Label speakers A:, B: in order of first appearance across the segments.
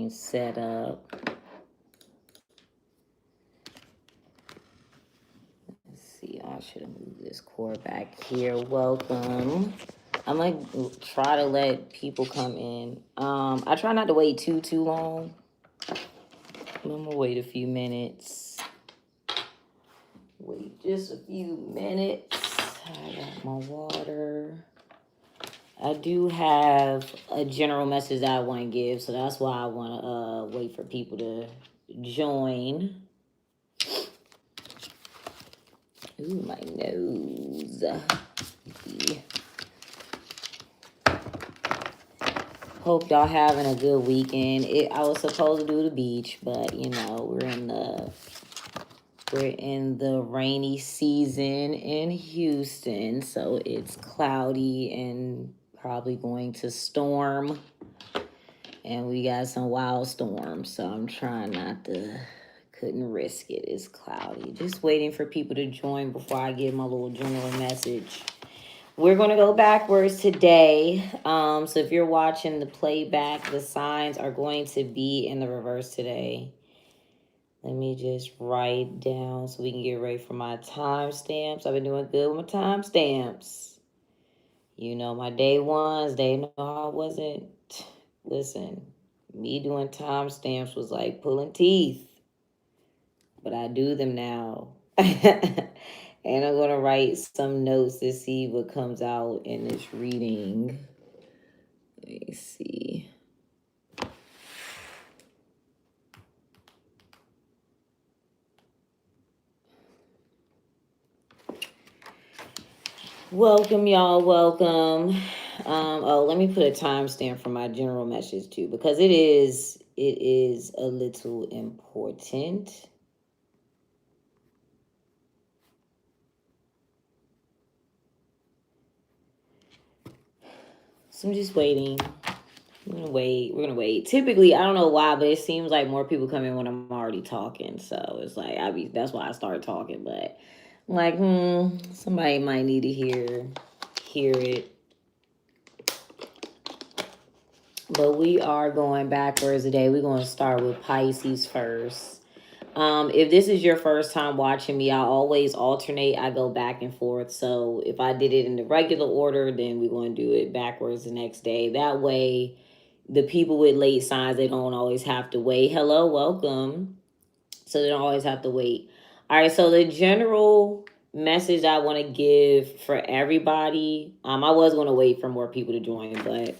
A: everything set up. Let's see, I should have moved this cord back here. Welcome. I'm going to try to let people come in. I try not to wait too long. I'm going to wait a few minutes. Wait just a few minutes. I got my water. I do have a general message that I want to give, so that's why I want to wait for people to join. Ooh, my nose. Hope y'all having a good weekend. I was supposed to do the beach, but you know, we're in the rainy season in Houston, so it's cloudy and probably going to storm. And we got some wild storms, so I'm trying not to, couldn't risk it. It's cloudy. Just waiting for people to join before I give my little general message. We're going to go backwards today. So if you're watching the playback, the signs are going to be in the reverse today. Let me just write down so we can get ready for my timestamps. I've been doing good with my timestamps. You know, my day ones, they know I wasn't. Listen, me doing timestamps was like pulling teeth. But I do them now. And I'm going to write some notes to see what comes out in this reading. Let me see. Welcome, y'all. Welcome. Let me put a timestamp for my general message too, because it is a little important. So I'm just waiting. We're gonna wait. Typically, I don't know why, but it seems like more people come in when I'm already talking. So it's like that's why I started talking. But I'm like, somebody might need to hear it. But we are going backwards today. We're going to start with Pisces first. If this is your first time watching me, I always alternate. I go back and forth. So if I did it in the regular order, then we're going to do it backwards the next day. That way, the people with late signs, they don't always have to wait. Hello, welcome. So they don't always have to wait. All right, so the general message I want to give for everybody, I was going to wait for more people to join, but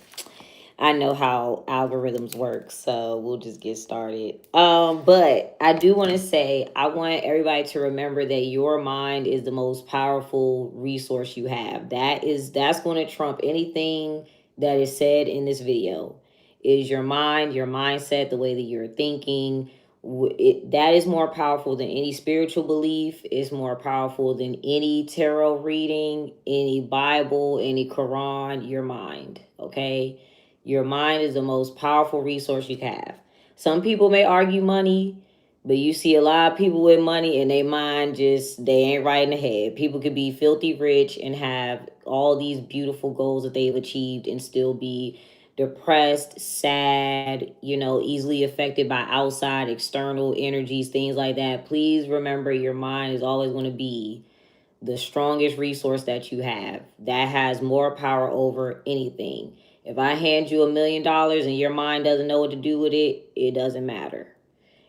A: I know how algorithms work, so we'll just get started. But I do want to say, I want everybody to remember that your mind is the most powerful resource you have. That's going to trump anything that is said in this video. Is your mind, your mindset, the way that you're thinking. That is more powerful than any spiritual belief. It's more powerful than any tarot reading, any Bible, any Quran. Your mind, okay? Your mind is the most powerful resource you have. Some people may argue money, but you see a lot of people with money and their mind just, they ain't right in the head. People could be filthy rich and have all these beautiful goals that they've achieved and still be depressed, sad, easily affected by outside external energies, things like that. Please remember, your mind is always going to be the strongest resource that you have. That has more power over anything. If I hand you $1 million and your mind doesn't know what to do with it, it doesn't matter.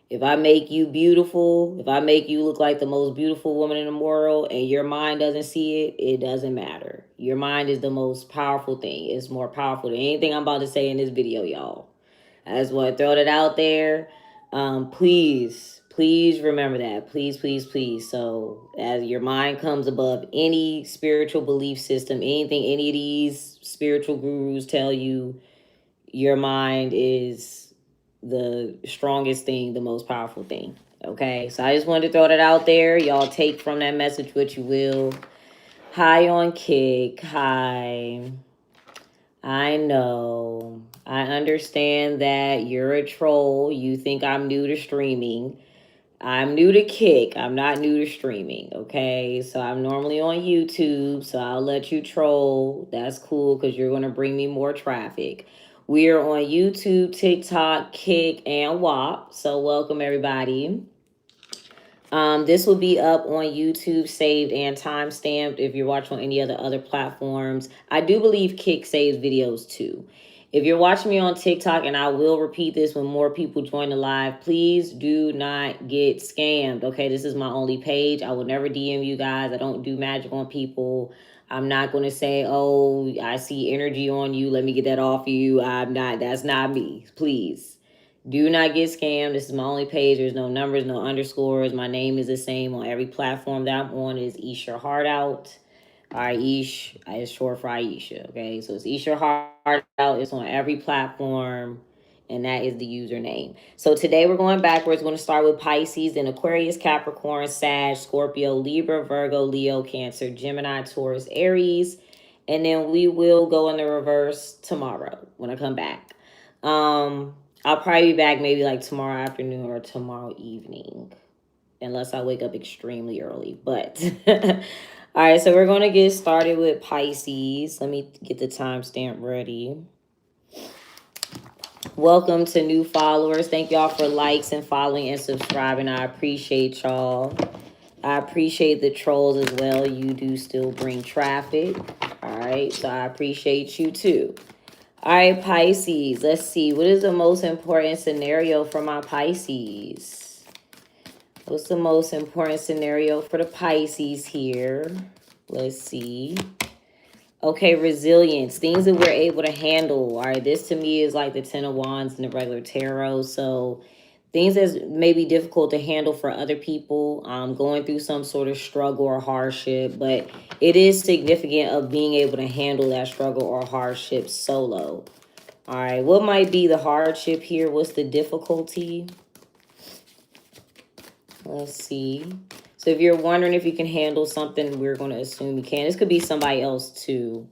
A: If I make you beautiful, if I make you look like the most beautiful woman in the world and your mind doesn't see it, it doesn't matter. Your mind is the most powerful thing. It's more powerful than anything I'm about to say in this video, y'all. I just want to throw that out there. Please remember that. Please. So as your mind comes above any spiritual belief system, anything any of these spiritual gurus tell you, your mind is the strongest thing, the most powerful thing. Okay, so I just wanted to throw that out there. Y'all take from that message what you will. Hi on Kick. Hi. I know. I understand that you're a troll. You think I'm new to streaming. I'm new to Kick. I'm not new to streaming, okay? So I'm normally on YouTube, so I'll let you troll. That's cool because you're going to bring me more traffic. We are on YouTube, TikTok, Kick, and WAP. So welcome everybody. This will be up on YouTube, saved and time stamped. If you're watching on any other platforms, I do believe Kick saves videos too. If you're watching me on TikTok, and I will repeat this when more people join the live, please do not get scammed. Okay, this is my only page. I will never DM you guys. I don't do magic on people. I'm not going to say, oh, I see energy on you, let me get that off you. I'm not. That's not me. Please. Do not get scammed. This is my only page. There's no numbers, no underscores. My name is the same on every platform that I'm on. Is EeshUrHeartOut. All right, Eesh is short for Aisha. Okay, so it's EeshUrHeartOut. It's on every platform, and that is the username. So today we're going backwards. We're going to start with Pisces, then Aquarius, Capricorn, Sag, Scorpio, Libra, Virgo, Leo, Cancer, Gemini, Taurus, Aries, and then we will go in the reverse tomorrow when I come back. I'll probably be back maybe like tomorrow afternoon or tomorrow evening, unless I wake up extremely early. But all right, so we're going to get started with Pisces. Let me get the timestamp ready. Welcome to new followers. Thank y'all for likes and following and subscribing. I appreciate y'all. I appreciate the trolls as well. You do still bring traffic. All right, so I appreciate you too. All right, Pisces. Let's see. What is the most important scenario for my Pisces? What's the most important scenario for the Pisces here? Let's see. Okay, resilience. Things that we're able to handle. All right, this to me is like the Ten of Wands in the regular tarot. So things that's maybe difficult to handle for other people, going through some sort of struggle or hardship, but it is significant of being able to handle that struggle or hardship solo. All right, what might be the hardship here? What's the difficulty? Let's see. So if you're wondering if you can handle something, we're going to assume you can. This could be somebody else too.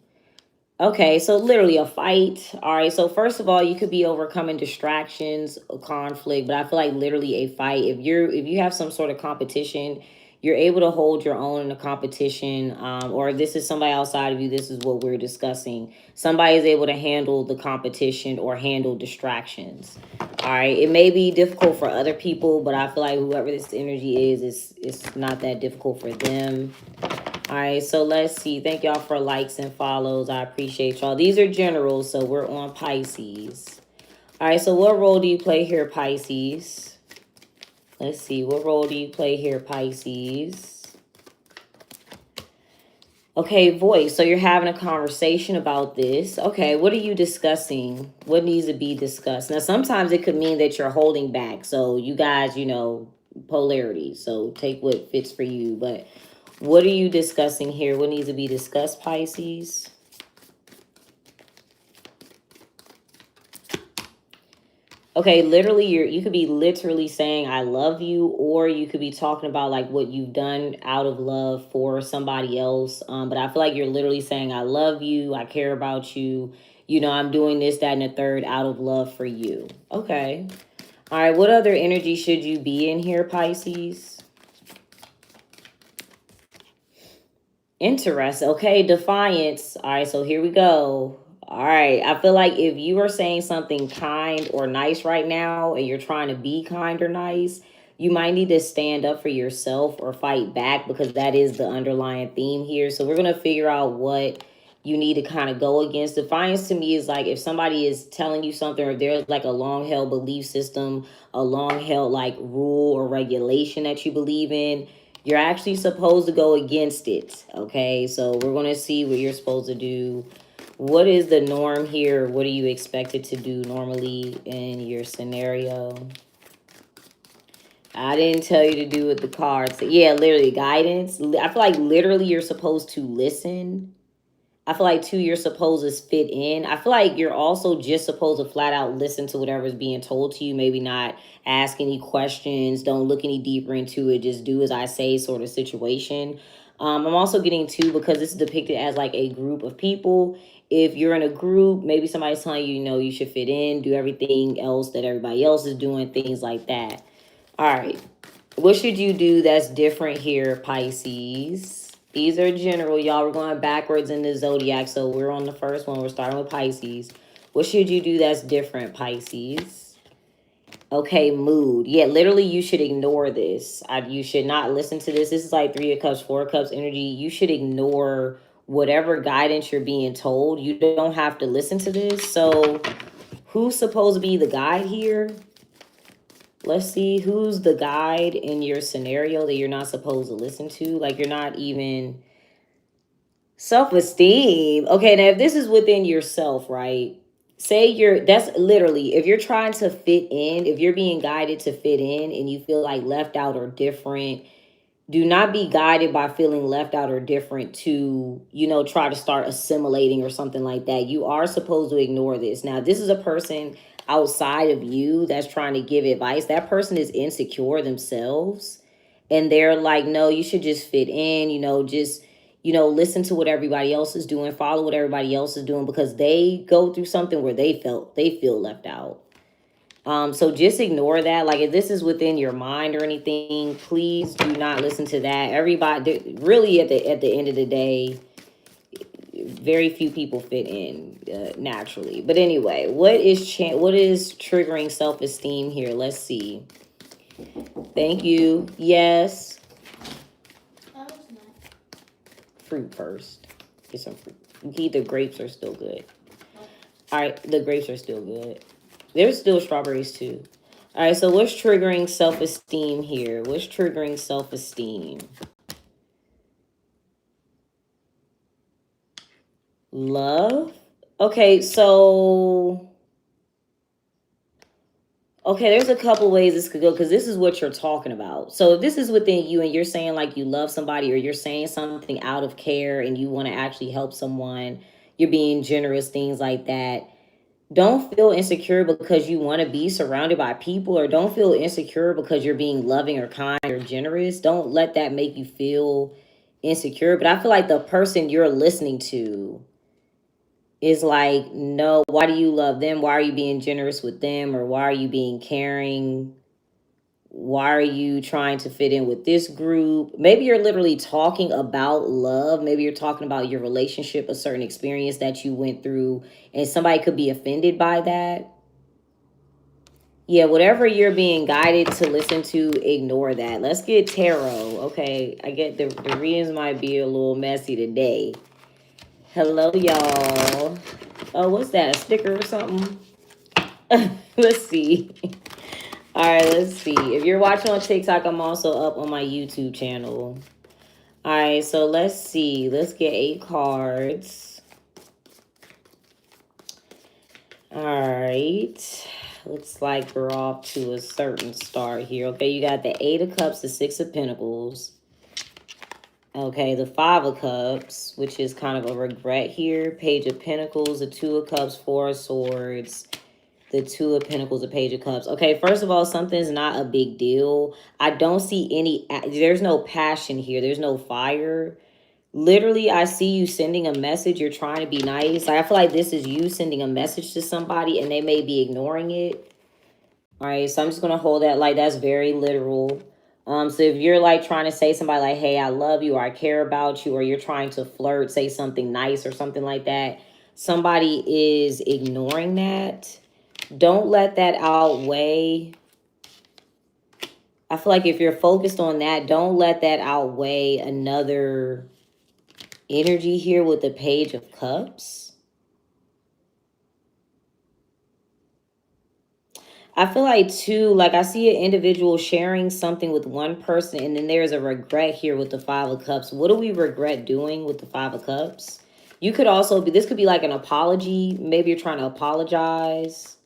A: Okay, so literally a fight. All right, so first of all, you could be overcoming distractions, a conflict, but I feel like literally a fight. If you have some sort of competition, you're able to hold your own in a competition, or if this is somebody outside of you, this is what we're discussing. Somebody is able to handle the competition or handle distractions. All right, it may be difficult for other people, but I feel like whoever this energy is, it's not that difficult for them. All right, so let's see. Thank y'all for likes and follows. I appreciate y'all. These are generals, so we're on Pisces. All right, so what role do you play here, Pisces? Let's see. What role do you play here, Pisces? Okay, voice. So you're having a conversation about this. Okay, what are you discussing? What needs to be discussed? Now, sometimes it could mean that you're holding back. So you guys, polarity. So take what fits for you, but what are you discussing here? What needs to be discussed, Pisces? Okay, literally, you could be literally saying, I love you, or you could be talking about like what you've done out of love for somebody else. But I feel like you're literally saying, I love you, I care about you. I'm doing this, that, and the third out of love for you. Okay. All right, what other energy should you be in here, Pisces? Interesting. Okay, defiance. All right, so here we go. All right, I feel like if you are saying something kind or nice right now and you're trying to be kind or nice, you might need to stand up for yourself or fight back, because that is the underlying theme here. So we're going to figure out what you need to kind of go against. Defiance to me is like if somebody is telling you something, or if there's like a long held belief system, a long held like rule or regulation that you believe in, you're actually supposed to go against it, okay? So we're going to see what you're supposed to do. What is the norm here? What are you expected to do normally in your scenario? I didn't tell you to do with the cards. Yeah, literally, guidance. I feel like literally you're supposed to listen. I feel like, too, you're supposed to fit in. I feel like you're also just supposed to flat out listen to whatever's being told to you. Maybe not ask any questions. Don't look any deeper into it. Just do as I say sort of situation. I'm also getting, too, because this is depicted as like a group of people. If you're in a group, maybe somebody's telling you, you should fit in, do everything else that everybody else is doing, things like that. All right. What should you do that's different here, Pisces? These are general, y'all. We're going backwards in the zodiac. So we're on the first one. We're starting with Pisces. What should you do that's different, Pisces? Okay, mood. Yeah, literally you should ignore this. You should not listen to this. This is like 3 of Cups, 4 of Cups energy. You should ignore whatever guidance you're being told. You don't have to listen to this. So who's supposed to be the guide here? Let's see. Who's the guide in your scenario that you're not supposed to listen to? Like you're not even... Self-esteem. Okay, now if this is within yourself, right? Say that's literally, if you're trying to fit in, if you're being guided to fit in and you feel like left out or different, do not be guided by feeling left out or different to, try to start assimilating or something like that. You are supposed to ignore this. Now, this is a person outside of you that's trying to give advice. That person is insecure themselves. And they're like, no, you should just fit in, listen to what everybody else is doing, follow what everybody else is doing, because they go through something where they feel left out. So just ignore that. Like if this is within your mind or anything, please do not listen to that. Everybody, really at the end of the day, very few people fit in naturally. But anyway, what is triggering self-esteem here? Let's see. Thank you. Yes. Fruit first. Get some fruit. The grapes are still good. All right, the grapes are still good. There's still strawberries too. All right, so what's triggering self-esteem here? What's triggering self-esteem? Love. Okay, so... Okay, there's a couple ways this could go because this is what you're talking about. So if this is within you and you're saying like you love somebody or you're saying something out of care and you want to actually help someone, you're being generous, things like that. Don't feel insecure because you want to be surrounded by people, or don't feel insecure because you're being loving or kind or generous. Don't let that make you feel insecure. But I feel like the person you're listening to is like, no, why do you love them? Why are you being generous with them? Or why are you being caring? Why are you trying to fit in with this group? Maybe you're literally talking about love. Maybe you're talking about your relationship, a certain experience that you went through, and somebody could be offended by that. Yeah, whatever you're being guided to listen to, ignore that. Let's get tarot. Okay, I get the readings might be a little messy today. Hello, y'all. Oh, what's that? A sticker or something? Let's see. All right, let's see. If you're watching on TikTok, I'm also up on my YouTube channel. All right, so let's see. Let's get 8 cards. All right. Looks like we're off to a certain start here. Okay, you got the 8 of Cups, the 6 of Pentacles. Okay, the 5 of Cups, which is kind of a regret here. Page of Pentacles, the 2 of Cups, 4 of Swords, the 2 of Pentacles, the Page of Cups. Okay, first of all, something's not a big deal. I don't see there's no passion here. There's no fire. Literally, I see you sending a message. You're trying to be nice. Like, I feel like this is you sending a message to somebody and they may be ignoring it. All right, so I'm just going to hold that like that's very literal. So if you're like trying to say somebody like, hey, I love you, or I care about you, or you're trying to flirt, say something nice or something like that, somebody is ignoring that. Don't let that outweigh. I feel like if you're focused on that, don't let that outweigh another energy here with the Page of Cups. I feel like too, like I see an individual sharing something with one person and then there's a regret here with the 5 of Cups. What do we regret doing with the 5 of Cups? You could also be, this could be like an apology. Maybe you're trying to apologize.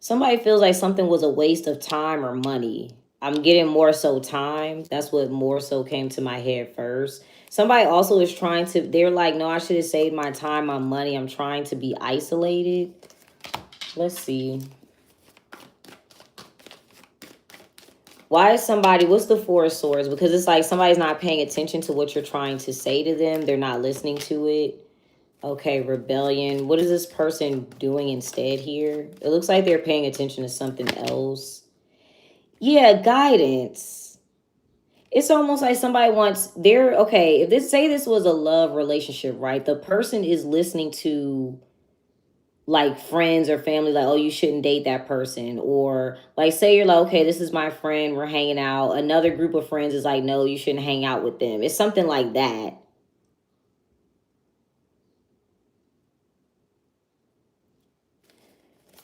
A: Somebody feels like something was a waste of time or money. I'm getting more so time. That's what more so came to my head first. Somebody also is trying to, they're like, no, I should have saved my time, my money. I'm trying to be isolated. Let's see. Why is somebody, what's the 4 of Swords? Because it's like somebody's not paying attention to what you're trying to say to them. They're not listening to it. Okay, rebellion. What is this person doing instead here? It looks like they're paying attention to something else. Yeah, guidance. It's almost like somebody wants they're okay, if this was a love relationship, right? The person is listening to like friends or family, like, oh, you shouldn't date that person. Or like say you're like, okay, this is my friend, we're hanging out. Another group of friends is like, no, you shouldn't hang out with them. It's something like that.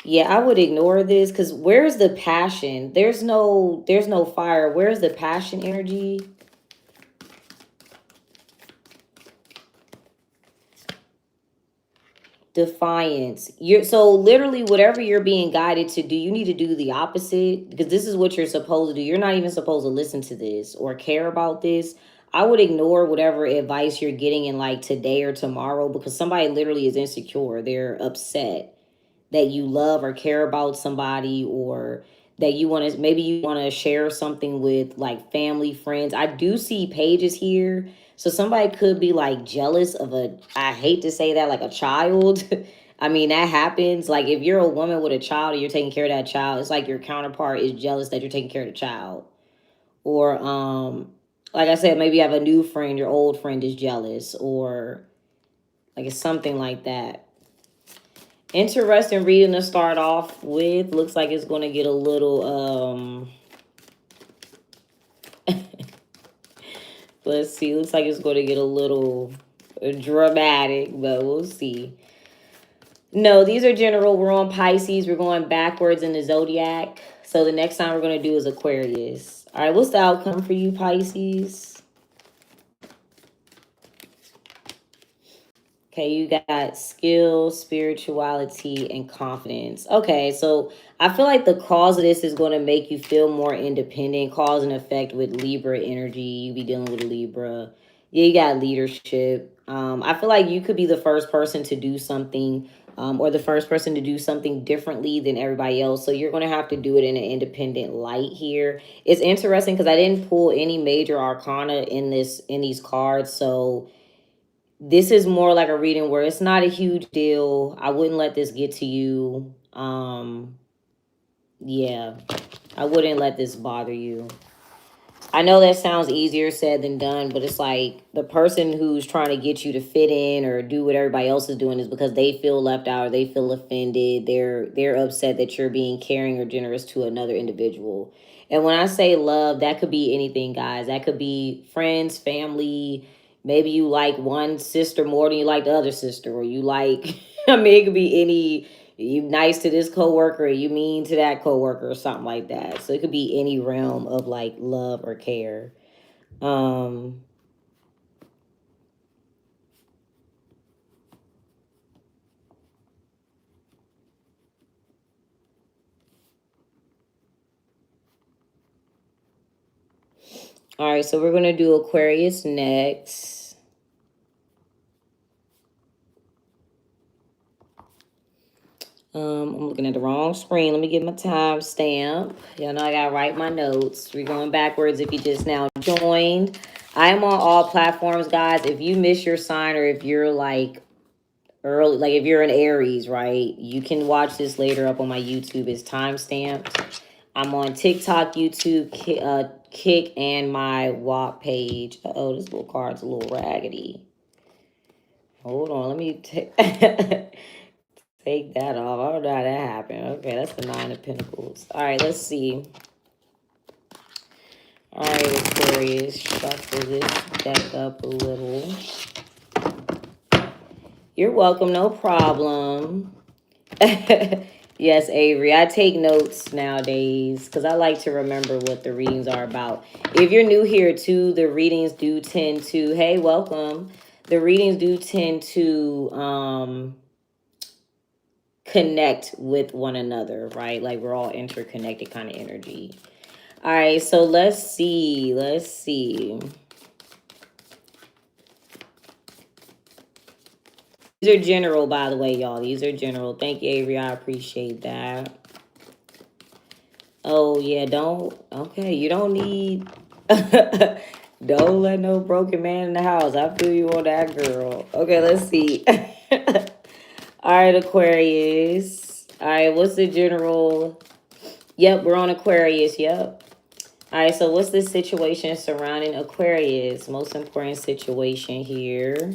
A: Yeah, I would ignore this because where's the passion? There's no fire. Where's the passion energy? Defiance. You're so literally whatever you're being guided to do, you need to do the opposite because this is what you're supposed to do. You're not even supposed to listen to this or care about this. I would ignore whatever advice you're getting in like today or tomorrow because somebody literally is insecure. They're upset that you love or care about somebody, or that you want to, maybe you want to share something with like family, friends. I do see pages here. So somebody could be like jealous of a, I hate to say that, like a child. I mean, that happens. Like if you're a woman with a child and you're taking care of that child, it's like your counterpart is jealous that you're taking care of the child. Or like I said, maybe you have a new friend, your old friend is jealous, or like it's something like that. Interesting reading to start off with. Looks like it's going to get a little, let's see. Looks like it's going to get a little dramatic, but we'll see. No, these are general. We're on Pisces. We're going backwards in the zodiac. So the next time we're going to do is Aquarius. All right, what's the outcome for you, Pisces? Okay, you got skill, spirituality, and confidence. Okay, so I feel like the cause of this is going to make you feel more independent. Cause and effect with Libra energy. You be dealing with a Libra. Yeah, you got leadership. I feel like you could be the first person to do something, or the first person to do something differently than everybody else. So you're going to have to do it in an independent light here. It's interesting because I didn't pull any major arcana in these cards, so this is more like a reading where it's not a huge deal. I wouldn't let this get to you. Yeah, I wouldn't let this bother you. I know that sounds easier said than done, but it's like the person who's trying to get you to fit in or do what everybody else is doing is because they feel left out or they feel offended. They're upset that you're being caring or generous to another individual. And when I say love, that could be anything, guys. That could be friends, family. Maybe you like one sister more than you like the other sister, or you like, I mean, it could be any, you nice to this coworker, you mean to that coworker, or something like that. So it could be any realm of like love or care. Um, all right, so we're gonna do Aquarius next. I'm looking at the wrong screen. Let me get my time stamp. Y'all know I gotta write my notes. We're going backwards if you just now joined. I am on all platforms, guys. If you miss your sign, or if you're like early, like if you're an Aries, right, you can watch this later up on my YouTube. It's time stamped. I'm on TikTok, YouTube, Kick, and my WAP page. Oh, this little card's a little raggedy. Hold on, let me take take that off. I don't know how that happened. Okay, that's the Nine of Pentacles. All right, let's see. All right, Aquarius, shuffle this deck up a little. You're welcome, no problem. Yes, Avery. I take notes nowadays because I like to remember what the readings are about. If you're new here too, the readings do tend to, hey, welcome. The readings do tend to connect with one another, right? Like we're all interconnected kind of energy. All right, so let's see. Let's see. These are general, by the way, y'all. These are general. Thank you, Avery. I appreciate that. Oh, yeah, don't. Okay, you don't need. Don't let no broken man in the house. I feel you on that, girl. Okay, let's see. All right, Aquarius. All right, what's the general? Yep, we're on Aquarius. Yep. All right, so what's the situation surrounding Aquarius? Most important situation here.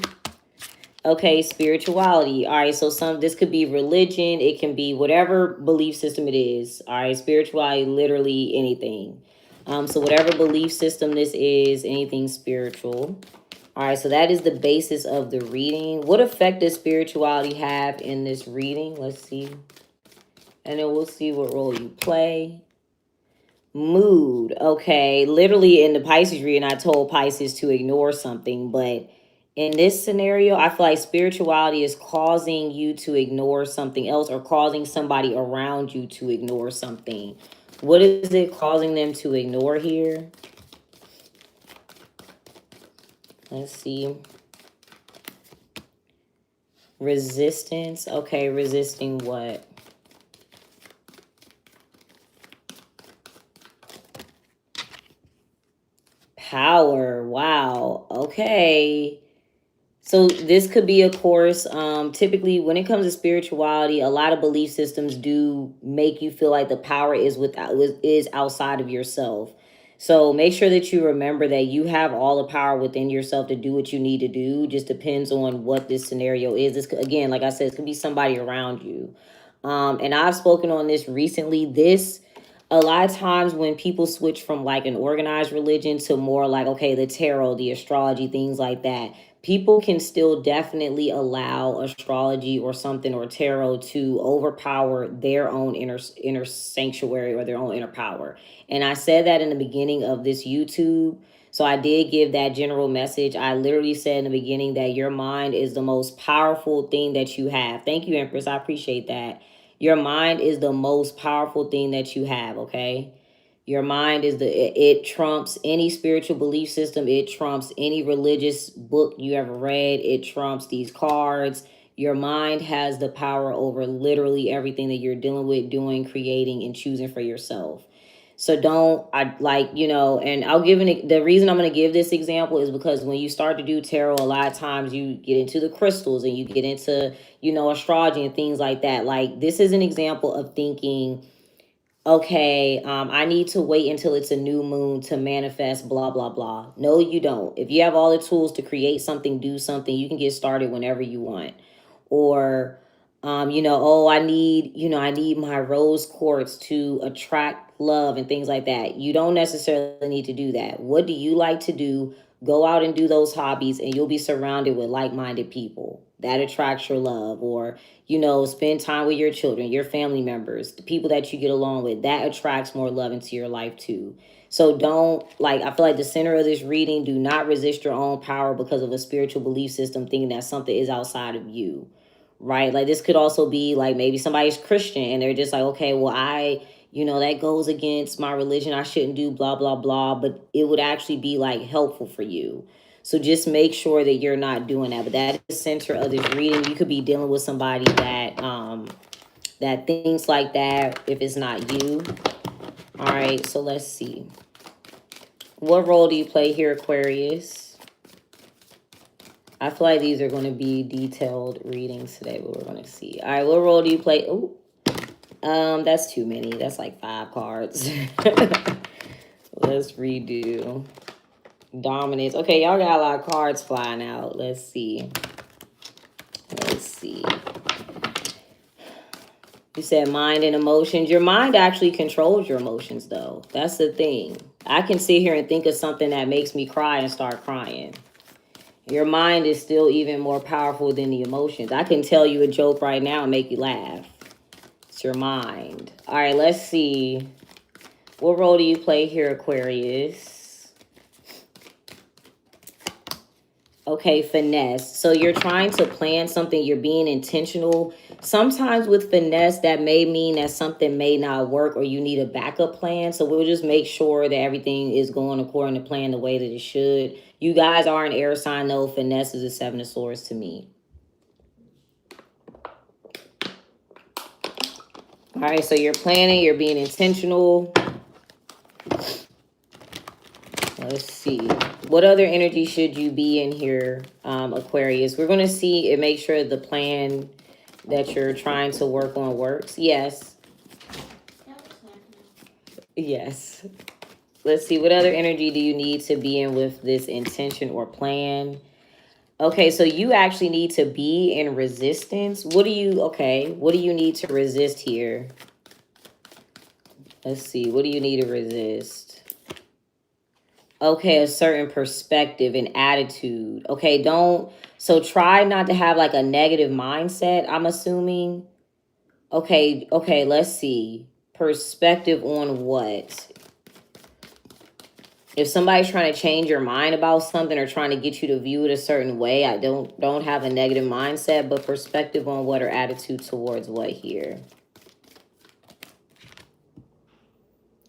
A: Okay, spirituality. All right, so this could be religion. It can be whatever belief system it is. All right, spirituality, literally anything. So whatever belief system this is, anything spiritual. All right, so that is the basis of the reading. What effect does spirituality have in this reading? Let's see. And then we'll see what role you play. Mood. Okay, literally in the Pisces reading, I told Pisces to ignore something, but in this scenario, I feel like spirituality is causing you to ignore something else or causing somebody around you to ignore something. What is it causing them to ignore here? Let's see. Resistance. Okay, resisting what? Power. Wow. Okay. So this could be, of course, typically when it comes to spirituality, a lot of belief systems do make you feel like the power is outside of yourself. So make sure that you remember that you have all the power within yourself to do what you need to do. Just depends on what this scenario is. This could, again, like I said, it could be somebody around you. And I've spoken on this recently. A lot of times when people switch from like an organized religion to more like, okay, the tarot, the astrology, things like that, people can still definitely allow astrology or something or tarot to overpower their own inner sanctuary or their own inner power. And I said that in the beginning of this YouTube. So I did give that general message. I literally said in the beginning that your mind is the most powerful thing that you have. Thank you, Empress. I appreciate that. Your mind is the most powerful thing that you have, okay? Your mind is it trumps any spiritual belief system. It trumps any religious book you ever read. It trumps these cards. Your mind has the power over literally everything that you're dealing with, doing, creating, and choosing for yourself. So and the reason I'm going to give this example is because when you start to do tarot, a lot of times you get into the crystals and you get into, astrology and things like that. Like, this is an example of thinking, okay, I need to wait until it's a new moon to manifest blah, blah, blah. No, you don't. If you have all the tools to create something, do something, you can get started whenever you want. Or, I need my rose quartz to attract love and things like that. You don't necessarily need to do that. What do you like to do? Go out and do those hobbies and you'll be surrounded with like-minded people. That attracts your love. Or, spend time with your children, your family members, the people that you get along with. That attracts more love into your life too. So I feel like the center of this reading, do not resist your own power because of a spiritual belief system thinking that something is outside of you, right? Like, this could also be like maybe somebody's Christian and they're just like, okay, well, that goes against my religion. I shouldn't do blah, blah, blah. But it would actually be like helpful for you. So just make sure that you're not doing that. But that is the center of this reading. You could be dealing with somebody that thinks like that if it's not you. All right, so let's see. What role do you play here, Aquarius? I feel like these are going to be detailed readings today, but we're going to see. All right, what role do you play? Oh, that's too many. That's like 5 cards. Let's redo. Dominance. Okay, y'all got a lot of cards flying out. Let's see. You said mind and emotions. Your mind actually controls your emotions, though. That's the thing. I can sit here and think of something that makes me cry and start crying. Your mind is still even more powerful than the emotions. I can tell you a joke right now and make you laugh. It's your mind. All right, let's see. What role do you play here, Aquarius? Okay, finesse. So you're trying to plan something. You're being intentional. Sometimes with finesse, that may mean that something may not work or you need a backup plan. So we'll just make sure that everything is going according to plan the way that it should. You guys are an air sign, though. Finesse is a 7 of swords to me. All right, so you're planning. You're being intentional. Let's see. What other energy should you be in here, Aquarius? We're going to see and make sure the plan that you're trying to work on works. Yes. Yes. Let's see. What other energy do you need to be in with this intention or plan? Okay, so you actually need to be in resistance. What do you, okay, what do you need to resist here? Let's see. What do you need to resist? Okay, a certain perspective and attitude. Okay, so try not to have like a negative mindset, I'm assuming. Okay, let's see. Perspective on what? If somebody's trying to change your mind about something or trying to get you to view it a certain way, I don't have a negative mindset, but perspective on what or attitude towards what here?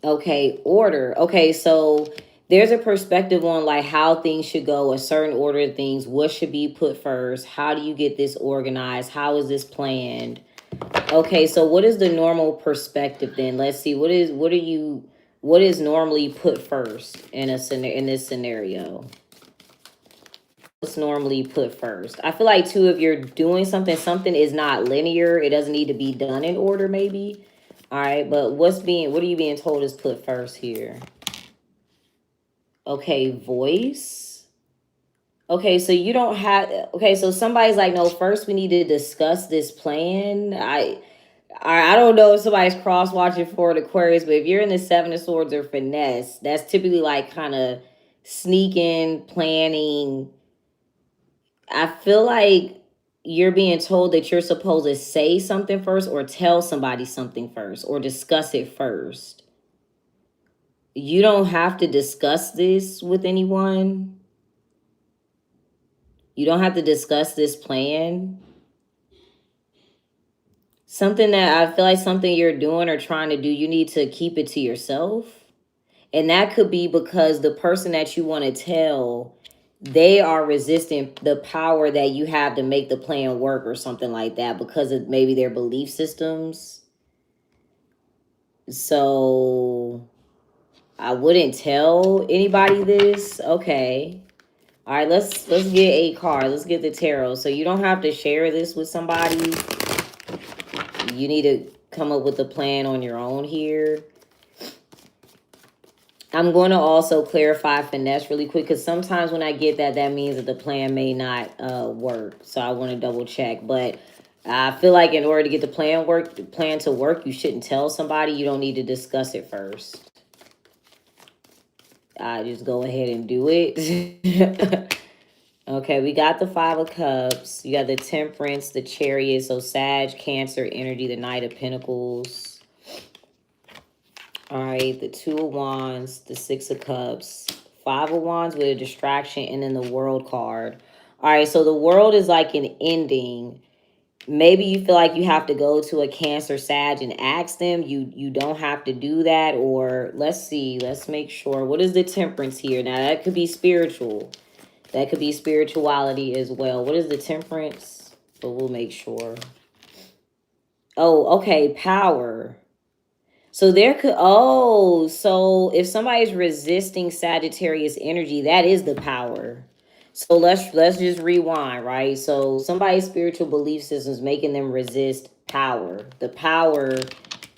A: Okay, order. Okay, so there's a perspective on like how things should go, a certain order of things, what should be put first, how do you get this organized, how is this planned? Okay, so what is the normal perspective then? Let's see, what is normally put first in this scenario? What's normally put first? I feel like too, if you're doing something is not linear, it doesn't need to be done in order maybe. All right, but what are you being told is put first here? Okay, voice. Okay, so you don't have, okay, so somebody's like, no, first we need to discuss this plan. I don't know if somebody's cross watching for the Aquarius, but if you're in the Seven of Swords or finesse, that's typically like kind of sneaking, planning. I feel like you're being told that you're supposed to say something first or tell somebody something first or discuss it first. You don't have to discuss this with anyone. You don't have to discuss this plan. Something that I feel like something you're doing or trying to do, you need to keep it to yourself. And that could be because the person that you want to tell, they are resisting the power that you have to make the plan work or something like that because of maybe their belief systems. So I wouldn't tell anybody this. Okay. All right, let's get a card. Let's get the tarot. So you don't have to share this with somebody. You need to come up with a plan on your own here. I'm going to also clarify finesse really quick because sometimes when I get that, that means that the plan may not work. So I want to double check. But I feel like in order to get the plan to work, you shouldn't tell somebody. You don't need to discuss it first. Just go ahead and do it. Okay, we got the Five of Cups. You got the Temperance, the Chariot. So Sag, Cancer energy, the Knight of Pentacles. All right, the Two of Wands, the Six of Cups, Five of Wands with a distraction, and then the World card. All right, so the World is like an ending. Maybe you feel like you have to go to a Cancer, Sag, and ask them. You don't have to do that. Or let's see. Let's make sure. What is the Temperance here? Now, that could be spiritual. That could be spirituality as well. What is the Temperance? But we'll make sure. Oh, okay, power. So there could, so if somebody's resisting Sagittarius energy, that is the power. So let's just rewind, right? So somebody's spiritual belief system is making them resist power. The power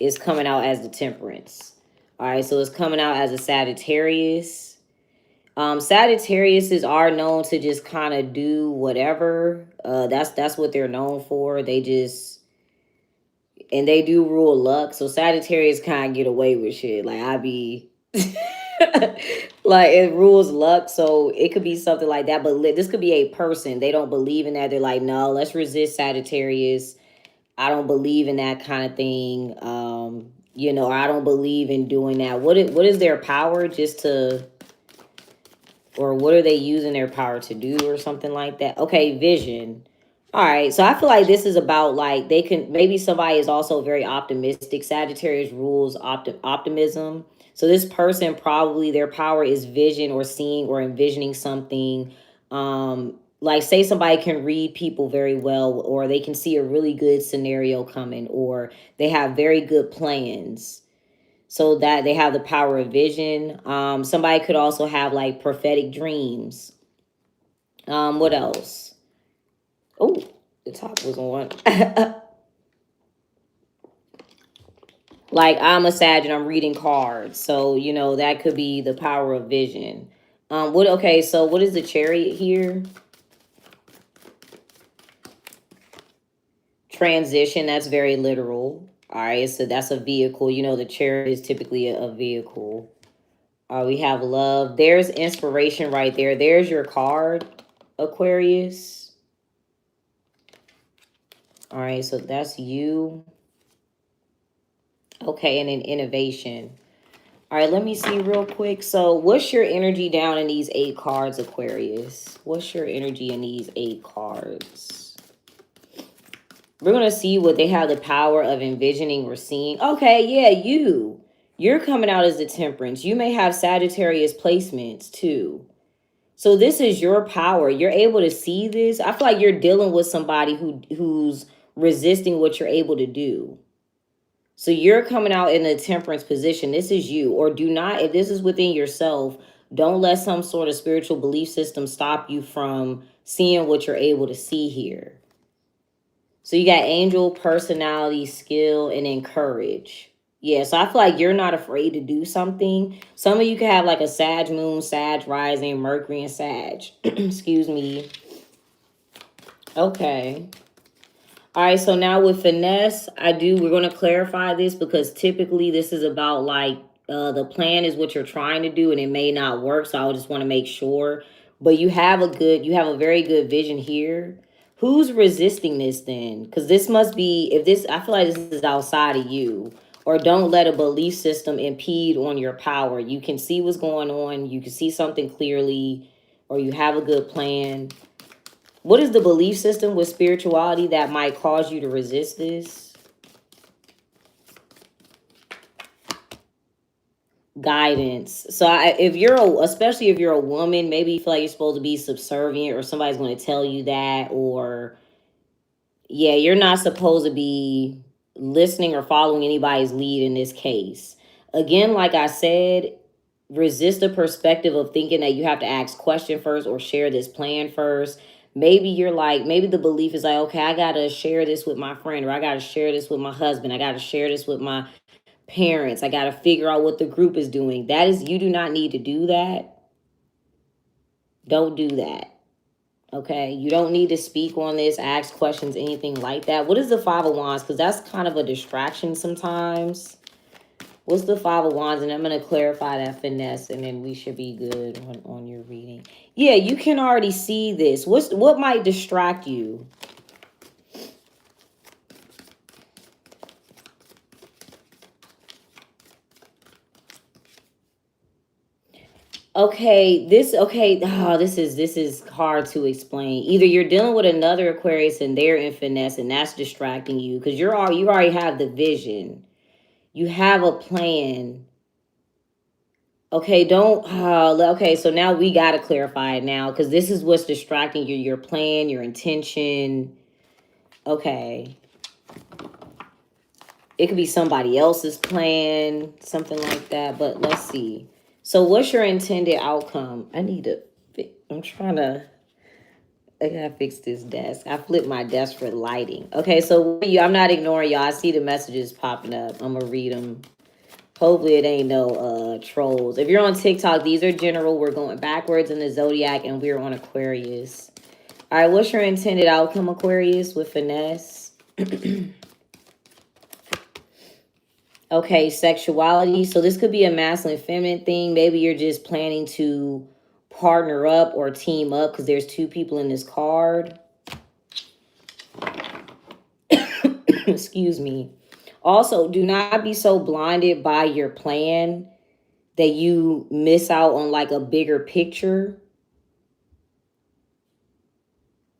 A: is coming out as the Temperance. All right, so it's coming out as a Sagittarius. Sagittariuses are known to just kind of do whatever. That's what they're known for. And they do rule luck. So Sagittarius kind of get away with shit. Like I be like it rules luck. So it could be something like that. But this could be a person. They don't believe in that. They're like, no, let's resist Sagittarius. I don't believe in that kind of thing. I don't believe in doing that. What is their power just to, or what are they using their power to do or something like that? Okay, vision. All right, so I feel like this is about like maybe somebody is also very optimistic. Sagittarius rules optimism. So this person probably their power is vision or seeing or envisioning something. Like say somebody can read people very well, or they can see a really good scenario coming, or they have very good plans. So that they have the power of vision. Somebody could also have like prophetic dreams. What else? Oh, the top was on. Like, I'm a Sag and I'm reading cards. So, you know, that could be the power of vision. Okay, so what is the Chariot here? Transition, that's very literal. All right, so that's a vehicle. You know, the Chariot is typically a vehicle. We have love. There's inspiration right there. There's your card, Aquarius. All right, so that's you. Okay, and then innovation. All right, let me see real quick. So what's your energy down in these 8 cards, Aquarius? What's your energy in these 8 cards? We're going to see what they have the power of envisioning or seeing. Okay, yeah, you're coming out as the Temperance. You may have Sagittarius placements too. So this is your power. You're able to see this. I feel like you're dealing with somebody who's resisting what you're able to do. So you're coming out in a Temperance position. This is you. Or do not, if this is within yourself, don't let some sort of spiritual belief system stop you from seeing what you're able to see here. So you got angel, personality, skill, and then courage. Yeah, so I feel like you're not afraid to do something. Some of you can have like a Sag moon, Sag rising, Mercury, and Sag. Excuse me. Okay. All right, so now with finesse, we're going to clarify this because typically this is about like the plan is what you're trying to do and it may not work. So I just want to make sure. But you have a very good vision here. Who's resisting this then? Because this must be, I feel like this is outside of you. Or don't let a belief system impede on your power. You can see what's going on. You can see something clearly, or you have a good plan. What is the belief system with spirituality that might cause you to resist this? Guidance. So especially if you're a woman, maybe you feel like you're supposed to be subservient or somebody's going to tell you that, or yeah, you're not supposed to be listening or following anybody's lead in this case. Again, like I said, resist the perspective of thinking that you have to ask question first or share this plan first. Maybe the belief is like, okay, I got to share this with my friend, or I got to share this with my husband. I got to share this with my parents. I got to figure out what the group is doing. You do not need to do that. Don't do that. Okay, you don't need to speak on this, ask questions, anything like that. What is the Five of Wands? Because that's kind of a distraction sometimes. What's the Five of Wands? And I'm going to clarify that finesse, and then we should be good on your reading. Yeah, you can already see this. What might distract you? Okay, this is hard to explain. Either you're dealing with another Aquarius and they're in finesse, and that's distracting you because you already have the vision. You have a plan. Okay, okay, so now we got to clarify it now because this is what's distracting you, your plan, your intention. Okay. It could be somebody else's plan, something like that, but let's see. So what's your intended outcome? I gotta fix this desk. I flipped my desk for lighting. Okay, so I'm not ignoring y'all. I see the messages popping up. I'm gonna read them. Hopefully it ain't no trolls. If you're on TikTok, these are general. We're going backwards in the zodiac and we're on Aquarius. All right, what's your intended outcome, Aquarius, with finesse? Okay, sexuality. So this could be a masculine feminine thing. Maybe you're just planning to partner up or team up because there's 2 people in this card. Excuse me. Also, do not be so blinded by your plan that you miss out on like a bigger picture.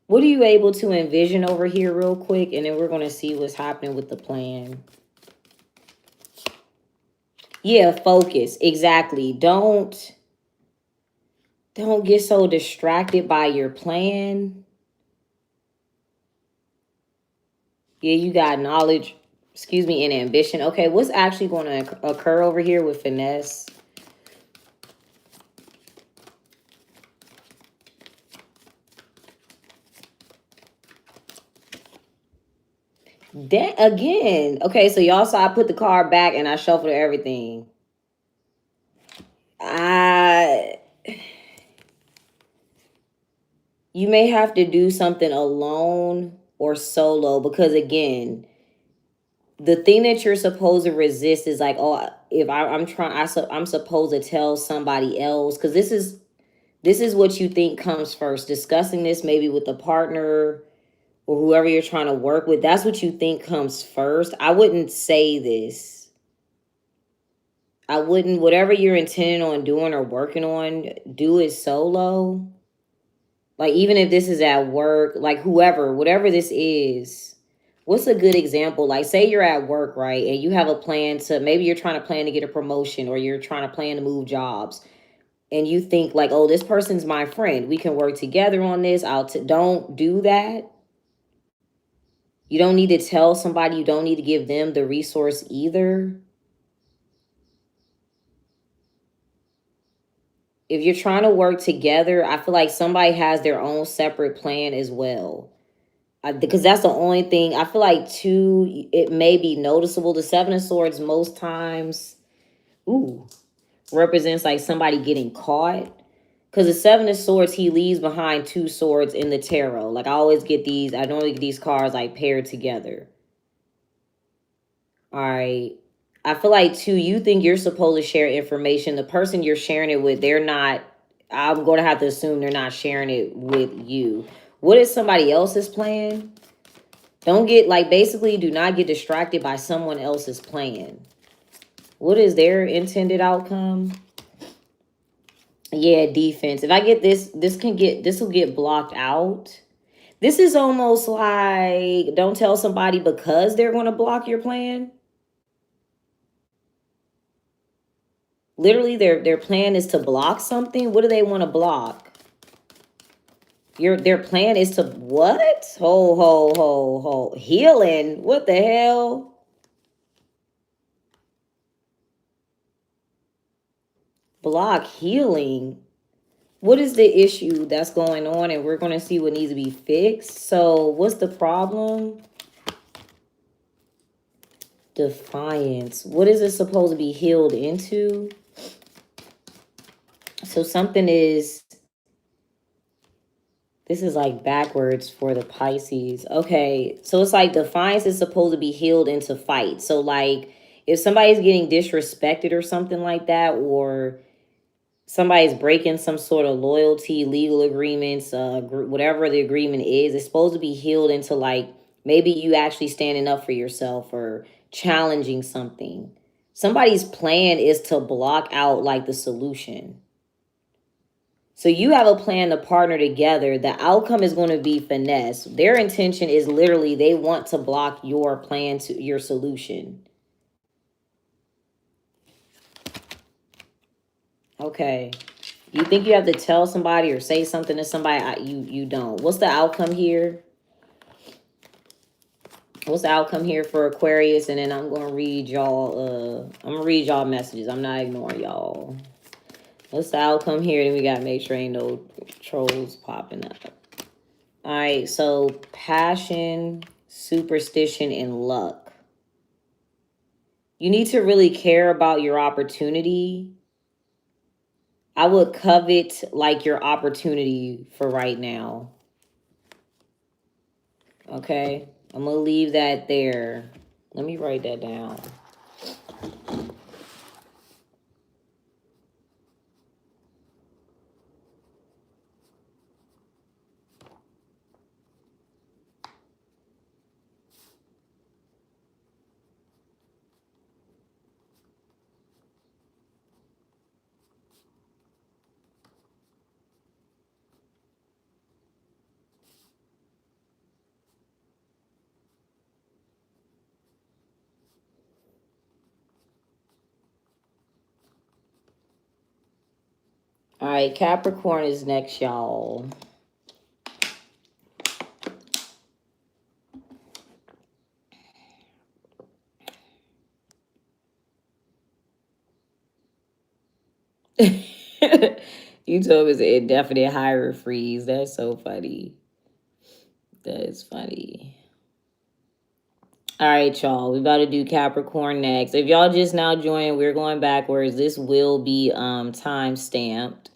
A: What are you able to envision over here real quick? And then we're going to see what's happening with the plan. Yeah, focus. Exactly. Don't get so distracted by your plan. Yeah, you got knowledge, and ambition. Okay, what's actually going to occur over here with finesse? Then again, okay, so y'all saw I put the card back and I shuffled everything. You may have to do something alone or solo, because again, the thing that you're supposed to resist is like, oh, if I'm supposed to tell somebody else, because this is what you think comes first. Discussing this maybe with a partner or whoever you're trying to work with, that's what you think comes first. I wouldn't say this. I wouldn't, whatever you're intending on doing or working on, do it solo. Like, even if this is at work, like whoever, whatever this is, what's a good example? Like, say you're at work, right? And you have a plan to, maybe you're trying to plan to get a promotion or you're trying to plan to move jobs. And you think like, oh, this person's my friend. We can work together on this. Don't do that. You don't need to tell somebody, you don't need to give them the resource either. If you're trying to work together, I feel like somebody has their own separate plan as well. Because that's the only thing. I feel like too, it may be noticeable. The Seven of Swords most times, represents like somebody getting caught. Because the Seven of Swords, he leaves behind two swords in the tarot. Like, I always get these, I normally get these cards like paired together. All right. I feel like too, you think you're supposed to share information. The person you're sharing it with, they're not, I'm going to have to assume they're not sharing it with you. What is somebody else's plan? Don't get, like, basically do not get distracted by someone else's plan. What is their intended outcome? Yeah, defense. If I get this, this will get blocked out. This is almost like, don't tell somebody because they're going to block your plan. Literally, their plan is to block something. What do they want to block? Their plan is to what? Ho. Healing. What the hell? Block healing. What is the issue that's going on? And we're going to see what needs to be fixed. So what's the problem? Defiance. What is it supposed to be healed into? So something is, this is like backwards for the Pisces. Okay, so it's like defiance is supposed to be healed into fight. So like if somebody's getting disrespected or something like that, or somebody's breaking some sort of loyalty, legal agreements, whatever the agreement is, it's supposed to be healed into like maybe you actually standing up for yourself or challenging something. Somebody's plan is to block out like the solution. So you have a plan to partner together. The outcome is going to be finesse. Their intention is literally they want to block your plan to your solution. Okay. You think you have to tell somebody or say something to somebody? You don't. What's the outcome here? What's the outcome here for Aquarius? And then I'm going to read y'all. I'm going to read y'all messages. I'm not ignoring y'all. What's the outcome here? Then we got to make sure ain't no trolls popping up. All right. So passion, superstition, and luck. You need to really care about your opportunity. I would covet like your opportunity for right now. Okay. I'm going to leave that there. Let me write that down. All right, Capricorn is next, y'all. You told me it's an indefinite hire freeze. That's so funny. That is funny. All right, y'all. We about to do Capricorn next. If y'all just now joining, we're going backwards. This will be time stamped.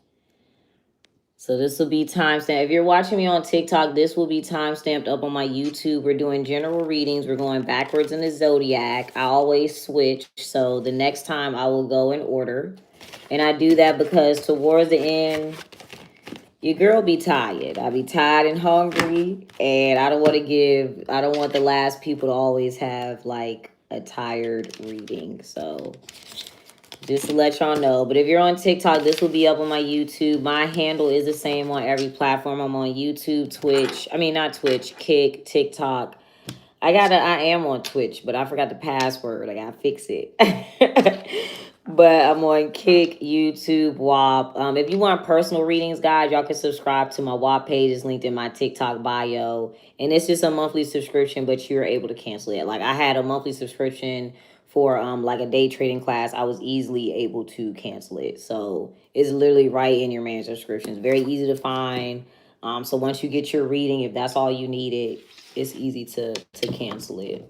A: So this will be time stamped. If you're watching me on TikTok, this will be time stamped up on my YouTube. We're doing general readings. We're going backwards in the zodiac. I always switch. So the next time I will go in order. And I do that because towards the end, your girl be tired. I be tired and hungry, and I don't want the last people to always have like a tired reading. So just to let y'all know. But if you're on TikTok, this will be up on my YouTube. My handle is the same on every platform. I'm on YouTube, Twitch. I mean, not Twitch, Kick, TikTok. I am on Twitch, but I forgot the password. I gotta fix it. But I'm on Kick, YouTube, WAP. If you want personal readings, guys, y'all can subscribe to my WAP page. It's linked in my TikTok bio. And it's just a monthly subscription, but you're able to cancel it. Like, I had a monthly subscription for like a day trading class. I was easily able to cancel it. So it's literally right in your main subscription. It's very easy to find. So once you get your reading, if that's all you needed, it's easy to cancel it.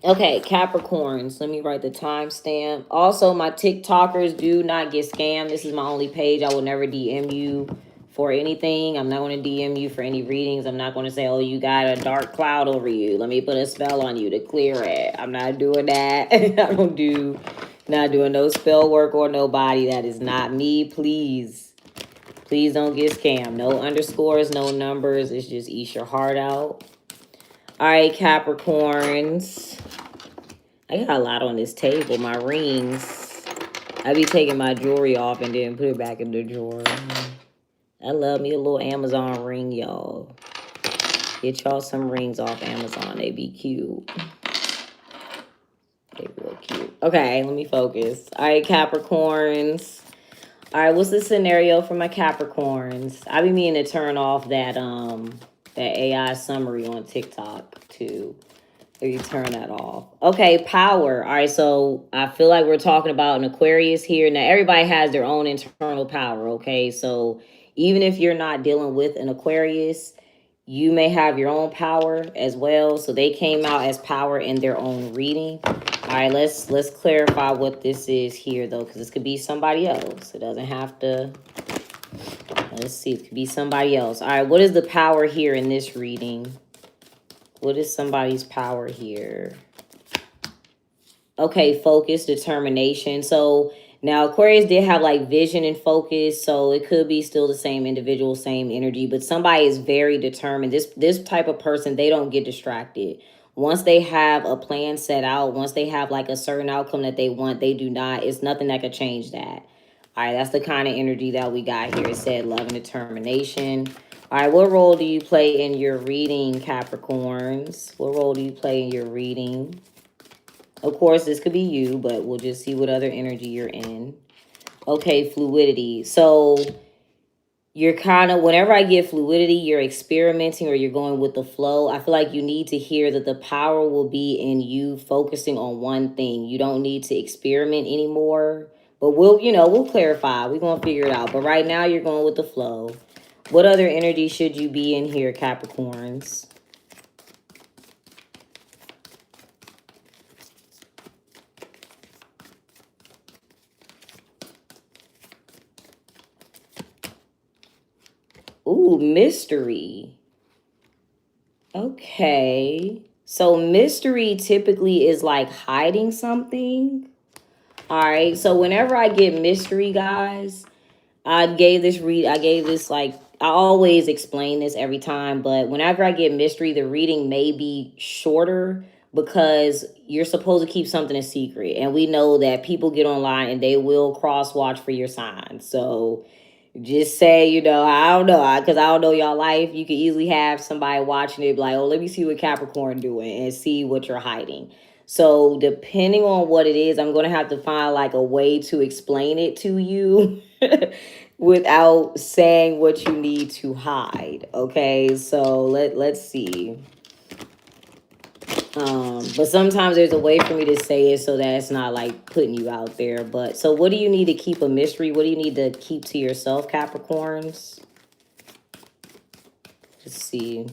A: Okay, Capricorns. Let me write the timestamp. Also, my TikTokers, do not get scammed. This is my only page. I will never DM you for anything. I'm not going to DM you for any readings. I'm not going to say, oh, you got a dark cloud over you. Let me put a spell on you to clear it. I'm not doing that. Not doing no spell work or nobody. That is not me. Please don't get scammed. No underscores, no numbers. It's just Eesh Your Heart Out. All right, Capricorns. I got a lot on this table. My rings. I be taking my jewelry off and then put it back in the drawer. I love me a little Amazon ring, y'all. Get y'all some rings off Amazon. They be cute. They real cute. Okay, let me focus. All right, Capricorns. All right, what's the scenario for my Capricorns? I be meaning to turn off that AI summary on TikTok too. So you turn that off. Okay, power. All right, so I feel like we're talking about an Aquarius here. Now, everybody has their own internal power, okay? So even if you're not dealing with an Aquarius, you may have your own power as well. So they came out as power in their own reading. All right, let's clarify what this is here, though, because this could be somebody else. It doesn't have to... Let's see, it could be somebody else. All right, what is the power here in this reading? What is somebody's power here? Okay, focus, determination. So now Aquarius did have like vision and focus. So it could be still the same individual, same energy. But somebody is very determined. This type of person, they don't get distracted. Once they have a plan set out, once they have like a certain outcome that they want, they do not. It's nothing that could change that. All right, that's the kind of energy that we got here. It said love and determination. All right, what role do you play in your reading, Capricorns? What role do you play in your reading? Of course, this could be you, but we'll just see what other energy you're in. Okay, fluidity. So you're kind of, whenever I get fluidity, you're experimenting or you're going with the flow. I feel like you need to hear that the power will be in you focusing on one thing. You don't need to experiment anymore. But we'll clarify. We're going to figure it out. But right now, you're going with the flow. What other energy should you be in here, Capricorns? Ooh, mystery. Okay. So mystery typically is like hiding something. All right. So whenever I get mystery, guys, I always explain this every time, but whenever I get mystery, the reading may be shorter because you're supposed to keep something a secret. And we know that people get online and they will cross watch for your signs. So just say, I don't know, because I don't know y'all life. You could easily have somebody watching it, be like, oh, let me see what Capricorn doing and see what you're hiding. So depending on what it is, I'm going to have to find like a way to explain it to you without saying what you need to hide. Okay, so let's see. But sometimes there's a way for me to say it so that it's not like putting you out there. But so what do you need to keep a mystery? What do you need to keep to yourself, Capricorns? Let's see.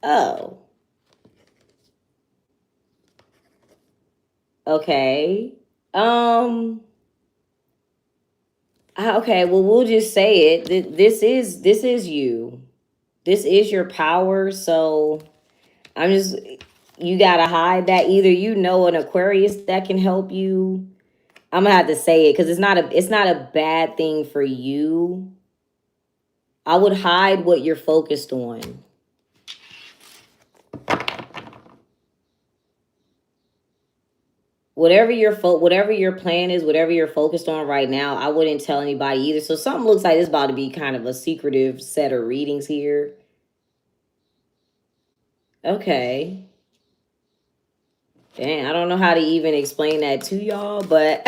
A: Oh. Okay. Okay, well, we'll just say it. This is you. This is your power. So I'm just, you gotta hide that. Either you know an Aquarius that can help you. I'm gonna have to say it because it's not a bad thing for you. I would hide what you're focused on. Whatever your plan is, whatever you're focused on right now, I wouldn't tell anybody either. So something looks like it's about to be kind of a secretive set of readings here. Okay. Dang, I don't know how to even explain that to y'all, but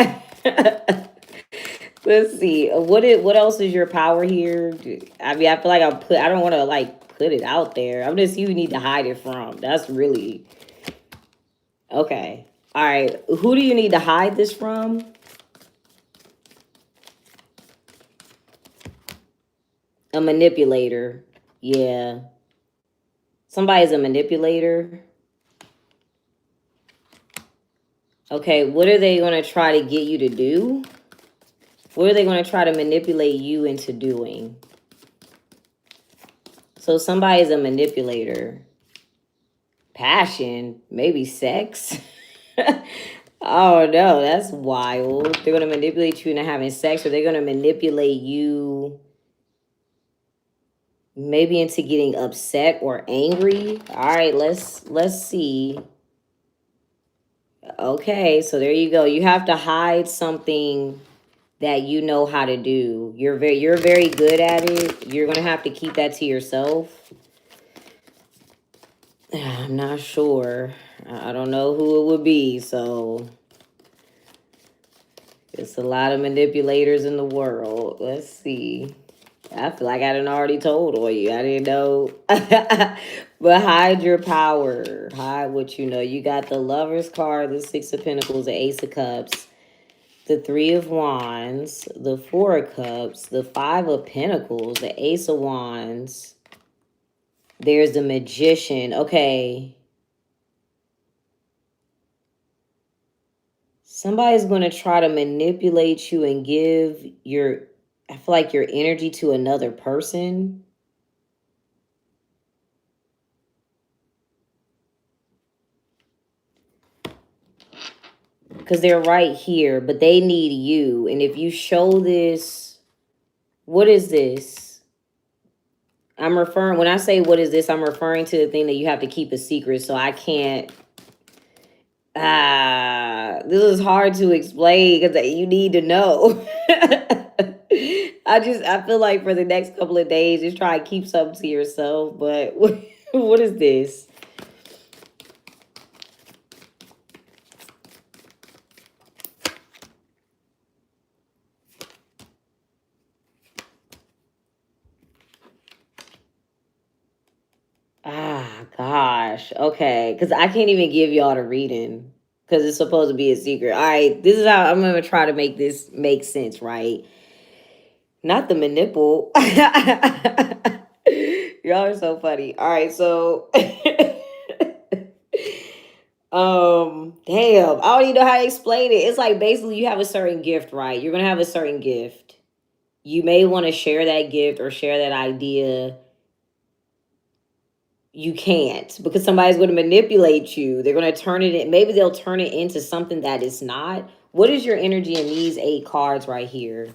A: let's see. What else is your power here? I mean, I feel like I don't want to like put it out there. I'm just you need to hide it from. That's really okay. All right. Who do you need to hide this from? A manipulator. Yeah. Somebody's a manipulator. Okay, what are they going to try to get you to do? What are they going to try to manipulate you into doing? So somebody is a manipulator. Passion, maybe sex. Oh no, that's wild. They're going to manipulate you into having sex, or they're going to manipulate you maybe into getting upset or angry. All right, let's see. Okay, so there you go. You have to hide something that you know how to do. You're very good at it. You're going to have to keep that to yourself. I'm not sure. I don't know who it would be, so it's a lot of manipulators in the world. Let's see. I feel like I done already told on you. I didn't know. But hide your power. Hide what you know. You got the Lover's card, the Six of Pentacles, the Ace of Cups, the Three of Wands, the Four of Cups, the Five of Pentacles, the Ace of Wands. There's the Magician. Okay. Somebody's going to try to manipulate you and give I feel like your energy to another person. Because they're right here, but they need you. And if you show this, what is this? When I say what is this, I'm referring to the thing that you have to keep a secret. So I can't, this is hard to explain because you need to know. I feel like for the next couple of days, just try to keep something to yourself. But what is this? Gosh. Okay. Because I can't even give y'all the reading because it's supposed to be a secret. All right. This is how I'm going to try to make this make sense, right? Not the manipul. Y'all are so funny. All right. So, damn. I don't even know how to explain it. It's like basically you have a certain gift, right? You're going to have a certain gift. You may want to share that gift or share that idea. You can't because somebody's going to manipulate you. They're going to turn it in. Maybe they'll turn it into something that it's not. What is your energy in these 8 cards right here?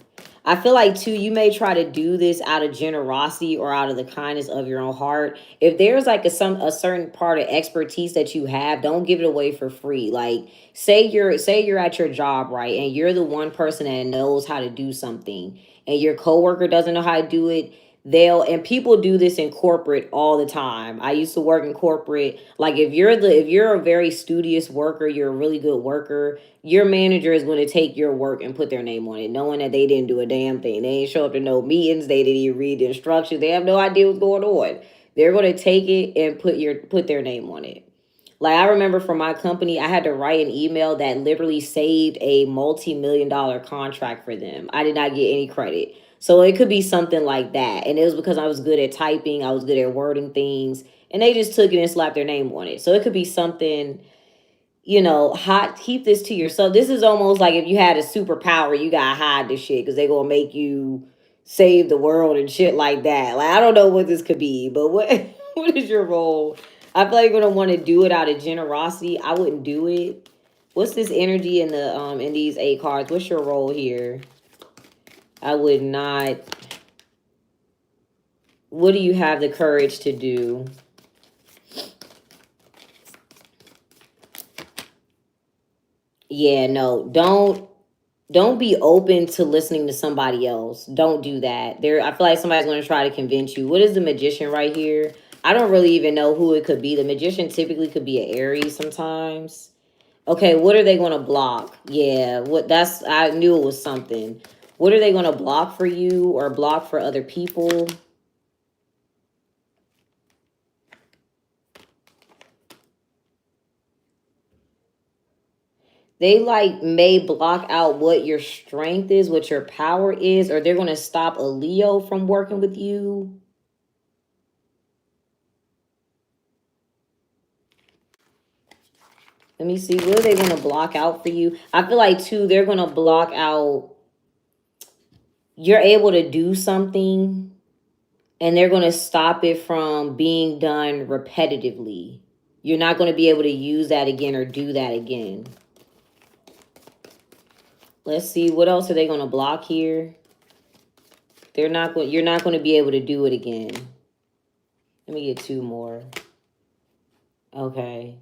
A: I feel like too, you may try to do this out of generosity or out of the kindness of your own heart. If there's like a certain part of expertise that you have, don't give it away for free. Like say you're at your job, right? And you're the one person that knows how to do something and your coworker doesn't know how to do it. And people do this in corporate all the time. I used to work in corporate. Like if you're a very studious worker, you're a really good worker, your manager is going to take your work and put their name on it, knowing that they didn't do a damn thing. They ain't show up to no meetings. They didn't even read the instructions. They have no idea what's going on. They're going to take it and put their name on it. Like, I remember for my company, I had to write an email that literally saved a multi-million-dollar contract for them. I did not get any credit. So it could be something like that. And it was because I was good at typing, I was good at wording things, and they just took it and slapped their name on it. So it could be something, you know, keep this to yourself. This is almost like if you had a superpower, you gotta hide this shit because they're gonna make you save the world and shit like that. Like, I don't know what this could be, but what what is your role? I feel like you're gonna want to do it out of generosity. I wouldn't do it. What's this energy in the in these 8 cards? What's your role here? I would not. What do you have the courage to do? Yeah, no, don't be open to listening to somebody else. Don't do that. I feel like somebody's going to try to convince you. What is the Magician right here? I don't really even know who it could be. The Magician typically could be an Aries sometimes. Okay, what are they going to block? Yeah, I knew it was something. What are they going to block for you or block for other people? They like may block out what your strength is, what your power is, or they're going to stop a Leo from working with you. Let me see. What are they going to block out for you? I feel like, too, they're going to block out. You're able to do something, and they're going to stop it from being done repetitively. You're not going to be able to use that again or do that again. Let's see. What else are they going to block here? You're not going to be able to do it again. Let me get 2 more. Okay.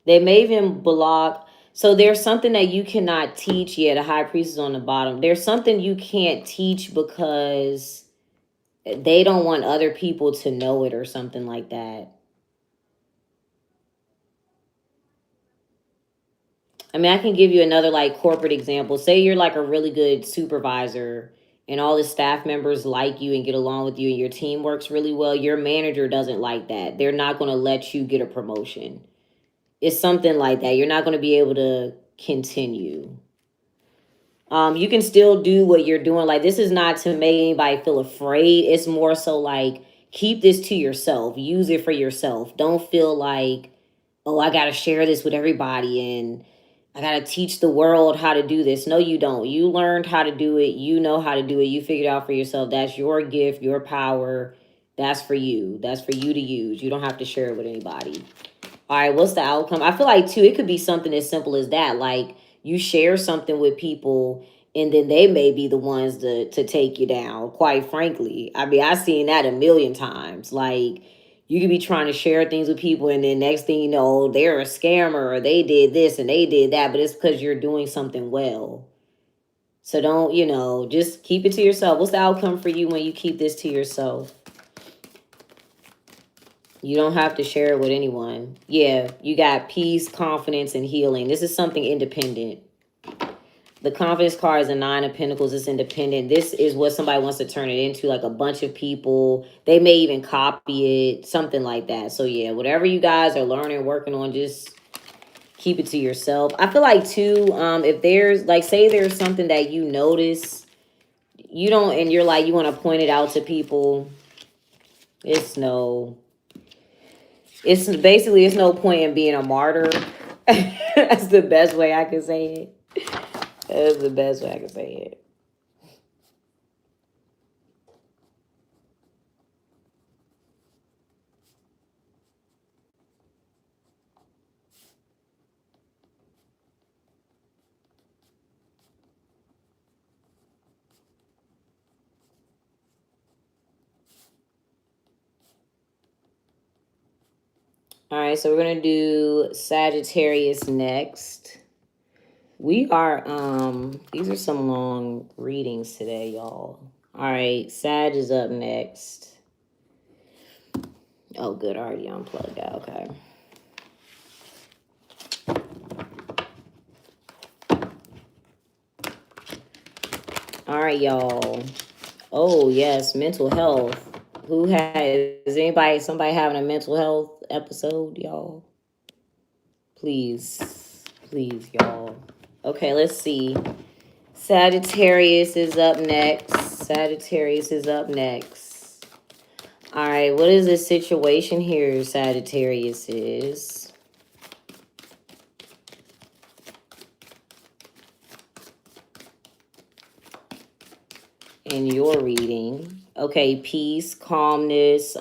A: They may even block. So there's something that you cannot teach. Yeah, the High Priest is on the bottom. There's something you can't teach because they don't want other people to know it or something like that. I mean, I can give you another like corporate example. Say you're like a really good supervisor and all the staff members like you and get along with you and your team works really well. Your manager doesn't like that. They're not going to let you get a promotion. It's something like that. You're not going to be able to continue. You can still do what you're doing. Like, this is not to make anybody feel afraid. It's more so like, keep this to yourself. Use it for yourself. Don't feel like, oh, I got to share this with everybody and I got to teach the world how to do this. No, you don't. You learned how to do it. You know how to do it. You figured out for yourself. That's your gift, your power. That's for you. That's for you to use. You don't have to share it with anybody. All right, what's the outcome? I feel like, too, it could be something as simple as that. Like, you share something with people, and then they may be the ones to take you down, quite frankly. I mean, I've seen that a million times. Like, you could be trying to share things with people, and then next thing you know, they're a scammer, or they did this, and they did that, but it's because you're doing something well. So don't, just keep it to yourself. What's the outcome for you when you keep this to yourself? You don't have to share it with anyone. Yeah, you got peace, confidence, and healing. This is something independent. The confidence card is a 9 of Pentacles. It's independent. This is what somebody wants to turn it into, like a bunch of people. They may even copy it, something like that. So, yeah, whatever you guys are learning, working on, just keep it to yourself. I feel like, too, if there's, like, say there's something that you notice, you don't, and you're like, you want to point it out to people, it's basically, it's no point in being a martyr. That's the best way I can say it. That's the best way I can say it. All right, so we're gonna do Sagittarius next. We are these are some long readings today, y'all. All right, Sag is up next. Oh, good, already unplugged out. Okay. All right, y'all. Oh yes, mental health. Somebody having a mental health episode, y'all? Please. Please, y'all. Okay, let's see. Sagittarius is up next. Sagittarius is up next. All right, what is the situation here, Sagittarius is? In your reading. Okay, peace, calmness,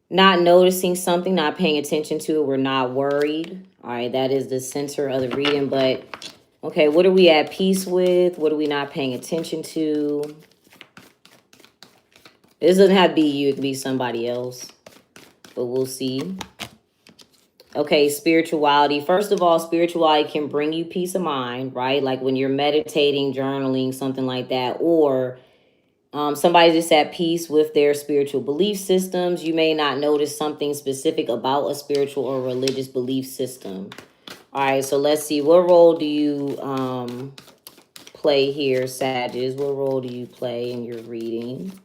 A: not noticing something, not paying attention to it. We're not worried. All right, that is the center of the reading. But, okay, what are we at peace with? What are we not paying attention to? This doesn't have to be you. It could be somebody else. But we'll see. Okay, spirituality. First of all, spirituality can bring you peace of mind, right? Like when you're meditating, journaling, something like that. Or somebody's just at peace with their spiritual belief systems. You may not notice something specific about a spiritual or religious belief system. All right, so let's see. What role do you play here, Sagittarius? What role do you play in your reading?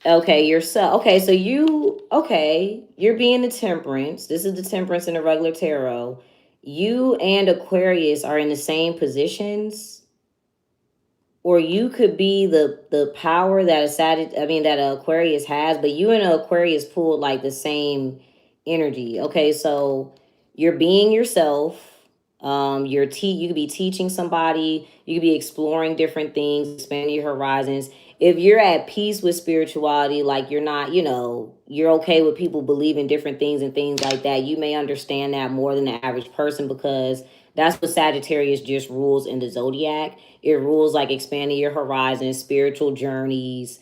A: Okay, yourself. Okay, so you're being the temperance. This is the temperance in the regular tarot. You and Aquarius are in the same positions, or you could be the power that that Aquarius has, but you and Aquarius pulled like the same energy. Okay, so you're being yourself. You could be teaching somebody, you could be exploring different things, expanding your horizons. If you're at peace with spirituality, like you're not, you're okay with people believing different things and things like that, you may understand that more than the average person, because that's what Sagittarius just rules in the zodiac. It rules like expanding your horizons, spiritual journeys,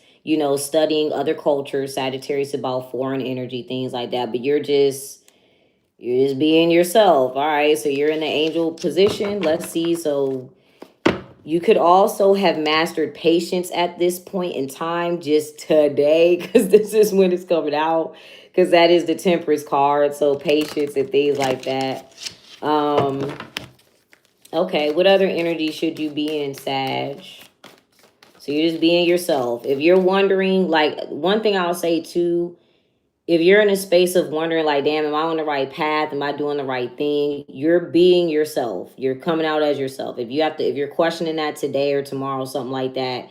A: studying other cultures. Sagittarius about foreign energy, things like that. But you're just being yourself. All right, so you're in the angel position. Let's see. So you could also have mastered patience at this point in time, just today, because this is when it's coming out, because that is the Temperance card. So patience and things like that. Okay, what other energy should you be in, Sag? So you're just being yourself. If you're wondering, like, one thing I'll say too, if you're in a space of wondering, like, damn, am I on the right path? Am I doing the right thing? You're being yourself. You're coming out as yourself. If you're questioning that today or tomorrow, something like that,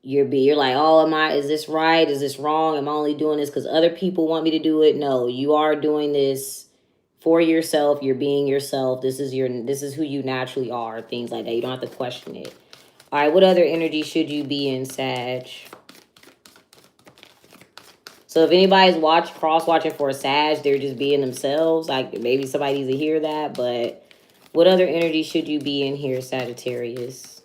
A: you're like, oh, is this right? Is this wrong? Am I only doing this because other people want me to do it? No, you are doing this for yourself. You're being yourself. This is who you naturally are. Things like that. You don't have to question it. All right, what other energy should you be in, Sag? So if anybody's cross-watching for a Sag, they're just being themselves. Like, maybe somebody needs to hear that. But what other energy should you be in here, Sagittarius?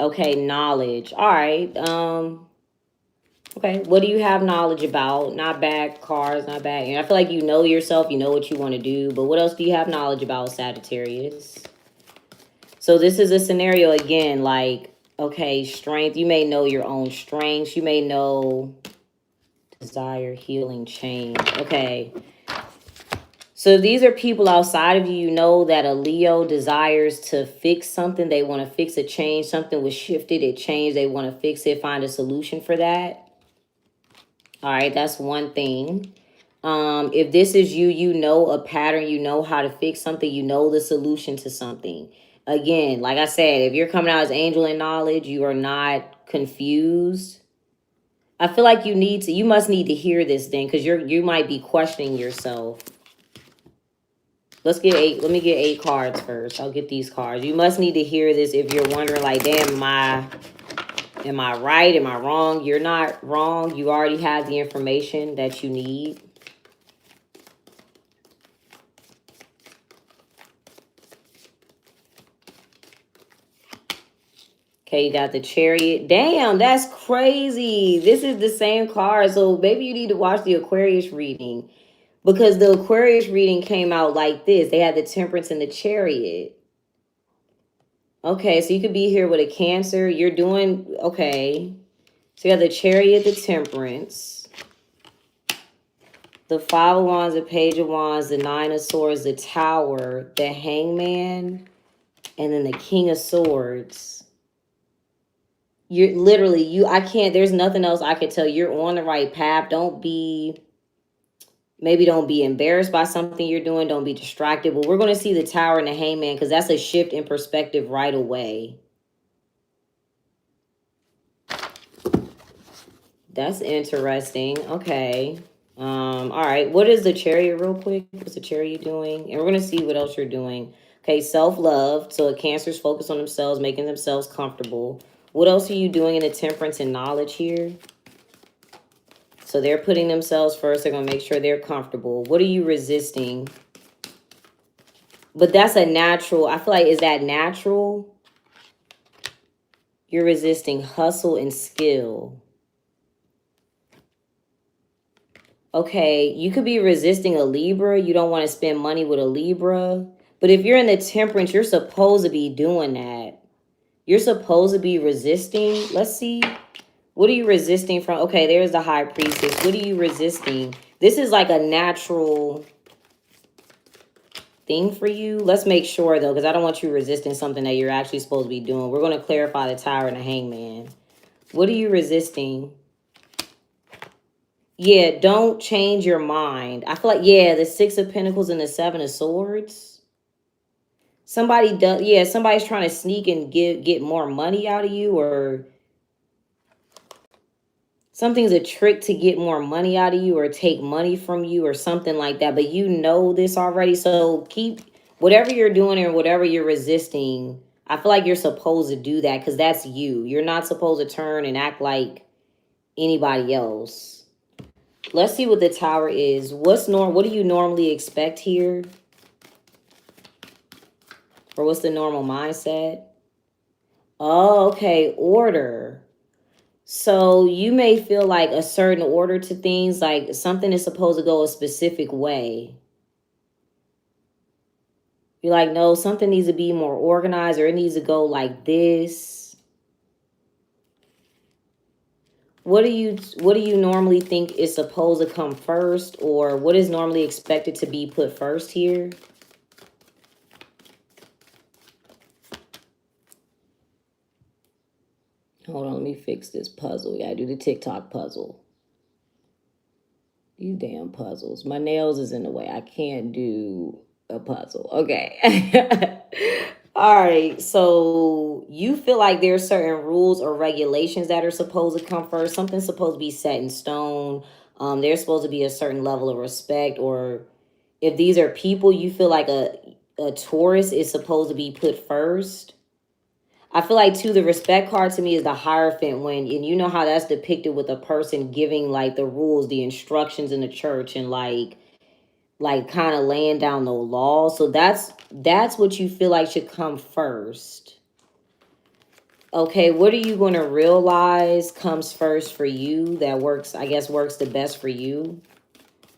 A: Okay, knowledge. All right. Okay, what do you have knowledge about? Not bad cards, not bad. And I feel like you know yourself, you know what you want to do. But what else do you have knowledge about, Sagittarius? So this is a scenario again, like, okay, strength. You may know your own strengths. You may know desire, healing, change. Okay. So these are people outside of you. You know that a Leo desires to fix something. They want to fix a change. Something was shifted. It changed. They want to fix it, find a solution for that. All right. That's one thing. If this is you, you know a pattern. You know how to fix something. You know the solution to something. Again, like I said, if you're coming out as angel in knowledge, you are not confused. I feel like you must need to hear this thing, because you might be questioning yourself. Let me get 8 cards first. I'll get these cards. You must need to hear this if you're wondering, like, damn, am I right? Am I wrong? You're not wrong. You already have the information that you need. Okay, you got the Chariot. Damn, that's crazy. This is the same card. So maybe you need to watch the Aquarius reading, because the Aquarius reading came out like this. They had the Temperance and the Chariot. Okay, so you could be here with a Cancer. You're doing, okay. So you have the Chariot, the Temperance, the 5 of Wands, the Page of Wands, the 9 of Swords, the Tower, the Hangman, and then the King of Swords. You're literally, I can't, there's nothing else I could tell. You're on the right path. Don't be embarrassed by something you're doing. Don't be distracted. But we're going to see the Tower and the Hangman because that's a shift in perspective right away. That's interesting. Okay. All right. What is the Chariot real quick? What's the Chariot doing? And we're going to see what else you're doing. Okay, self-love. So a Cancer's focus on themselves, making themselves comfortable. What else are you doing in the Temperance and knowledge here? So they're putting themselves first. They're going to make sure they're comfortable. What are you resisting? But that's a natural. I feel like, is that natural? You're resisting hustle and skill. Okay, you could be resisting a Libra. You don't want to spend money with a Libra. But if you're in the Temperance, you're supposed to be doing that. You're supposed to be resisting. Let's see. What are you resisting from? Okay, there's the High Priestess. What are you resisting? This is like a natural thing for you. Let's make sure, though, because I don't want you resisting something that you're actually supposed to be doing. We're going to clarify the Tower and the Hangman. What are you resisting? Yeah, don't change your mind. I feel like, yeah, the Six of Pentacles and the Seven of Swords. Somebody does, yeah, somebody's trying to sneak and get more money out of you, or something's a trick to get more money out of you or take money from you or something like that. But you know this already. So keep whatever you're doing or whatever you're resisting. I feel like you're supposed to do that because that's you. You're not supposed to turn and act like anybody else. Let's see what the Tower is. What do you normally expect here? Or what's the normal mindset? Oh, okay. Order. So you may feel like a certain order to things, like something is supposed to go a specific way. You're like, no, something needs to be more organized, or it needs to go like this. What do you normally think is supposed to come first, or what is normally expected to be put first here? Hold on, let me fix this puzzle. We gotta do the TikTok puzzle. These damn puzzles. My nails is in the way. I can't do a puzzle. Okay. All right. So you feel like there's certain rules or regulations that are supposed to come first. Something's supposed to be set in stone. There's supposed to be a certain level of respect. Or if these are people, you feel like a Taurus is supposed to be put first. I feel like, too, the respect card to me is the Hierophant when, and you know how that's depicted with a person giving, like, the rules, the instructions in the church, and, like kind of laying down the law. So that's what you feel like should come first. Okay, what are you going to realize comes first for you that works, I guess, works the best for you?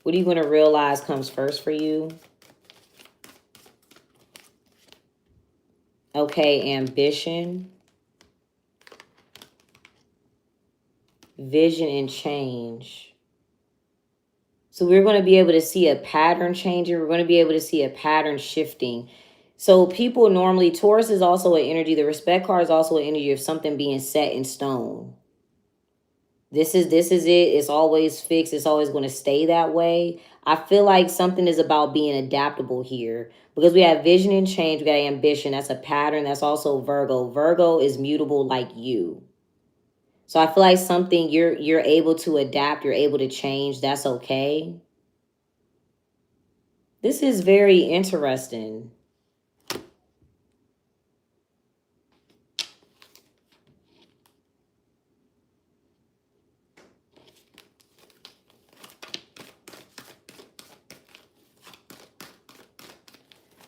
A: What are you going to realize comes first for you? Okay, ambition, vision, and change. So we're going to be able to see a pattern changing. We're going to be able to see a pattern shifting. So people normally, Taurus is also an energy. The respect card is also an energy of something being set in stone. This is it. It's always fixed. It's always going to stay that way. I feel like something is about being adaptable here because we have vision and change. We got ambition. That's a pattern. That's also Virgo. Virgo is mutable like you. So I feel like something you're able to adapt. You're able to change. That's okay. This is very interesting.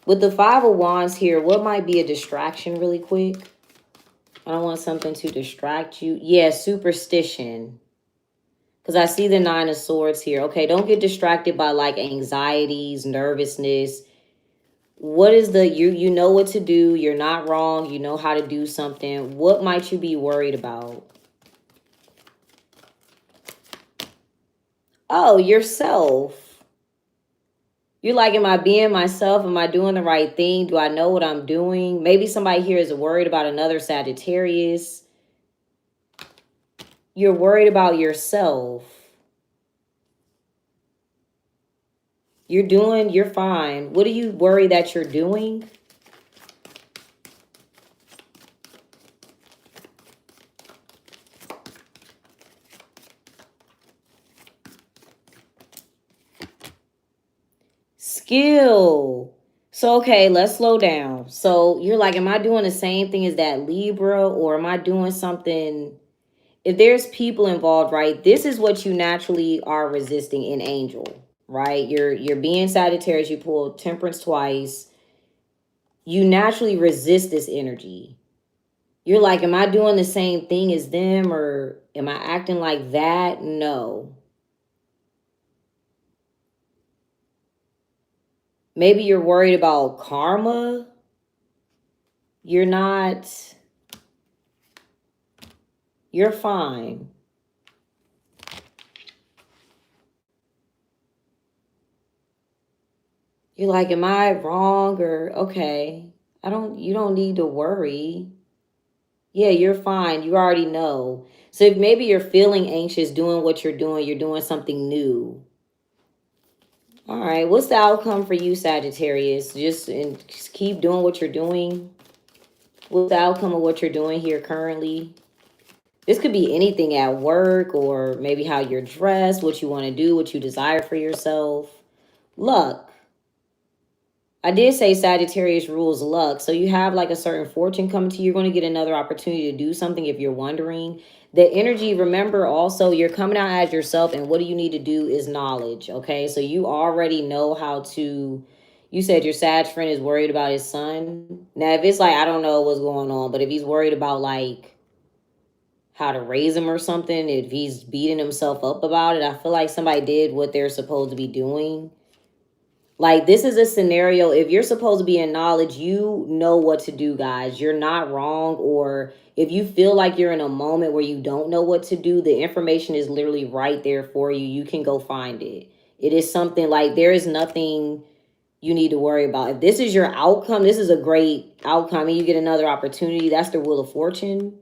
A: With the Five of Wands here, what might be a distraction really quick? I don't want something to distract you. Yeah, superstition. Because I see the Nine of Swords here. Okay, don't get distracted by like anxieties, nervousness. What is the, you know what to do. You're not wrong. You know how to do something. What might you be worried about? Oh, yourself. You're like, am I being myself? Am I doing the right thing? Do I know what I'm doing? Maybe somebody here is worried about another Sagittarius. You're worried about yourself. You're fine. What do you worry that you're doing? Skill. So, okay, let's slow down. So you're like, am I doing the same thing as that Libra, or am I doing something? If there's people involved, right, this is what you naturally are resisting in Angel, right? You're being Sagittarius, you pull Temperance twice. You naturally resist this energy. You're like, am I doing the same thing as them, or am I acting like that? No. Maybe you're worried about karma. You're not. You're fine. You're like, am I wrong? Or okay. You don't need to worry. Yeah, you're fine. You already know. So if maybe you're feeling anxious doing what you're doing something new. All right, what's the outcome for you, Sagittarius? Just keep doing what you're doing. What's the outcome of what you're doing here currently? This could be anything at work, or maybe how you're dressed, what you want to do, what you desire for yourself. Luck. I did say Sagittarius rules luck. So you have like a certain fortune coming to you. You're going to get another opportunity to do something if you're wondering. The energy, remember also, you're coming out as yourself, and what do you need to do is knowledge. Okay. So you already know how to. You said your Sag friend is worried about his son. Now, if it's like, I don't know what's going on, but if he's worried about like how to raise him or something, if he's beating himself up about it, I feel like somebody did what they're supposed to be doing. Like, this is a scenario. If you're supposed to be in knowledge, you know what to do, guys. You're not wrong. Or if you feel like you're in a moment where you don't know what to do, the information is literally right there for you. You can go find it. It is something like, there is nothing you need to worry about. If this is your outcome, this is a great outcome, and you get another opportunity. That's the Wheel of Fortune.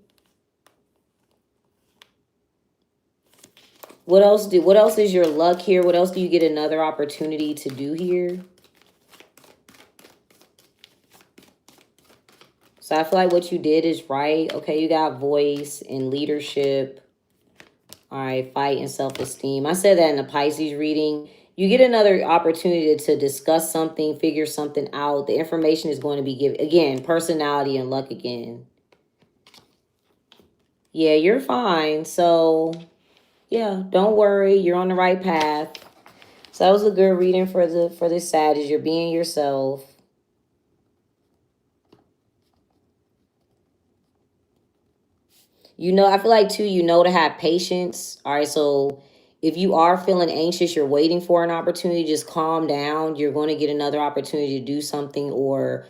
A: What else is your luck here? What else do you get another opportunity to do here? So I feel like what you did is right. Okay, you got voice and leadership. All right, fight and self-esteem. I said that in the Pisces reading. You get another opportunity to discuss something, figure something out. The information is going to be given. Again, personality and luck again. Yeah, you're fine. So, yeah, don't worry. You're on the right path. So that was a good reading for this Sag. You're being yourself. You know, I feel like too, you know, to have patience. All right, so if you are feeling anxious, you're waiting for an opportunity, just calm down. You're going to get another opportunity to do something, or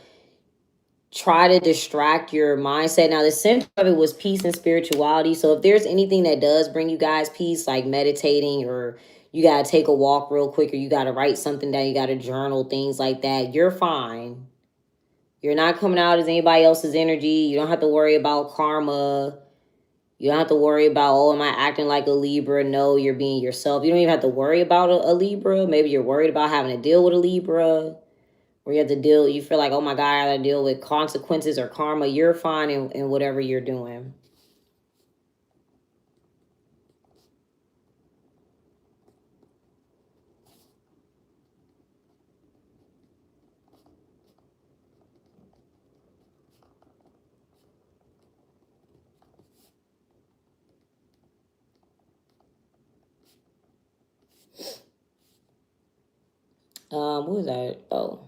A: try to distract your mindset. Now, the center of it was peace and spirituality. So if there's anything that does bring you guys peace, like meditating, or you got to take a walk real quick, or you got to write something down, you got to journal, things like that, you're fine. You're not coming out as anybody else's energy. You don't have to worry about karma. You don't have to worry about, oh, am I acting like a Libra? No, you're being yourself. You don't even have to worry about a Libra. Maybe you're worried about having to deal with a Libra. Or you have to deal, you feel like, oh my God, I got to deal with consequences or karma. You're fine in whatever you're doing. What was that? Oh.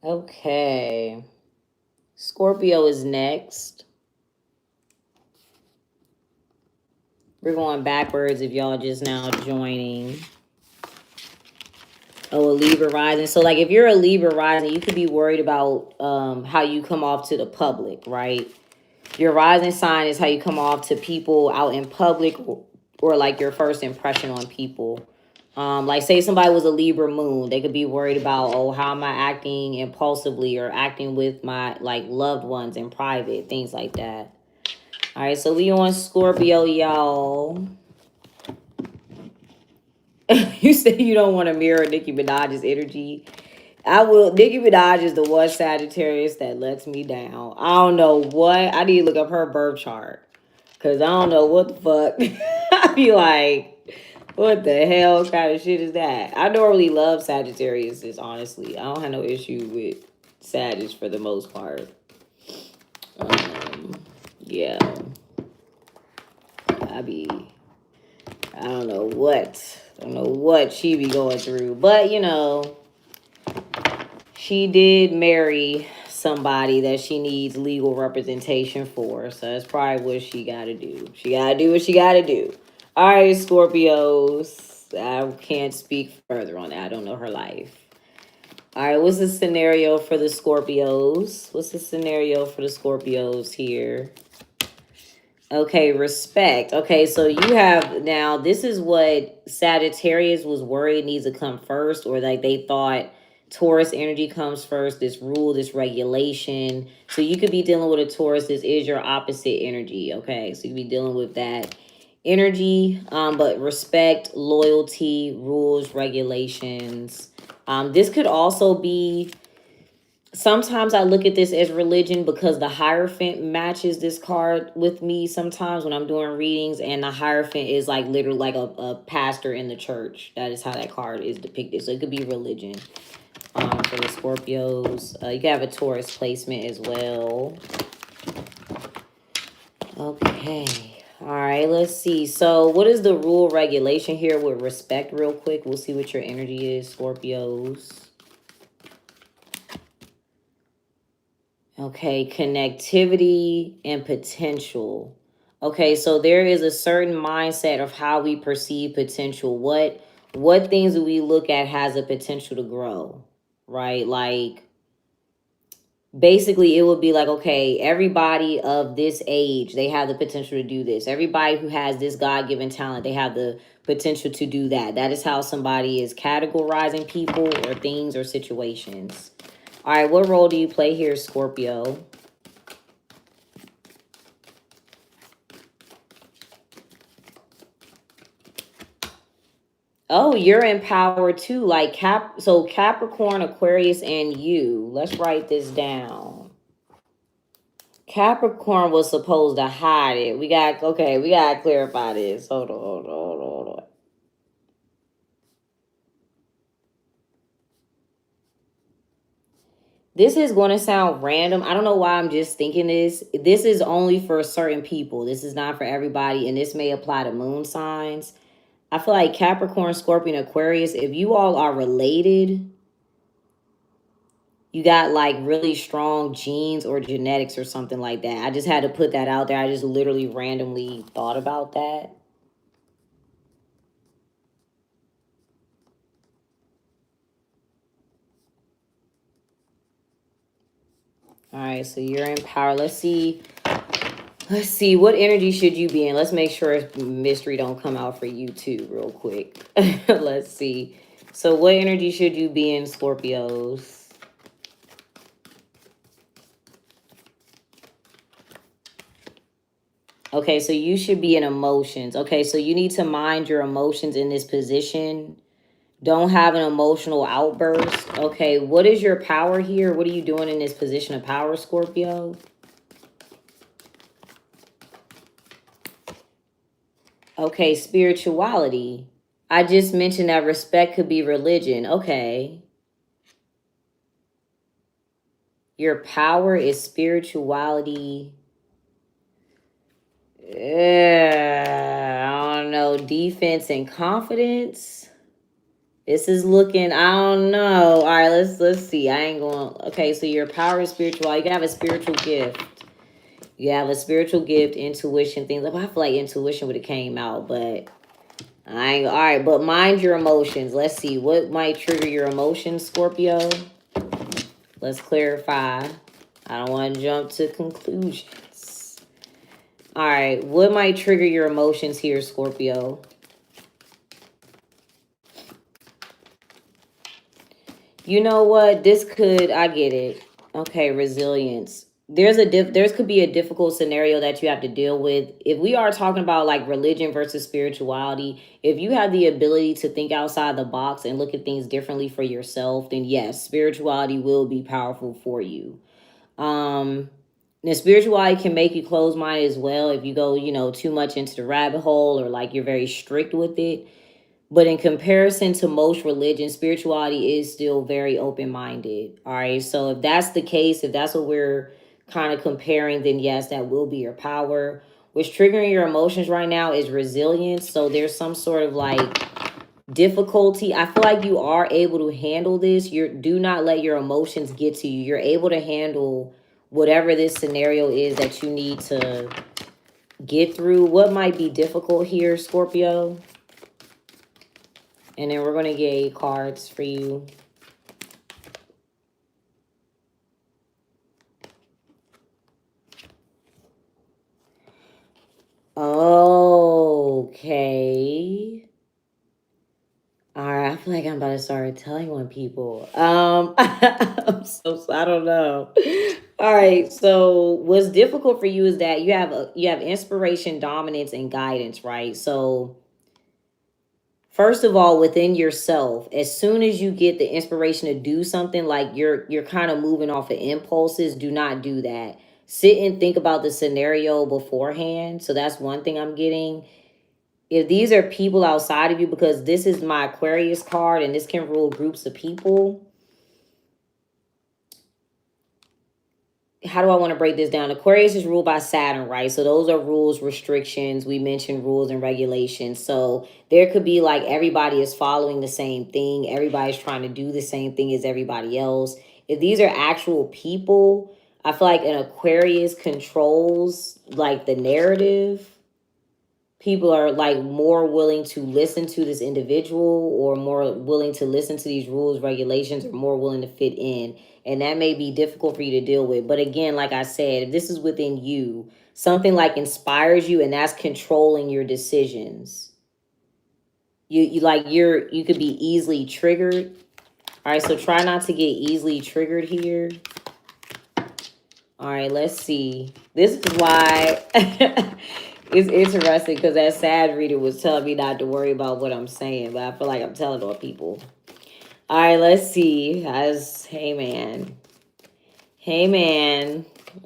A: Okay. Scorpio is next. We're going backwards if y'all just now joining. Oh, a Libra rising. So, like, if you're a Libra rising, you could be worried about how you come off to the public, right? Your rising sign is how you come off to people out in public, or like your first impression on people. Like say somebody was a Libra moon, they could be worried about, oh, how am I acting impulsively or acting with my like loved ones in private, things like that. All right, so we on Scorpio, y'all. You say you don't want to mirror Nicki Minaj's energy. I will. Nicki Minaj is the one Sagittarius that lets me down. I don't know what. I need to look up her birth chart. Because I don't know what the fuck. I be like, what the hell kind of shit is that? I normally love Sagittarius, honestly. I don't have no issue with Sagittarius for the most part. Yeah. I don't know what she be going through. But, you know, she did marry somebody that she needs legal representation for. So that's probably what she got to do. She got to do what she got to do. All right, Scorpios. I can't speak further on that. I don't know her life. All right, what's the scenario for the Scorpios? What's the scenario for the Scorpios here? Okay, respect. Okay, so you have now, this is what Sagittarius was worried needs to come first, or like they thought Taurus energy comes first, this rule, this regulation. So you could be dealing with a Taurus. This is your opposite energy. Okay, so you could be dealing with that energy, but respect, loyalty, rules, regulations. This could also be, sometimes I look at this as religion because the Hierophant matches this card with me sometimes when I'm doing readings, and the Hierophant is like literally like a pastor in the church. That is how that card is depicted. So it could be religion for the Scorpios. You can have a Taurus placement as well. Okay. All right, let's see. So what is the rule regulation here with respect real quick? We'll see what your energy is, Scorpios. Okay, connectivity and potential. Okay, so there is a certain mindset of how we perceive potential. What things do we look at has a potential to grow, right? Like basically it would be like, okay, everybody of this age, they have the potential to do this. Everybody who has this God-given talent, they have the potential to do that. That is how somebody is categorizing people or things or situations. All right, what role do you play here, Scorpio? Oh, you're in power too. Like so Capricorn, Aquarius, and you. Let's write this down. Capricorn was supposed to hide it. We gotta clarify this. Hold on. This is going to sound random. I don't know why I'm just thinking this. This is only for certain people. This is not for everybody, and this may apply to moon signs. I feel like Capricorn, Scorpion, Aquarius, if you all are related, you got like really strong genes or genetics or something like that. I just had to put that out there. I just literally randomly thought about that. All right, so you're in power. Let's see. What energy should you be in? Let's make sure mystery don't come out for you too real quick. Let's see. So what energy should you be in, Scorpios? Okay, so you should be in emotions. Okay, so you need to mind your emotions in this position. Don't have an emotional outburst. Okay, what is your power here? What are you doing in this position of power, Scorpio? Okay, spirituality. I just mentioned that respect could be religion. Okay. Your power is spirituality. I don't know. Defense and confidence. This is looking, I don't know. All right, let's see. I ain't going. Okay, so your power is spiritual. You can have a spiritual gift. You have a spiritual gift, intuition, things like that. I feel like intuition would have came out, but I ain't. All right, but mind your emotions. Let's see. What might trigger your emotions, Scorpio? Let's clarify. I don't want to jump to conclusions. All right, what might trigger your emotions here, Scorpio? You know what? This could, I get it. Okay, resilience. There's could be a difficult scenario that you have to deal with. If we are talking about like religion versus spirituality, if you have the ability to think outside the box and look at things differently for yourself, then yes, spirituality will be powerful for you. Um the spirituality can make you close minded as well if you go, too much into the rabbit hole or like you're very strict with it. But in comparison to most religions, spirituality is still very open minded. All right. So if that's the case, if that's what we're kind of comparing, then yes, that will be your power. What's triggering your emotions right now is resilience. So there's some sort of like difficulty. I feel like you are able to handle this. Do not let your emotions get to you. You're able to handle whatever this scenario is that you need to get through. What might be difficult here, Scorpio? And then we're going to get cards for you. Okay. All right. I feel like I'm about to start telling on people. I don't know. All right. So what's difficult for you is that you have inspiration, dominance, and guidance, right? So first of all, within yourself, as soon as you get the inspiration to do something, like you're kind of moving off of impulses, do not do that. Sit and think about the scenario beforehand. So that's one thing I'm getting. If these are people outside of you, because this is my Aquarius card and this can rule groups of people. How do I want to break this down? Aquarius is ruled by Saturn, right? So those are rules, restrictions. We mentioned rules and regulations. So there could be like everybody is following the same thing. Everybody's trying to do the same thing as everybody else. If these are actual people, I feel like an Aquarius controls like the narrative. People are like more willing to listen to this individual or more willing to listen to these rules, regulations, or more willing to fit in. And that may be difficult for you to deal with. But again, like I said, if this is within you, something like inspires you and that's controlling your decisions. You could be easily triggered. All right, so try not to get easily triggered here. All right, let's see. This is why it's interesting because that sad reader was telling me not to worry about what I'm saying, but I feel like I'm telling on people. All right, let's see. Hey man.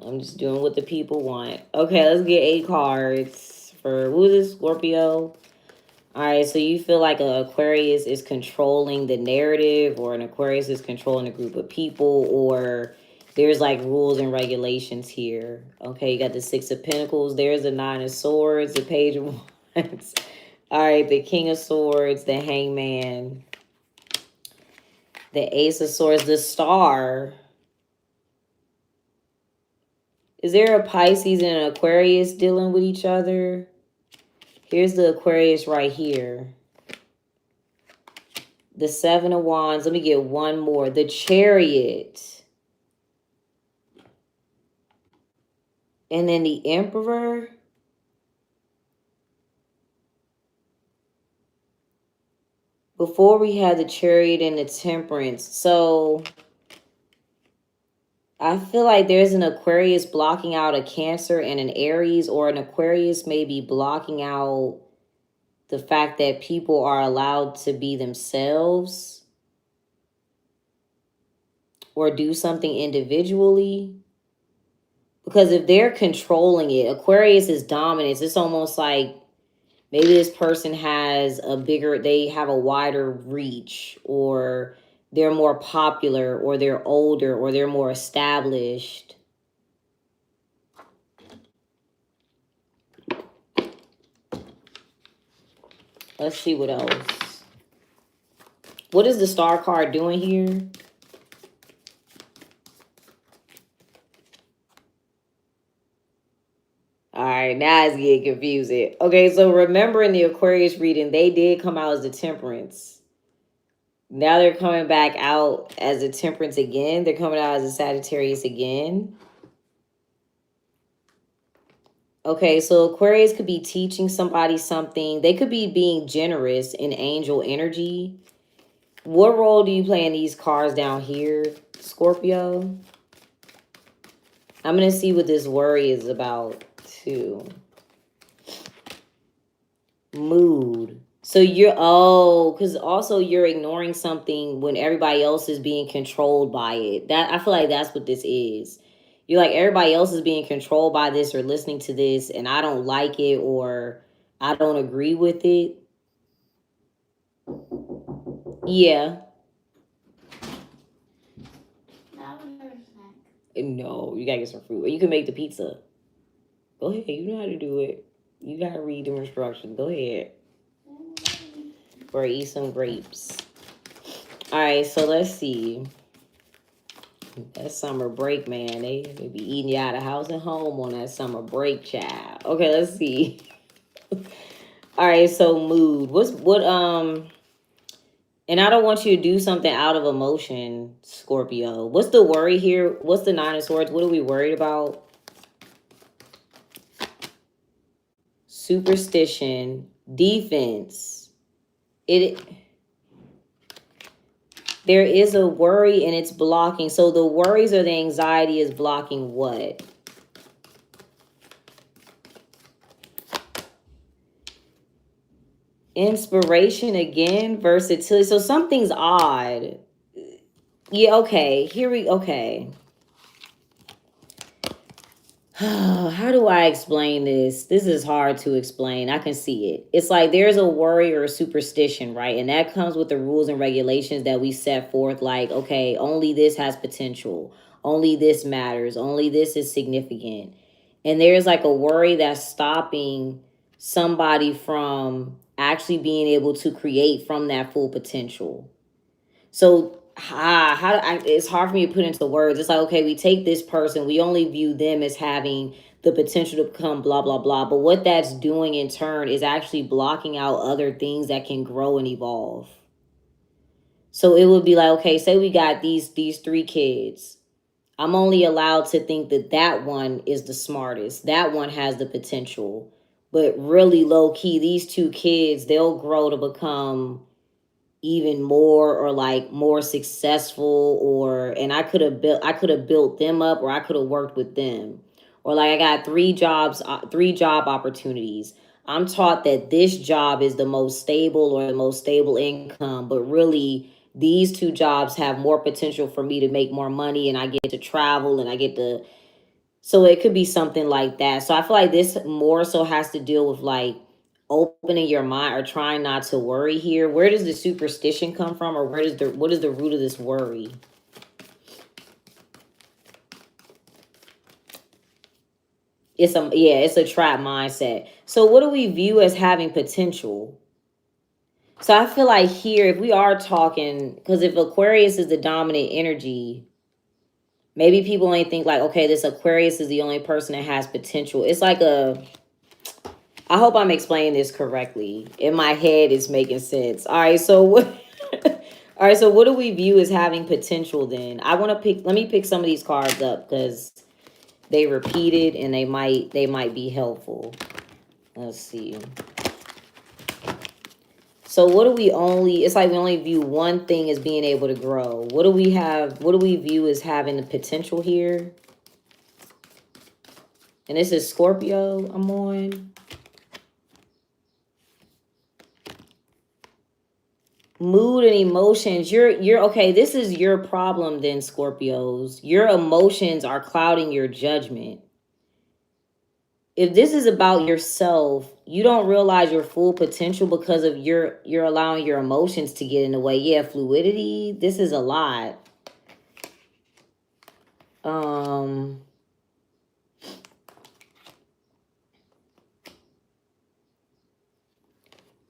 A: I'm just doing what the people want. Okay, let's get 8 cards for who is this? Scorpio. All right, so you feel like an Aquarius is controlling the narrative, or an Aquarius is controlling a group of people, or there's like rules and regulations here. Okay, you got the 6 of Pentacles. There's the 9 of Swords, the Page of Wands. All right, the King of Swords, the Hangman, the Ace of Swords, the Star. Is there a Pisces and an Aquarius dealing with each other? Here's the Aquarius right here. The 7 of Wands. Let me get one more. The Chariot. And then the Emperor. Before we had the Chariot and the Temperance. So I feel like there's an Aquarius blocking out a Cancer and an Aries, or an Aquarius maybe blocking out the fact that people are allowed to be themselves or do something individually. Because if they're controlling it, Aquarius is dominance. It's almost like maybe this person they have a wider reach, or they're more popular, or they're older, or they're more established. Let's see what else. What is the Star card doing here? All right, now it's getting confusing. Okay, so remember in the Aquarius reading, they did come out as the Temperance. Now they're coming back out as a Temperance again. They're coming out as a Sagittarius again. Okay, so Aquarius could be teaching somebody something. They could be being generous in angel energy. What role do you play in these cards down here, Scorpio? I'm going to see what this worry is about, too. Mood. So you're, because also you're ignoring something when everybody else is being controlled by it. That, I feel like that's what this is. You're like, everybody else is being controlled by this or listening to this, and I don't like it or I don't agree with it. Yeah. No, you gotta get some fruit. Or you can make the pizza. Go ahead. You know how to do it. You gotta read the instructions. Go ahead. Or eat some grapes. Alright, so let's see. That summer break, man. They be eating you out of house and home on that summer break, child. Okay, let's see. Alright, so mood. And I don't want you to do something out of emotion, Scorpio. What's the worry here? What's the Nine of Swords? What are we worried about? Superstition, defense. There is a worry and it's blocking. So the worries or the anxiety is blocking what? Inspiration again, versatility. So something's odd. Yeah, okay. Okay. How do I explain this? This is hard to explain. I can see it. It's like there's a worry or a superstition, right? And that comes with the rules and regulations that we set forth. Like, okay, only this has potential. Only this matters. Only this is significant. And there's like a worry that's stopping somebody from actually being able to create from that full potential. So it's hard for me to put into words. It's like, okay, we take this person, we only view them as having the potential to become blah, blah, blah. But what that's doing in turn is actually blocking out other things that can grow and evolve. So it would be like, okay, say we got these three kids. I'm only allowed to think that that one is the smartest. That one has the potential. But really low key, these two kids, they'll grow to become even more or like more successful, or and I could have built them up, or I could have worked with them. Or like I got three job opportunities. I'm taught that this job is the most stable or the most stable income, but really these two jobs have more potential for me to make more money, and I get to travel and I get to, so it could be something like that. So I feel like this more so has to deal with like opening your mind or trying not to worry here. Where does the superstition come from, or what is the root of this worry? It's a trap mindset. So what do we view as having potential? So I feel like here, if we are talking, because if Aquarius is the dominant energy, maybe people ain't think like, okay, this Aquarius is the only person that has potential. It's like I hope I'm explaining this correctly. In my head, it's making sense. All right, so what? All right, so what do we view as having potential then? Let me pick some of these cards up because they repeated and they might be helpful. Let's see. So what do we it's like we only view one thing as being able to grow. What do we view as having the potential here? And this is Scorpio I'm on. Mood and emotions. You're okay. This is your problem then, Scorpios. Your emotions are clouding your judgment. If this is about yourself, you don't realize your full potential because of you're allowing your emotions to get in the way. Yeah, fluidity. This is a lot.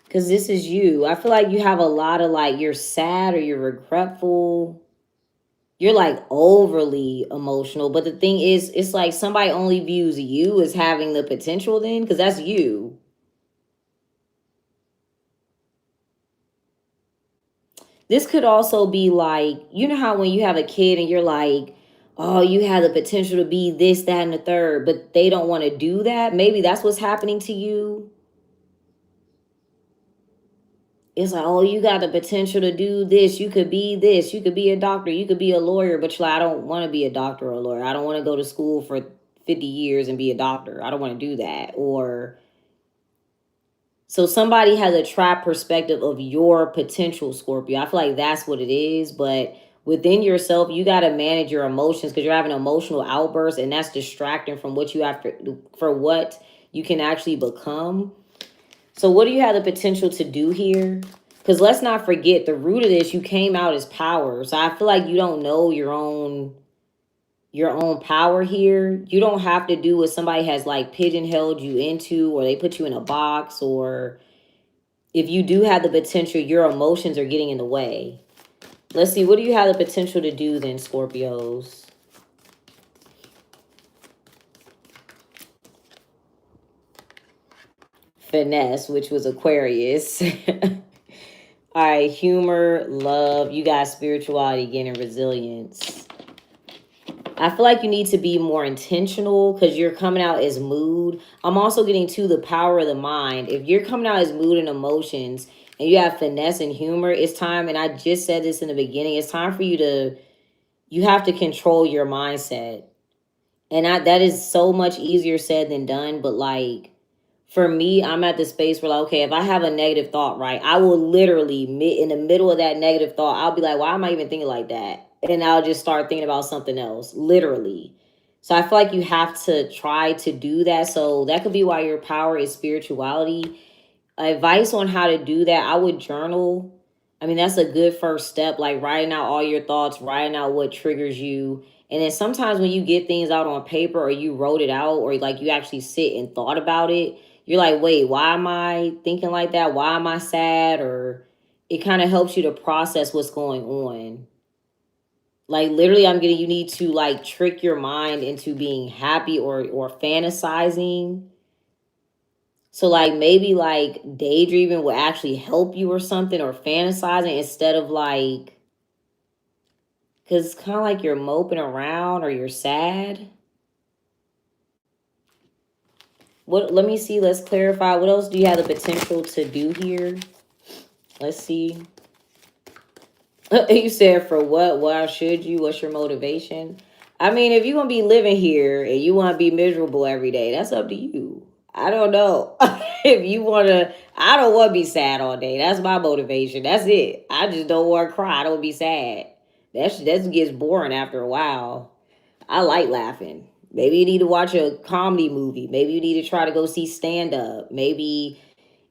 A: Because this is you. I feel like you have a lot of like, you're sad or you're regretful. You're like overly emotional. But the thing is, it's like somebody only views you as having the potential then, because that's you. This could also be like, you know how when you have a kid and you're like, oh, you have the potential to be this, that, and the third, but they don't want to do that. Maybe that's what's happening to you. it's like, oh, you got the potential to do this. You could be this. You could be a doctor. You could be a lawyer. But you're like, I don't want to be a doctor or a lawyer. I don't want to go to school for 50 years and be a doctor. I don't want to do that. Or so somebody has a trap perspective of your potential, Scorpio. I feel like that's what it is. But within yourself, you got to manage your emotions because you're having an emotional outburst, and that's distracting from what you have to, for what you can actually become. So what do you have the potential to do here? Because let's not forget, the root of this, you came out as power. So I feel like you don't know your own power here. You don't have to do what somebody has like pigeonholed you into, or they put you in a box, or if you do have the potential, your emotions are getting in the way. Let's see, what do you have the potential to do then, Scorpios? Finesse, which was Aquarius. All right, humor, love, you got spirituality, again, and resilience. I feel like you need to be more intentional because you're coming out as mood. I'm also getting to the power of the mind. If you're coming out as mood and emotions and you have finesse and humor, it's time, and I just said this in the beginning, it's time for you have to control your mindset. And that is so much easier said than done, but like, for me, I'm at the space where, like, okay, if I have a negative thought, right, I will literally, in the middle of that negative thought, I'll be like, why am I even thinking like that? And I'll just start thinking about something else, literally. So I feel like you have to try to do that. So that could be why your power is spirituality. Advice on how to do that, I would journal. I mean, that's a good first step, like writing out all your thoughts, writing out what triggers you. And then sometimes when you get things out on paper, or you wrote it out, or like you actually sit and thought about it, you're like, wait, why am I thinking like that? Why am I sad? Or it kind of helps you to process what's going on. Like literally, I'm getting, you need to like trick your mind into being happy or fantasizing. So like maybe like daydreaming will actually help you or something, or fantasizing instead of like, because it's kind of like you're moping around or you're sad. What? Let me see. Let's clarify. What else do you have the potential to do here? Let's see. You said for what? Why should you? What's your motivation? I mean, if you're going to be living here and you want to be miserable every day, that's up to you. I don't know. If you want to, I don't want to be sad all day. That's my motivation. That's it. I just don't want to cry. I don't be sad. That gets boring after a while. I like laughing. Maybe you need to watch a comedy movie. Maybe you need to try to go see stand up. Maybe,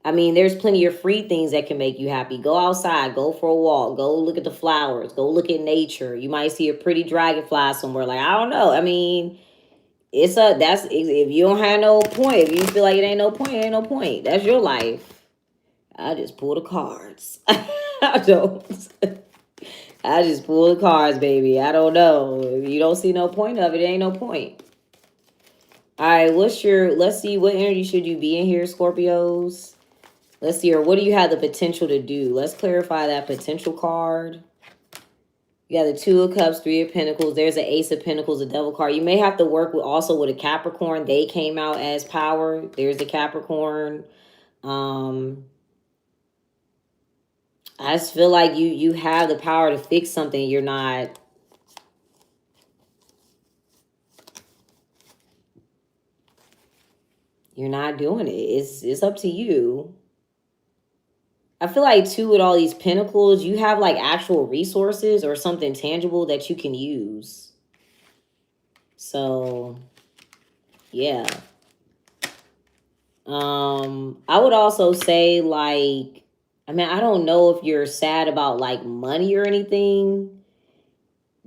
A: I mean, there's plenty of free things that can make you happy. Go outside, go for a walk, go look at the flowers, go look at nature. You might see a pretty dragonfly somewhere. Like, I don't know. I mean, if you don't have no point, if you feel like it ain't no point, it ain't no point. That's your life. I just pull the cards. I don't. I just pull the cards, baby. I don't know. If you don't see no point of it, ain't no point. All right, let's see, what energy should you be in here, Scorpios? Let's see, or what do you have the potential to do? Let's clarify that potential card. You got the Two of Cups, Three of Pentacles. There's an Ace of Pentacles, a Devil card. You may have to work with also with a Capricorn. They came out as power. There's the Capricorn. I just feel like you have the power to fix something. You're not doing it. It's up to you. I feel like too, with all these pentacles, you have like actual resources or something tangible that you can use. So yeah. I would also say, like, I mean, I don't know if you're sad about like money or anything.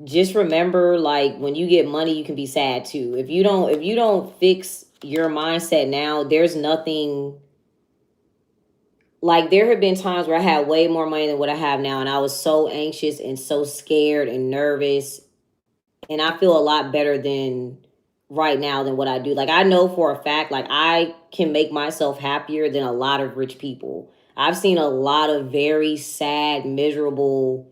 A: Just remember, like, when you get money, you can be sad too. If you don't fix your mindset now, there's nothing. Like, there have been times where I had way more money than what I have now, and I was so anxious and so scared and nervous, and I feel a lot better than right now than what I do. Like, I know for a fact, like, I can make myself happier than a lot of rich people. I've seen a lot of very sad, miserable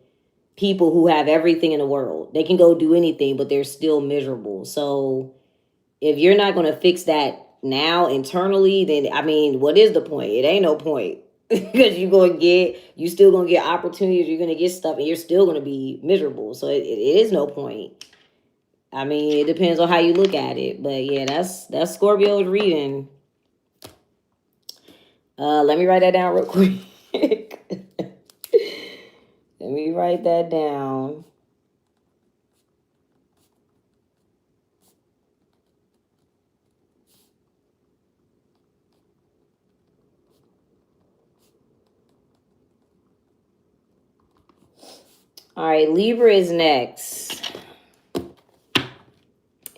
A: people who have everything in the world. They can go do anything, but they're still miserable. So if you're not going to fix that now internally, then, I mean, what is the point? It ain't no point. Because you still gonna get opportunities, you're gonna get stuff, and you're still gonna be miserable. So it is no point. I mean, it depends on how you look at it. But yeah, that's Scorpio's reading. Let me write that down real quick. Let me write that down. All right, Libra is next.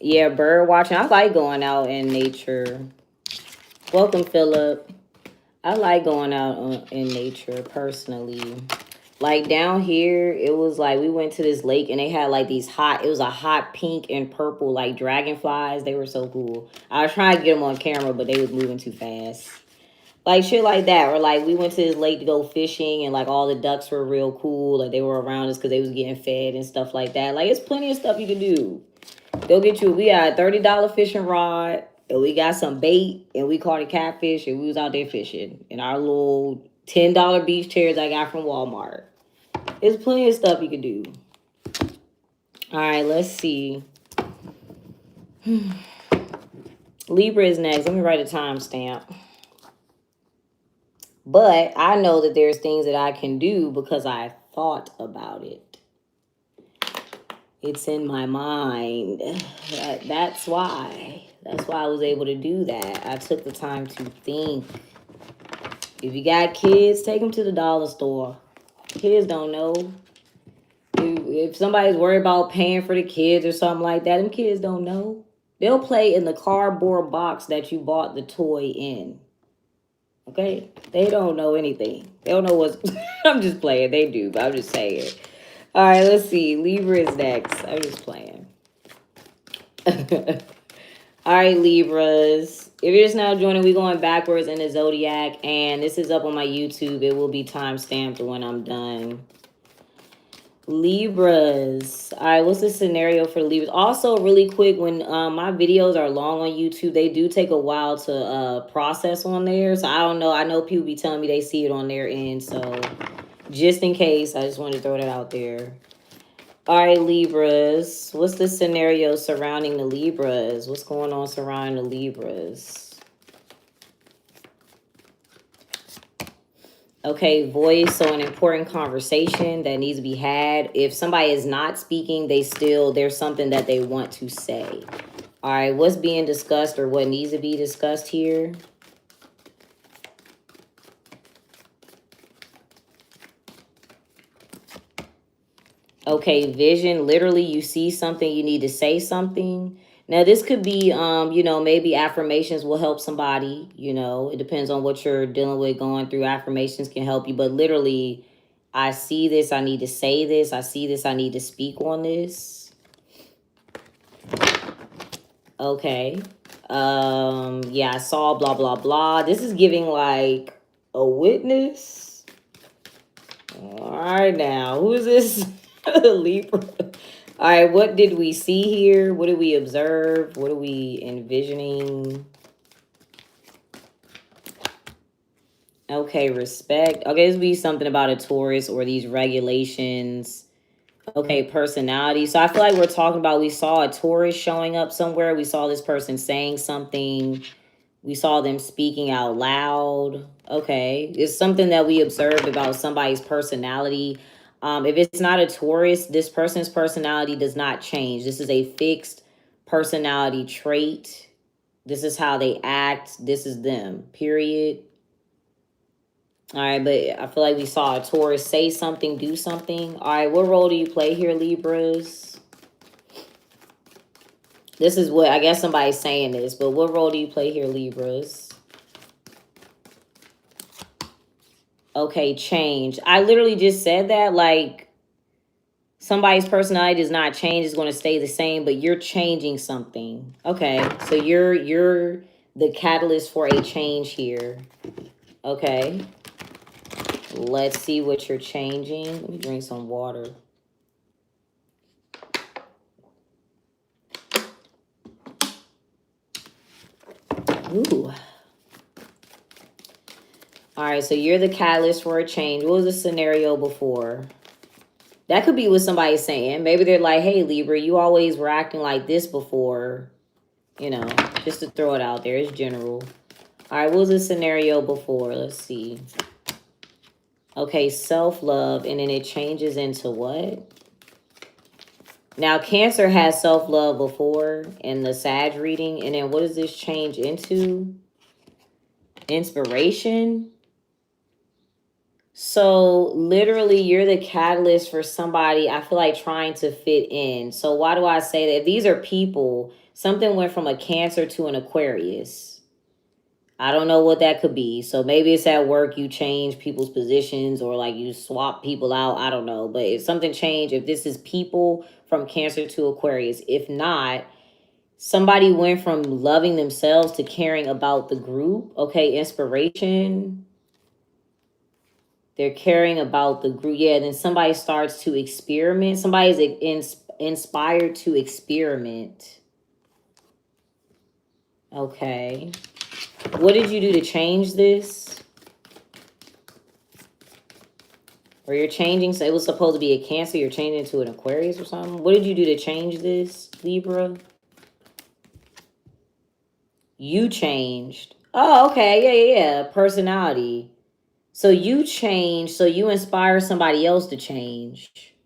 A: Yeah, bird watching. I like going out in nature. Welcome, Philip. I like going out in nature personally. Like down here, it was like we went to this lake and they had like these it was a hot pink and purple like dragonflies. They were so cool. I was trying to get them on camera, but they was moving too fast. Like shit like that. Or like we went to this lake to go fishing and like all the ducks were real cool. Like they were around us because they was getting fed and stuff like that. Like it's plenty of stuff you can do. They'll get you. We got a $30 fishing rod, and we got some bait, and we caught a catfish, and we was out there fishing in our little $10 beach chairs I got from Walmart. There's plenty of stuff you can do. All right, let's see. Libra is next. Let me write a timestamp. But I know that there's things that I can do because I thought about it. It's in my mind. That's why. That's why I was able to do that. I took the time to think. If you got kids, take them to the dollar store. Kids don't know. If somebody's worried about paying for the kids or something like that, them kids don't know. They'll play in the cardboard box that you bought the toy in. Okay? They don't know anything. They don't know what's... I'm just playing. They do, but I'm just saying. All right, let's see. Libra is next. I'm just playing. All right, Libras. If you're just now joining, we're going backwards in the zodiac, and this is up on my YouTube. It will be time stamped when I'm done. Libras. All right, what's the scenario for Libras? Also, really quick, when my videos are long on YouTube, they do take a while to process on there. So I don't know. I know people be telling me they see it on their end, so... just in case, I just wanted to throw that out there. All right, Libras. What's the scenario surrounding the Libras? What's going on surrounding the Libras? Okay, voice. So an important conversation that needs to be had. If somebody is not speaking, there's something that they want to say. All right, what's being discussed or what needs to be discussed here? Okay, vision, literally you see something, you need to say something. Now, this could be, maybe affirmations will help somebody, it depends on what you're dealing with, going through. Affirmations can help you, but literally, I see this, I need to say this, I see this, I need to speak on this. Okay. Yeah, I saw blah, blah, blah. This is giving like a witness. All right, now, who is this? Libra. All right, what did we see here? What did we observe? What are we envisioning? Okay, respect. Okay, this would be something about a Taurus or these regulations. Okay, personality. So I feel like we're talking about, we saw a Taurus showing up somewhere. We saw this person saying something. We saw them speaking out loud. Okay, it's something that we observed about somebody's personality. If it's not a Taurus, this person's personality does not change. This is a fixed personality trait. This is how they act. This is them, period. All right, but I feel like we saw a Taurus say something, do something. All right, what role do you play here, Libras? This is what, I guess somebody's saying this, but what role do you play here, Libras? Okay, change. I literally just said that, like, somebody's personality does not change, it's going to stay the same, but you're changing something. Okay, so you're the catalyst for a change here. Okay. Let's see what you're changing. Let me drink some water. Ooh. All right, so you're the catalyst for a change. What was the scenario before? That could be what somebody's saying. Maybe they're like, hey, Libra, you always were acting like this before. You know, just to throw it out there. It's general. All right, what was the scenario before? Let's see. Okay, self-love, and then it changes into what? Now, Cancer has self-love before in the Sag reading, and then what does this change into? Inspiration. So literally you're the catalyst for somebody, I feel like, trying to fit in. So why do I say that? If these are people, something went from a Cancer to an Aquarius. I don't know what that could be. So maybe it's at work, you change people's positions, or like you swap people out. I don't know. But if something changed, if this is people from Cancer to Aquarius, if not, somebody went from loving themselves to caring about the group. Okay, inspiration. They're caring about the group. Yeah, then somebody starts to experiment. Somebody's inspired to experiment. Okay. What did you do to change this? Or you're changing, so it was supposed to be a Cancer, you're changing to an Aquarius or something? What did you do to change this, Libra? You changed. Oh, okay. Yeah. Personality. So you change, so you inspire somebody else to change.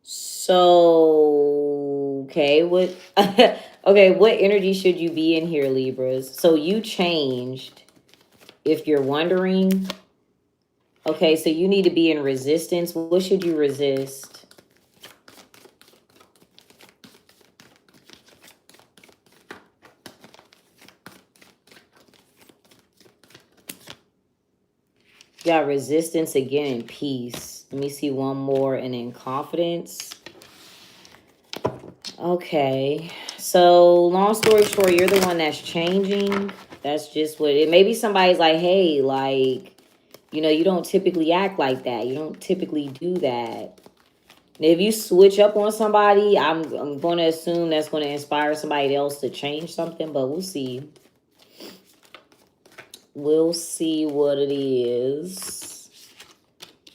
A: So, okay, what okay, what energy should you be in here, Libras? So you changed, if you're wondering. Okay, so you need to be in resistance. What should you resist? You got resistance again and peace. Let me see one more, and then confidence. Okay, so long story short, you're the one that's changing. That's just what it, maybe somebody's like, hey, like, you know, you don't typically act like that. You don't typically do that. And if you switch up on somebody, I'm going to assume that's going to inspire somebody else to change something, but we'll see. We'll see what it is.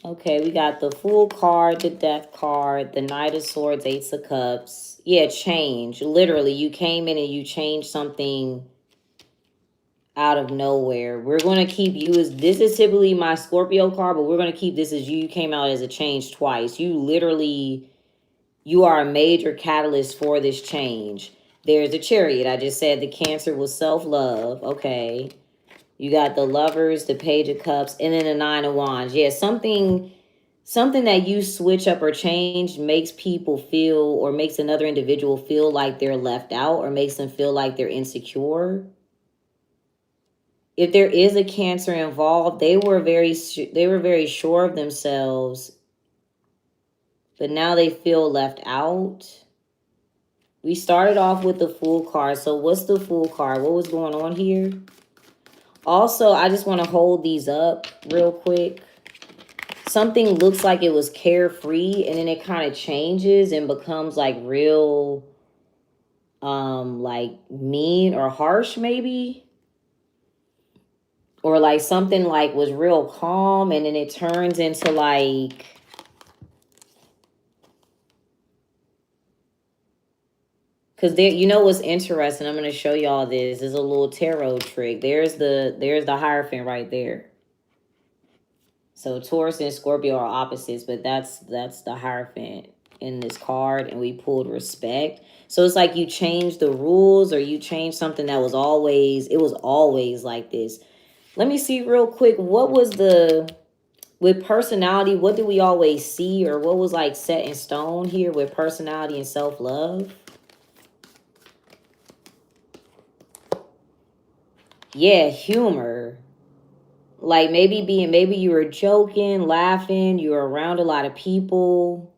A: Okay, we got the Fool card, the Death card, the Knight of Swords, Ace of Cups. Yeah, change. Literally, you came in and you changed something out of nowhere. We're going to keep you as, this is typically my Scorpio card, but we're going to keep this as you came out as a change twice. You literally, you are a major catalyst for this change. There's a Chariot. I just said the Cancer was self-love. Okay. You got the Lovers, the Page of Cups, and then the Nine of Wands. Yeah, something that you switch up or change makes people feel, or makes another individual feel like they're left out, or makes them feel like they're insecure. If there is a Cancer involved, they were very sure of themselves, but now they feel left out. We started off with the Fool card. So what's the Fool card? What was going on here? Also, I just want to hold these up real quick. Something looks like it was carefree, and then it kind of changes and becomes like real, like mean or harsh maybe. Or like something like was real calm, and then it turns into like, because there, you know what's interesting? I'm going to show y'all this. This is a little tarot trick. There's the Hierophant right there. So Taurus and Scorpio are opposites, but that's the Hierophant in this card, and we pulled respect. So it's like you change the rules, or you change something that was always, it was always like this. Let me see real quick. What was the, with personality, what do we always see, or what was like set in stone here with personality and self-love? Yeah, humor. Like maybe you were joking, laughing, you were around a lot of people.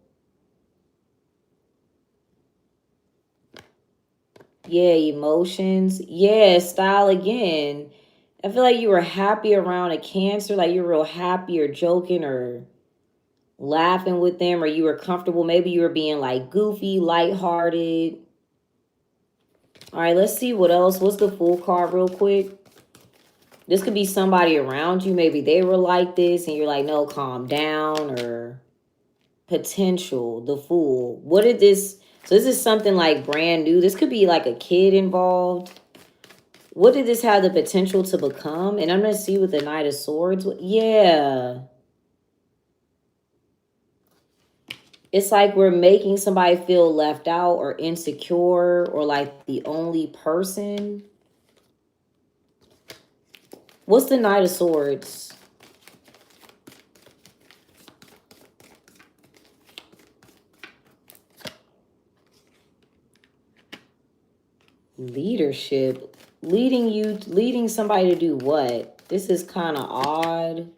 A: Yeah, emotions. Yeah, style again. I feel like you were happy around a Cancer, like you're real happy or joking or laughing with them, or you were comfortable. Maybe you were being like goofy, lighthearted. All right, let's see what else. What's the Fool card real quick? This could be somebody around you. Maybe they were like this and you're like, no, calm down. Or potential, the Fool. What did this... So this is something like brand new. This could be like a kid involved. What did this have the potential to become? And I'm going to see with the Knight of Swords. Yeah. It's like we're making somebody feel left out or insecure or like the only person. What's the Knight of Swords? Leadership. Leading somebody to do what? This is kind of odd.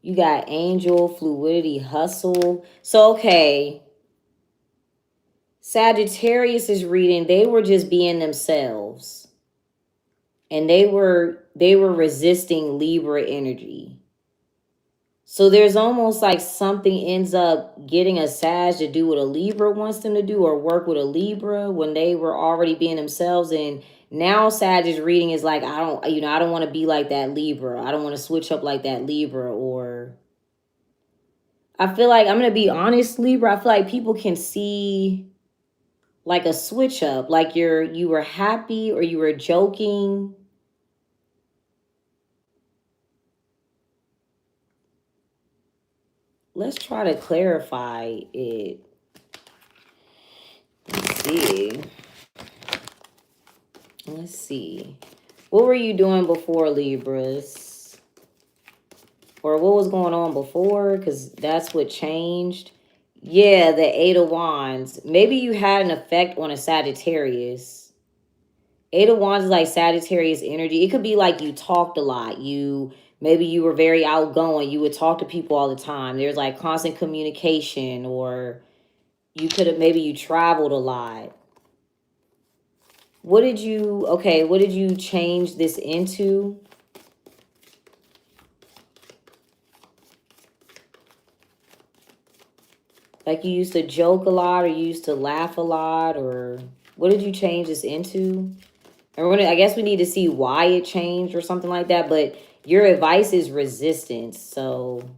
A: You got angel, fluidity, hustle. So, okay. Sagittarius is reading, they were just being themselves. And they were resisting Libra energy. So there's almost like something ends up getting a Sag to do what a Libra wants them to do or work with a Libra when they were already being themselves. And now Sag's reading is like, I don't want to be like that Libra. I don't want to switch up like that Libra. Or I feel like, I'm going to be honest, Libra, I feel like people can see like a switch up, like you were happy or you were joking. Let's try to clarify it. Let's see. What were you doing before, Libras? Or what was going on before? Because that's what changed. Yeah, the Eight of Wands. Maybe you had an effect on a Sagittarius. Eight of Wands is like Sagittarius energy. It could be like you talked a lot. Maybe you were very outgoing. You would talk to people all the time. There's like constant communication. Or maybe you traveled a lot. What did you change this into? Like you used to joke a lot or you used to laugh a lot, or what did you change this into? And I guess we need to see why it changed or something like that, but your advice is resistance. So,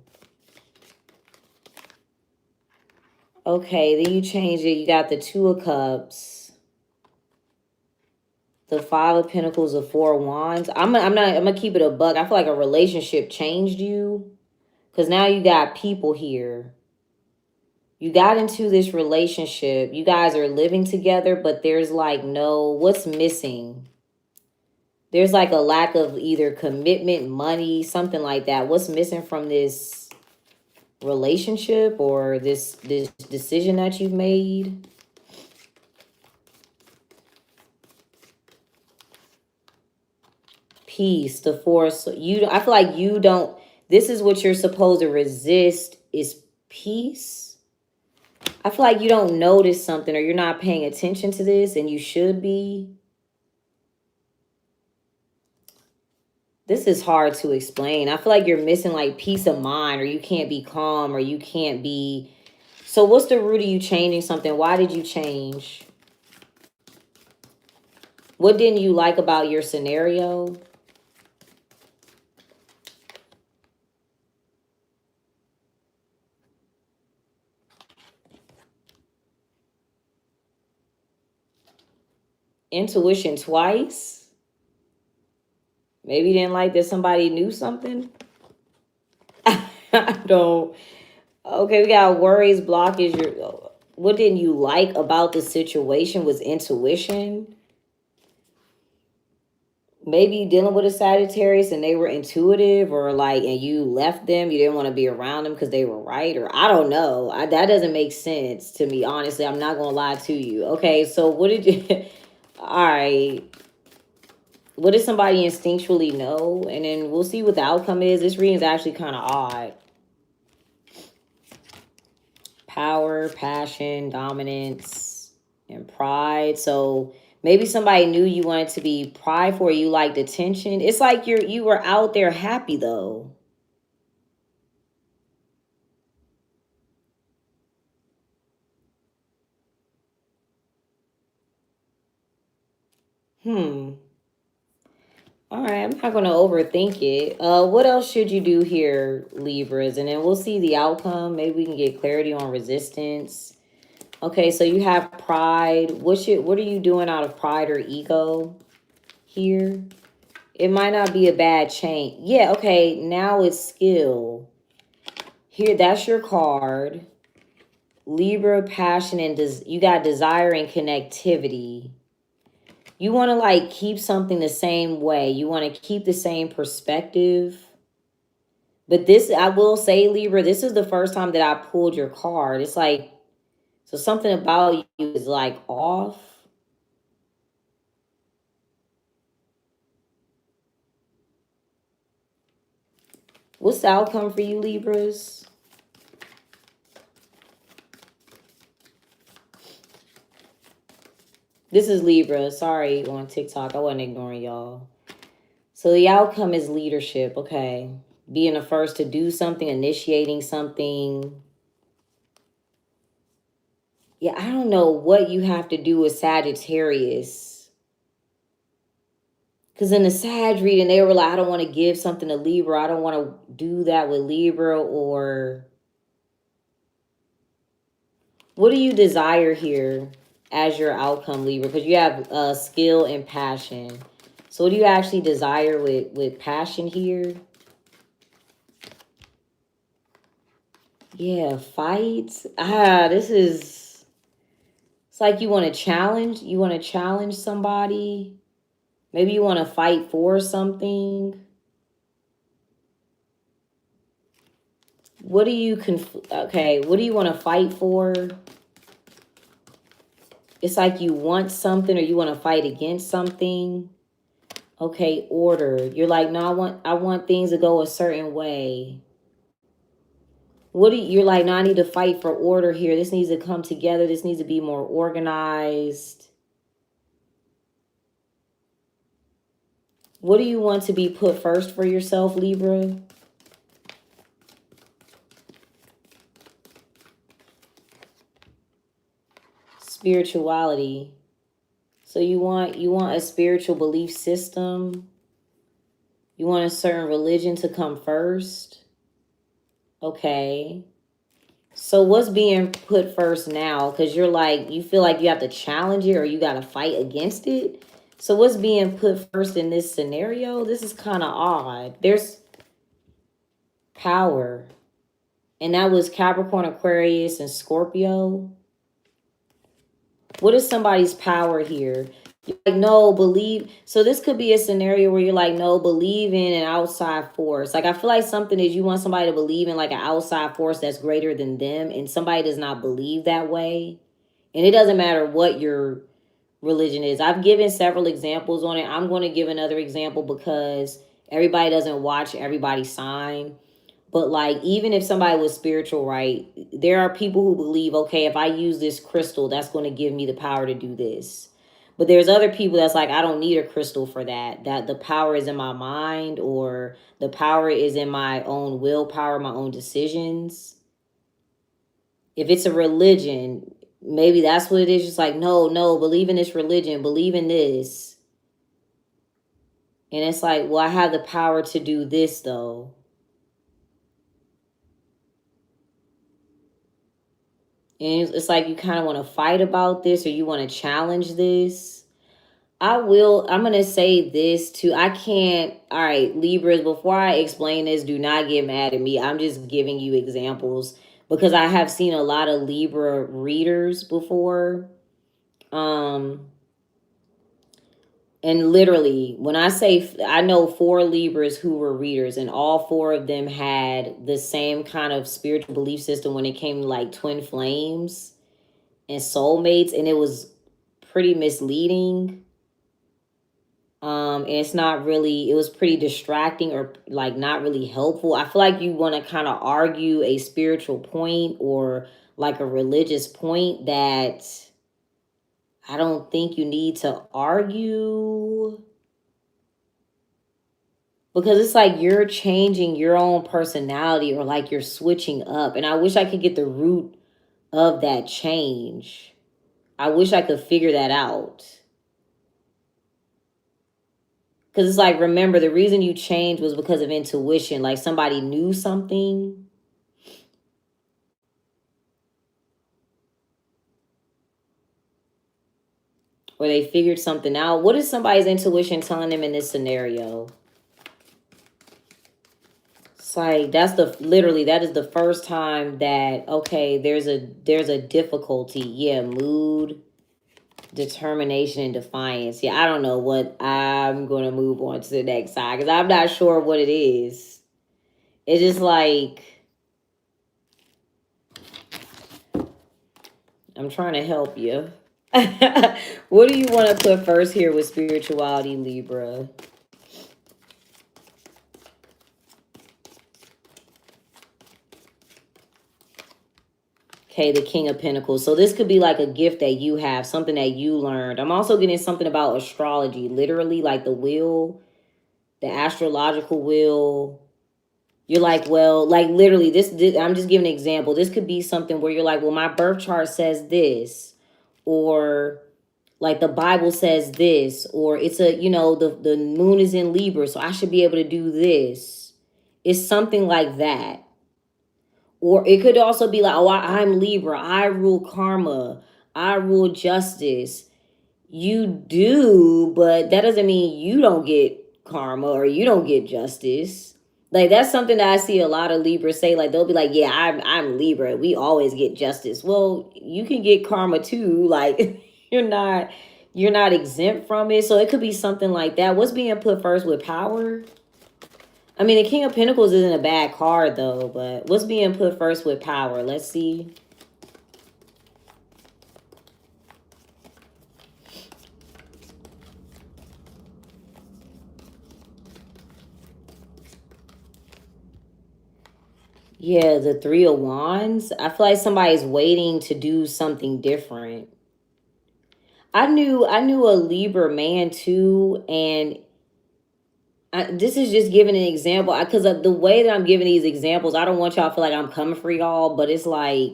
A: okay, then you change it. You got the Two of Cups, the Five of Pentacles, the Four of Wands. I'm gonna keep it a buck. I feel like a relationship changed you because now you got people here. You got into this relationship. You guys are living together, but there's like what's missing? There's like a lack of either commitment, money, something like that. What's missing from this relationship or this decision that you've made? Peace, the Force. I feel like you don't... This is what you're supposed to resist, is peace. I feel like you don't notice something or you're not paying attention to this, and you should be. This is hard to explain. I feel like you're missing like peace of mind, or you can't be calm, or you can't be... So what's the root of you changing something? Why did you change? What didn't you like about your scenario? Intuition twice? Maybe you didn't like that somebody knew something? I don't... Okay, we got worries, blockage. What didn't you like about the situation was intuition. Maybe you dealing with a Sagittarius and they were intuitive, or like, and you left them. You didn't want to be around them because they were right, or I don't know. That doesn't make sense to me, honestly. I'm not going to lie to you. Okay, so what did you... All right. What does somebody instinctually know? And then we'll see what the outcome is. This reading is actually kind of odd. Power, passion, dominance, and pride. So maybe somebody knew you wanted to be prideful, or you liked attention. It's like you were out there happy though. All All right, I'm not going to overthink it. What else should you do here, Libras? And then we'll see the outcome. Maybe we can get clarity on resistance. Okay, so you have pride. What are you doing out of pride or ego here? It might not be a bad change. Yeah, okay, now it's skill. Here, that's your card. Libra, passion, and you got desire and connectivity. You want to like keep something the same way. You want to keep the same perspective. But this, I will say, Libra, this is the first time that I pulled your card. It's like, so something about you is like off. What's the outcome for you, Libras? This is Libra. Sorry, on TikTok. I wasn't ignoring y'all. So the outcome is leadership, okay? Being the first to do something, initiating something. Yeah, I don't know what you have to do with Sagittarius. Because in the Sag reading, they were like, I don't want to give something to Libra. I don't want to do that with Libra. Or what do you desire here as your outcome, Libra? Because you have skill and passion. So what do you actually desire with passion here? Yeah, fights. This is, it's like you want to challenge. You want to challenge somebody. Maybe you want to fight for something. What do you, okay, what do you want to fight for? It's like you want something or you want to fight against something. Okay, order. You're like, no, I want things to go a certain way. You're like, no, I need to fight for order here. This needs to come together. This needs to be more organized. What do you want to be put first for yourself, Libra? Spirituality. So you want a spiritual belief system. You want a certain religion to come first. Okay. So what's being put first now? Because you're like, you feel like you have to challenge it or you got to fight against it. So what's being put first in this scenario? This is kind of odd. There's power. And that was Capricorn, Aquarius, and Scorpio. What is somebody's power here? You're like, no, believe. So this could be a scenario where you're like, no, believe in an outside force. Like, I feel like something is you want somebody to believe in like an outside force that's greater than them. And somebody does not believe that way. And it doesn't matter what your religion is. I've given several examples on it. I'm going to give another example because everybody doesn't watch everybody's sign. But like, even if somebody was spiritual, right, there are people who believe, okay, if I use this crystal, that's going to give me the power to do this. But there's other people that's like, I don't need a crystal for that. That the power is in my mind, or the power is in my own willpower, my own decisions. If it's a religion, maybe that's what it is. Just like, no, believe in this religion, believe in this. And it's like, well, I have the power to do this though. And it's like you kind of want to fight about this or you want to challenge this. I'm going to say this too. I can't, all right, Libras, before I explain this, do not get mad at me. I'm just giving you examples because I have seen a lot of Libra readers before. And literally, when I say, I know 4 Libras who were readers, and all 4 of them had the same kind of spiritual belief system when it came to like twin flames and soulmates, and it was pretty misleading. And it's not really, it was pretty distracting or like not really helpful. I feel like you want to kind of argue a spiritual point or like a religious point that I don't think you need to argue. Because it's like you're changing your own personality or like you're switching up. And I wish I could get the root of that change. I wish I could figure that out. Because it's like, remember, the reason you changed was because of intuition. Like somebody knew something. Or they figured something out. What is somebody's intuition telling them in this scenario? It's like, that's the, literally, that is the first time that, okay, there's a difficulty. Yeah, mood, determination, and defiance. Yeah, I don't know what, I'm going to move on to the next side because I'm not sure what it is. It's just like, I'm trying to help you. What do you want to put first here with spirituality, Libra? Okay, the King of Pentacles. So this could be like a gift that you have, something that you learned. I'm also getting something about astrology, literally like the wheel, the astrological wheel. You're like, well, like literally this, I'm just giving an example. This could be something where you're like, well, my birth chart says this, or like the Bible says this, or it's a, you know, the moon is in Libra, so I should be able to do this. It's something like that. Or it could also be like, oh, I'm Libra. I rule karma. I rule justice. You do, but that doesn't mean you don't get karma or you don't get justice. Like that's something that I see a lot of Libras say. Like they'll be like, yeah, I'm Libra. We always get justice. Well, you can get karma too. Like you're not exempt from it. So it could be something like that. What's being put first with power? I mean, the King of Pentacles isn't a bad card, though, but what's being put first with power? Let's see. Yeah, the Three of Wands. I feel like somebody's waiting to do something different. I knew a Libra man, too, and this is just giving an example. Because of the way that I'm giving these examples, I don't want y'all to feel like I'm coming for y'all, but it's like,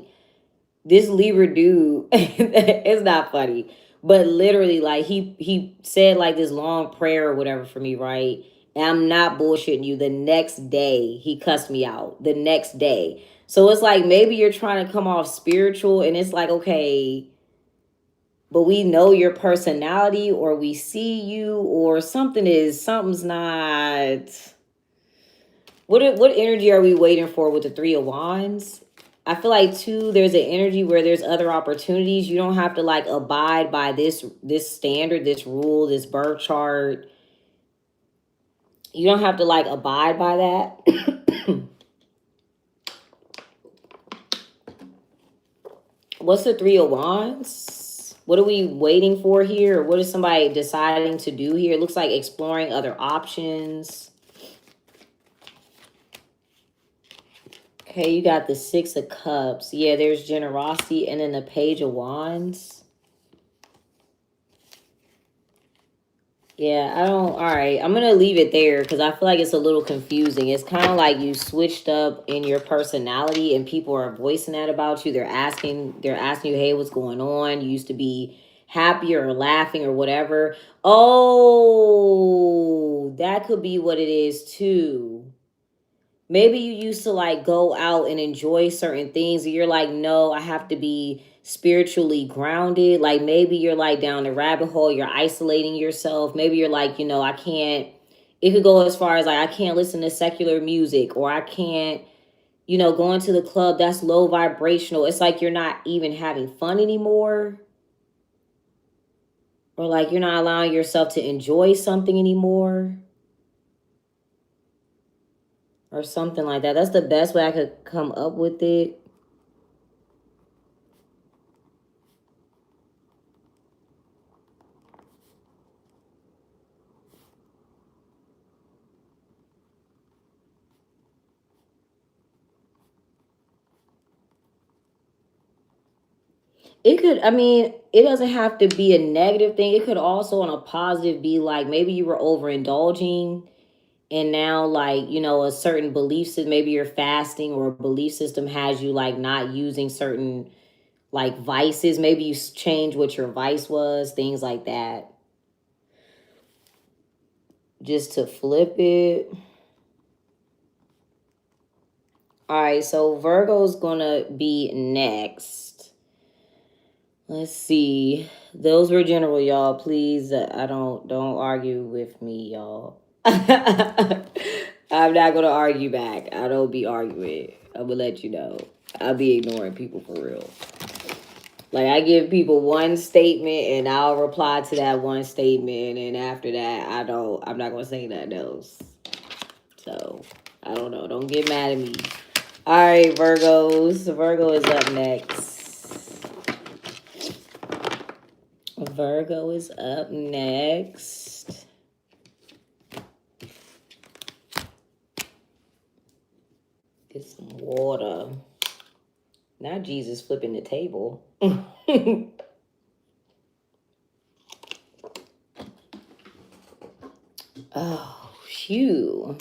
A: this Libra dude, it's not funny, but literally, like he said like this long prayer or whatever for me, right? And I'm not bullshitting you. The next day, he cussed me out. The next day. So it's like maybe you're trying to come off spiritual, and it's like, okay, but we know your personality, or we see you, or something's not. What energy are we waiting for with the Three of Wands? I feel like too, there's an energy where there's other opportunities. You don't have to like abide by this standard, this rule, this birth chart. You don't have to like abide by that. What's the Three of Wands? What are we waiting for here? What is somebody deciding to do here? It looks like exploring other options. Okay, you got the Six of Cups. Yeah, there's generosity, and then the Page of Wands. Yeah, I don't. All right, I'm gonna leave it there because I feel like it's a little confusing. It's kind of like you switched up in your personality, and people are voicing that about you. They're asking you, hey, what's going on? You used to be happier or laughing or whatever. Oh, that could be what it is too. Maybe you used to like go out and enjoy certain things, and you're like, no, I have to be spiritually grounded. Like maybe you're like down the rabbit hole, you're isolating yourself. Maybe you're like, I can't. It could go as far as like, I can't listen to secular music, or I can't, going to the club, that's low vibrational. It's like you're not even having fun anymore. Or like you're not allowing yourself to enjoy something anymore. Or something like that. That's the best way I could come up with it. It could, I mean, it doesn't have to be a negative thing. It could also, on a positive, be like maybe you were overindulging, and now, like, a certain belief system, maybe you're fasting, or a belief system has you like not using certain like vices. Maybe you change what your vice was, things like that. just to flip it. All right, so Virgo's gonna be next. Let's see. Those were general, y'all. Please, I don't argue with me, y'all. I'm not gonna argue back. I don't be arguing. I'm gonna let you know. I'll be ignoring people for real. Like, I give people one statement and I'll reply to that one statement, and after that, I'm not gonna say nothing else. So, I don't know. Don't get mad at me. All right, Virgos. Virgo is up next. Virgo is up next. Get some water. Not Jesus flipping the table. Oh, phew.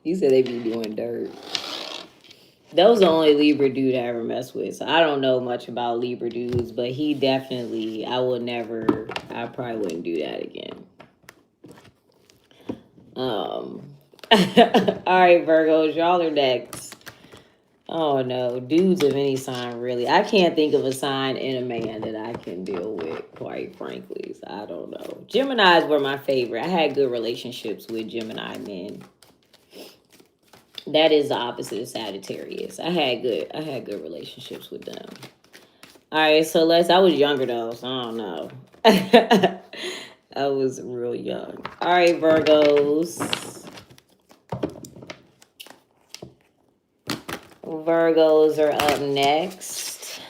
A: You said they be doing dirt. That was the only Libra dude I ever messed with. So I don't know much about Libra dudes, but he definitely, I probably wouldn't do that again. All right, Virgos, y'all are next. Oh no, dudes of any sign, really. I can't think of a sign in a man that I can deal with, quite frankly. So I don't know. Geminis were my favorite. I had good relationships with Gemini men. That is the opposite of Sagittarius. I had good relationships with them. All right, so I was younger though, so I don't know. I was real young. All right, Virgos. Virgos are up next.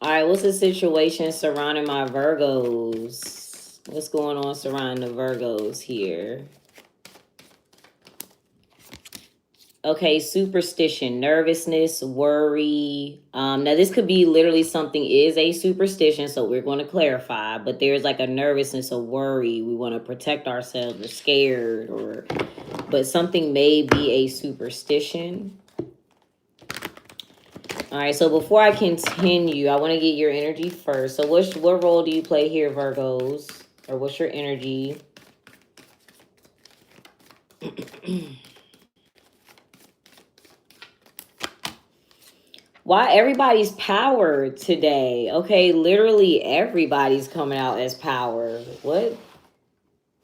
A: All right, what's the situation surrounding my Virgos? What's going on surrounding the Virgos here? Okay, superstition, nervousness, worry. Now this could be literally something is a superstition, so we're going to clarify, but there's like a nervousness, a worry. We want to protect ourselves, we're scared, but something may be a superstition. All right, so before I continue, I want to get your energy first. So what role do you play here, Virgos? Or what's your energy? Why everybody's power today? Okay, literally everybody's coming out as power.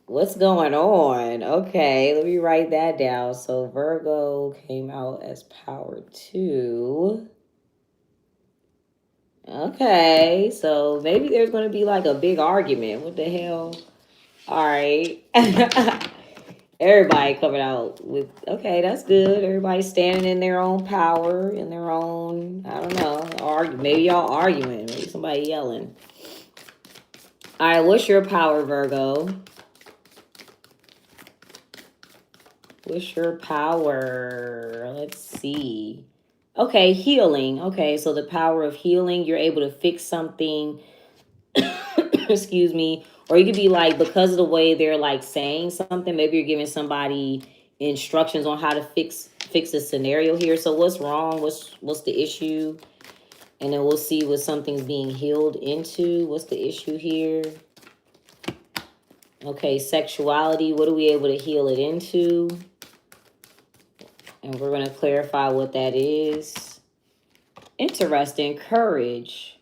A: What's going on? Okay, let me write that down. So Virgo came out as power too. Okay, so maybe there's going to be like a big argument. What the hell? All right. Everybody coming out with, okay, that's good. Everybody standing in their own power, in their own, I don't know, maybe y'all arguing, maybe somebody yelling. All right, what's your power, Virgo? What's your power? Let's see. Okay, healing. Okay, so the power of healing, you're able to fix something. Excuse me. Or you could be like, because of the way they're like saying something, maybe you're giving somebody instructions on how to fix a scenario here. So what's wrong? What's the issue? And then we'll see what something's being healed into. What's the issue here? Okay, sexuality. What are we able to heal it into? And we're going to clarify what that is. Interesting. Courage.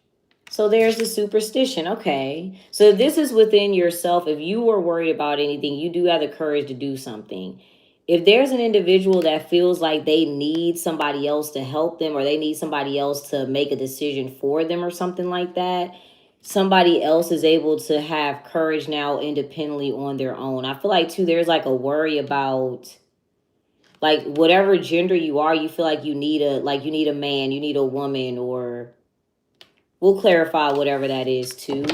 A: So there's the superstition. Okay. So this is within yourself. If you were worried about anything, you do have the courage to do something. If there's an individual that feels like they need somebody else to help them, or they need somebody else to make a decision for them or something like that, somebody else is able to have courage now independently on their own. I feel like too, there's like a worry about like whatever gender you are, you feel like you need a man, you need a woman, or we'll clarify whatever that is too.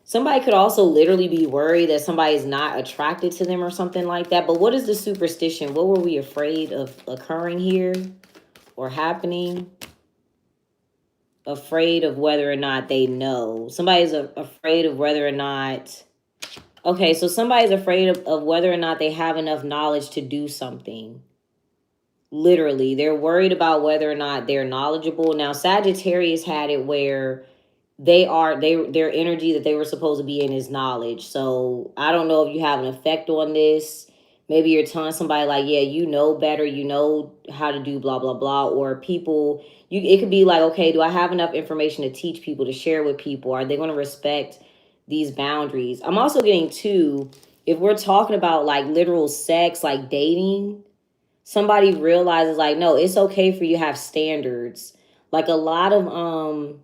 A: Somebody could also literally be worried that somebody is not attracted to them or something like that. But what is the superstition? What were we afraid of occurring here or happening? Afraid of whether or not they know. Somebody's afraid of whether or not... Okay, so somebody's afraid of whether or not they have enough knowledge to do something. Literally, they're worried about whether or not they're knowledgeable. Now, Sagittarius had it where their energy that they were supposed to be in is knowledge. So I don't know if you have an effect on this. Maybe you're telling somebody like, yeah, you know better, you know how to do blah blah blah, or people it could be like, okay, do I have enough information to teach people, to share with people? Are they going to respect these boundaries? I'm also getting too, if we're talking about like literal sex, like dating, somebody realizes like, no, it's okay for you to have standards. Like a lot of I'm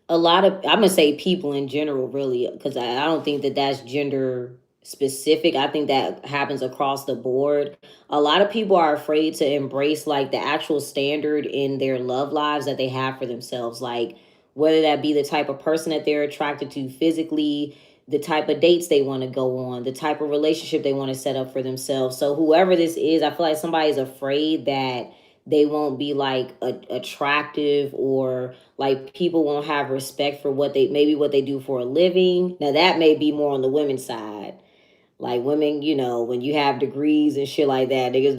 A: gonna say people in general, really, because I don't think that that's gender specific. I think that happens across the board. A lot of people are afraid to embrace like the actual standard in their love lives that they have for themselves, like whether that be the type of person that they're attracted to physically, the type of dates they want to go on, the type of relationship they want to set up for themselves. So whoever this is, I feel like somebody's afraid that they won't be like attractive, or like people won't have respect for what they do for a living. Now that may be more on the women's side. Like women, when you have degrees and shit like that, niggas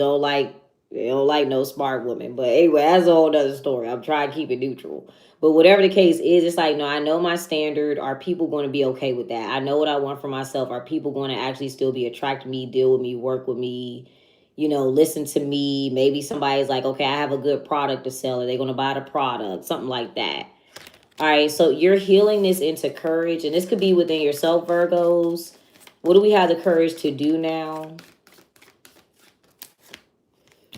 A: they don't like no smart women. But anyway, that's a whole other story. I'm trying to keep it neutral. But whatever the case is, it's like, no, I know my standard. Are people going to be okay with that? I know what I want for myself. Are people going to actually still be attracted to me, deal with me, work with me, listen to me? Maybe somebody's like, okay, I have a good product to sell. Are they going to buy the product? Something like that. All right, so you're healing this into courage, and this could be within yourself, Virgos. What do we have the courage to do now?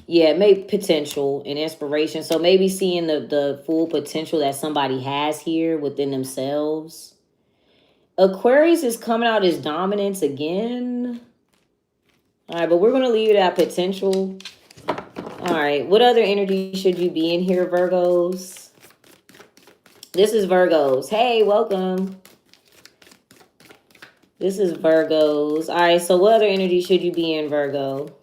A: Yeah, maybe potential and inspiration. So maybe seeing the full potential that somebody has here within themselves. Aquarius is coming out as dominance again. All right, but we're going to leave it at potential. All right, what other energy should you be in here, Virgos? This is Virgos. Hey, welcome. This is Virgos. All right, so what other energy should you be in, Virgo?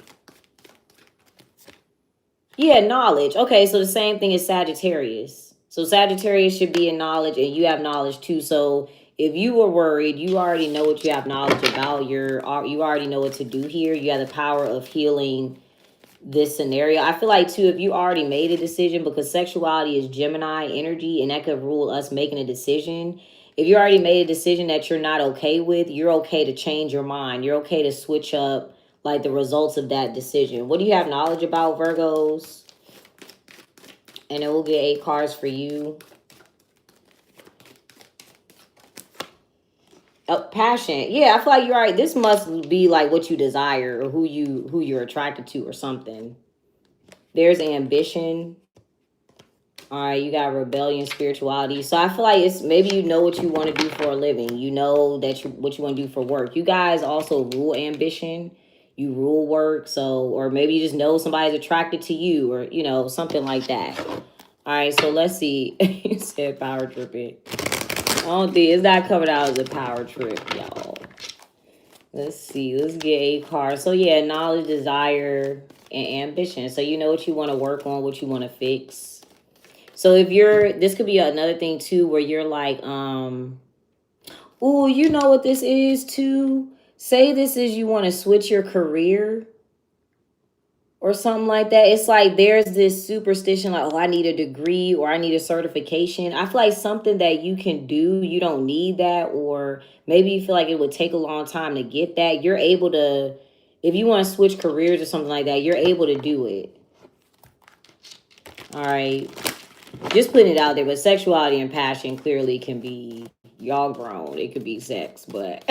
A: Yeah, knowledge. Okay, so the same thing as Sagittarius. So Sagittarius should be in knowledge, and you have knowledge too. So if you were worried, you already know what you have knowledge about. You already know what to do here. You have the power of healing this scenario. I feel like too, if you already made a decision, because sexuality is Gemini energy, and that could rule us making a decision. If you already made a decision that you're not okay with, you're okay to change your mind. You're okay to switch up like the results of that decision. What do you have knowledge about, Virgos? And then we'll get 8 cards for you. Passion. Yeah, I feel like you're right. This must be like what you desire, or who you're attracted to, or something. There's ambition. All right, you got rebellion, spirituality. So I feel like it's maybe you know what you want to do for a living. You know what you want to do for work. You guys also rule ambition. You rule work. So, or maybe you just know somebody's attracted to you, or something like that. All right, so let's see. It said power tripping. I don't think it's not coming out as a power trip, y'all. Let's see. Let's get 8 cards. So yeah, knowledge, desire, and ambition. So you know what you want to work on, what you want to fix. So if this could be another thing too, where you're like, you know what this is too? Say this is you want to switch your career or something like that. It's like there's this superstition like, I need a degree or I need a certification. I feel like something that you can do, you don't need that, or maybe you feel like it would take a long time to get that. You're able to, if you want to switch careers or something like that, you're able to do it. All right. Just putting it out there, but sexuality and passion clearly can be, y'all grown. It could be sex, but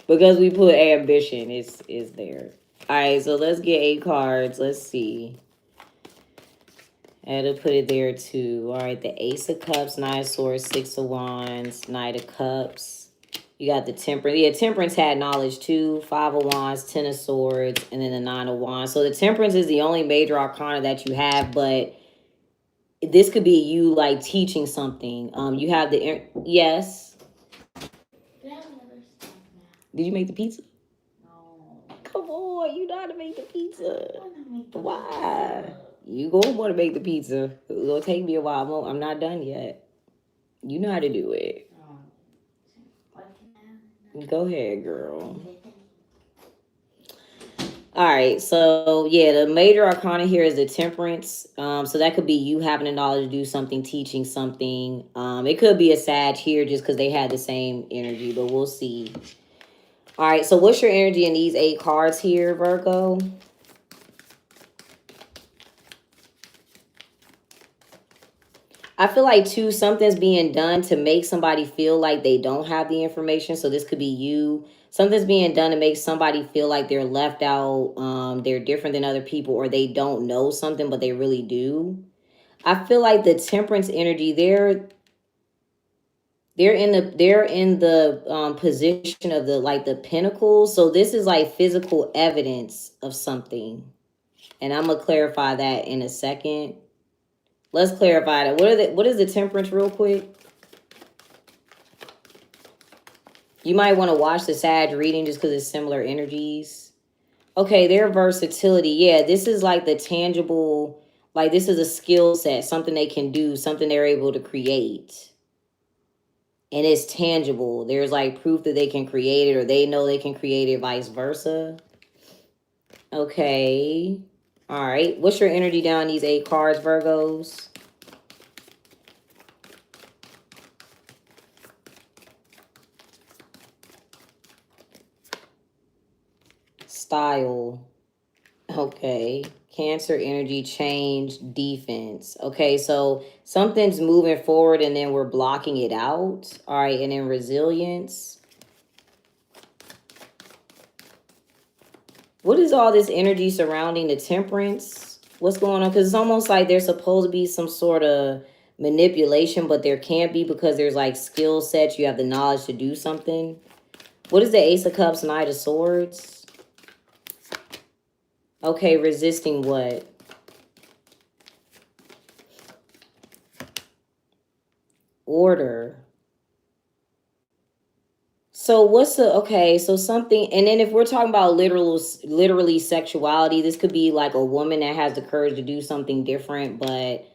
A: because we put ambition, is there. All right, so let's get 8 cards. Let's see. I had to put it there too. All right, the Ace of Cups, Nine of Swords, 6 of Wands, Knight of Cups. You got the Temperance. Yeah, Temperance had knowledge too. 5 of Wands, 10 of Swords, and then the 9 of Wands. So the Temperance is the only major arcana that you have, but this could be you like teaching something. You have the yes. Did you make the pizza? No. Come on, you know how to make the pizza. Why? You gonna want to make the pizza. It's gonna take me a while. I'm not done yet. You know how to do it. Go ahead, girl. All All right, so yeah, the major arcana here is the temperance. So that could be you having the knowledge to do something, teaching something. It could be a Sag here just because they had the same energy, but we'll see. All right, so what's your energy in these 8 cards here, Virgo? I feel like too, something's being done to make somebody feel like they don't have the information. So this could be you. Something's being done to make somebody feel like they're left out. They're different than other people, or they don't know something, but they really do. I feel like the temperance energy, they're in the position of the like the pentacles. So this is like physical evidence of something. And I'm gonna clarify that in a second. Let's clarify that. What is the temperance real quick? You might want to watch the Sag reading just because it's similar energies. Okay, their versatility. Yeah, this is like the tangible, like this is a skill set, something they can do, something they're able to create. And it's tangible. There's like proof that they can create it, or they know they can create it, vice versa. Okay. All right. What's your energy down these 8 cards, Virgos? Style. Okay. Cancer energy, change, defense. Okay, so something's moving forward and then we're blocking it out. All right, and then resilience. What is all this energy surrounding the temperance? What's going on? Because it's almost like there's supposed to be some sort of manipulation, but there can't be because there's like skill sets. You have the knowledge to do something. What is the Ace of Cups, Knight of Swords? Okay, resisting what? Order. So what's the okay? So something, and then if we're talking about literally sexuality, this could be like a woman that has the courage to do something different. But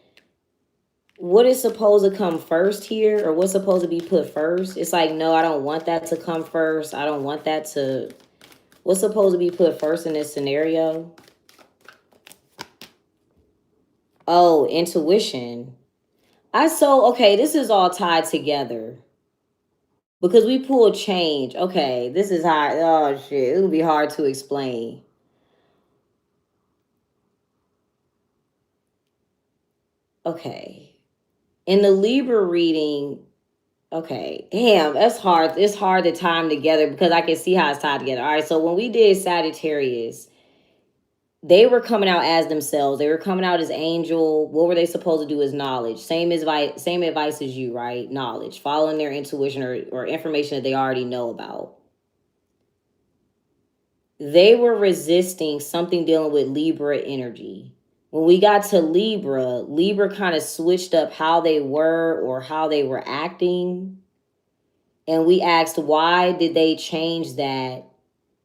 A: what is supposed to come first here, or what's supposed to be put first? It's like, no, I don't want that to come first. I don't want that to. What's supposed to be put first in this scenario? Oh, intuition. Okay, this is all tied together. Because we pull change. Okay, this is hard. Oh, shit. It'll be hard to explain. Okay. In the Libra reading, okay. Damn, that's hard. It's hard to tie them together because I can see how it's tied together. All right, so when we did Sagittarius, they were coming out as themselves. They were coming out as angel. What were they supposed to do as knowledge? Same advice as you, right? Knowledge. Following their intuition or information that they already know about. They were resisting something dealing with Libra energy. When we got to Libra kind of switched up how they were or how they were acting. And we asked, why did they change that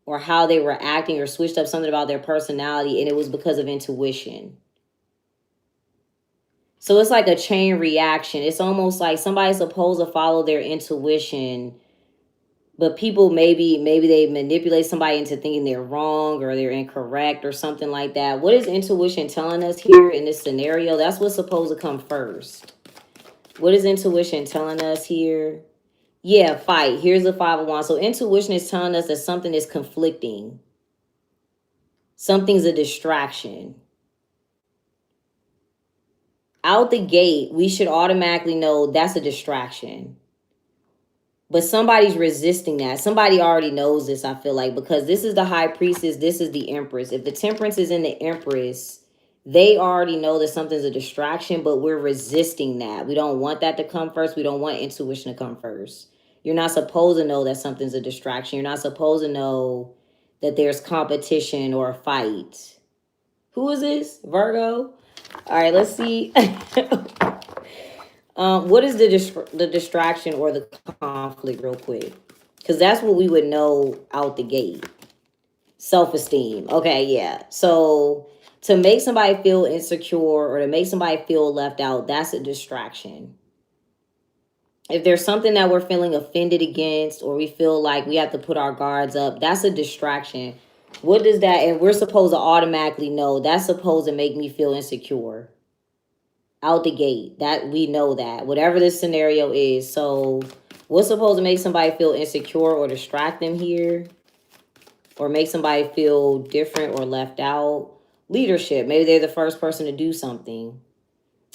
A: or how they were acting or switched up something about their personality? And it was because of intuition. So it's like a chain reaction. It's almost like somebody's supposed to follow their intuition, but people maybe they manipulate somebody into thinking they're wrong or they're incorrect or something like that. What is intuition telling us here in this scenario? That's what's supposed to come first. What is intuition telling us here? Yeah, fight. Here's the 5 of Wands. So intuition is telling us that something is conflicting. Something's a distraction. Out the gate, we should automatically know that's a distraction. But somebody's resisting that. Somebody already knows this, I feel like, because this is the High Priestess, this is the Empress. If the Temperance is in the Empress, they already know that something's a distraction, but we're resisting that. We don't want that to come first. We don't want intuition to come first. You're not supposed to know that something's a distraction. You're not supposed to know that there's competition or a fight. Who is this? Virgo? All right, let's see. What is the distraction or the conflict real quick? Because that's what we would know out the gate. Self-esteem. Okay, yeah. So to make somebody feel insecure or to make somebody feel left out, that's a distraction. If there's something that we're feeling offended against or we feel like we have to put our guards up, that's a distraction. What does that, and we're supposed to automatically know that's supposed to make me feel insecure out the gate. That we know that, whatever this scenario is. So what's supposed to make somebody feel insecure or distract them here? Or make somebody feel different or left out? Leadership. Maybe they're the first person to do something.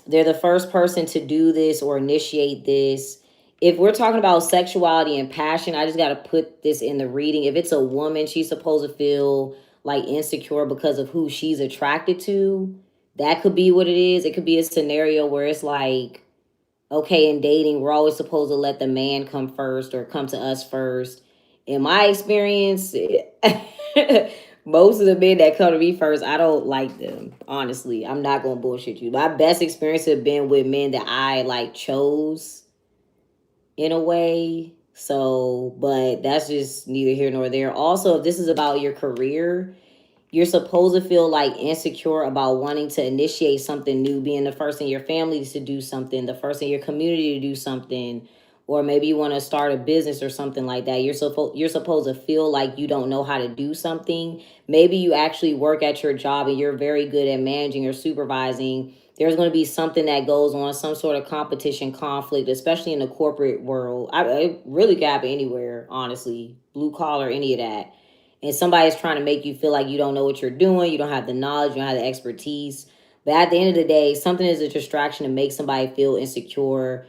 A: They're the first person to do this or initiate this. If we're talking about sexuality and passion, I just got to put this in the reading. If it's a woman, she's supposed to feel like insecure because of who she's attracted to. That could be what it is. It could be a scenario where it's like, okay, in dating, we're always supposed to let the man come first or come to us first. In my experience, most of the men that come to me first, I don't like them. Honestly, I'm not gonna bullshit you. My best experience have been with men that I like chose in a way. So, but that's just neither here nor there. Also, if this is about your career, you're supposed to feel like insecure about wanting to initiate something new, being the first in your family to do something, the first in your community to do something, or maybe you want to start a business or something like that. You're supposed to feel like you don't know how to do something. Maybe you actually work at your job and you're very good at managing or supervising. There's going to be something that goes on, some sort of competition, conflict, especially in the corporate world. I really could happen anywhere, honestly, blue collar, any of that, and somebody's trying to make you feel like you don't know what you're doing, you don't have the knowledge, you don't have the expertise. But at the end of the day, something is a distraction to make somebody feel insecure.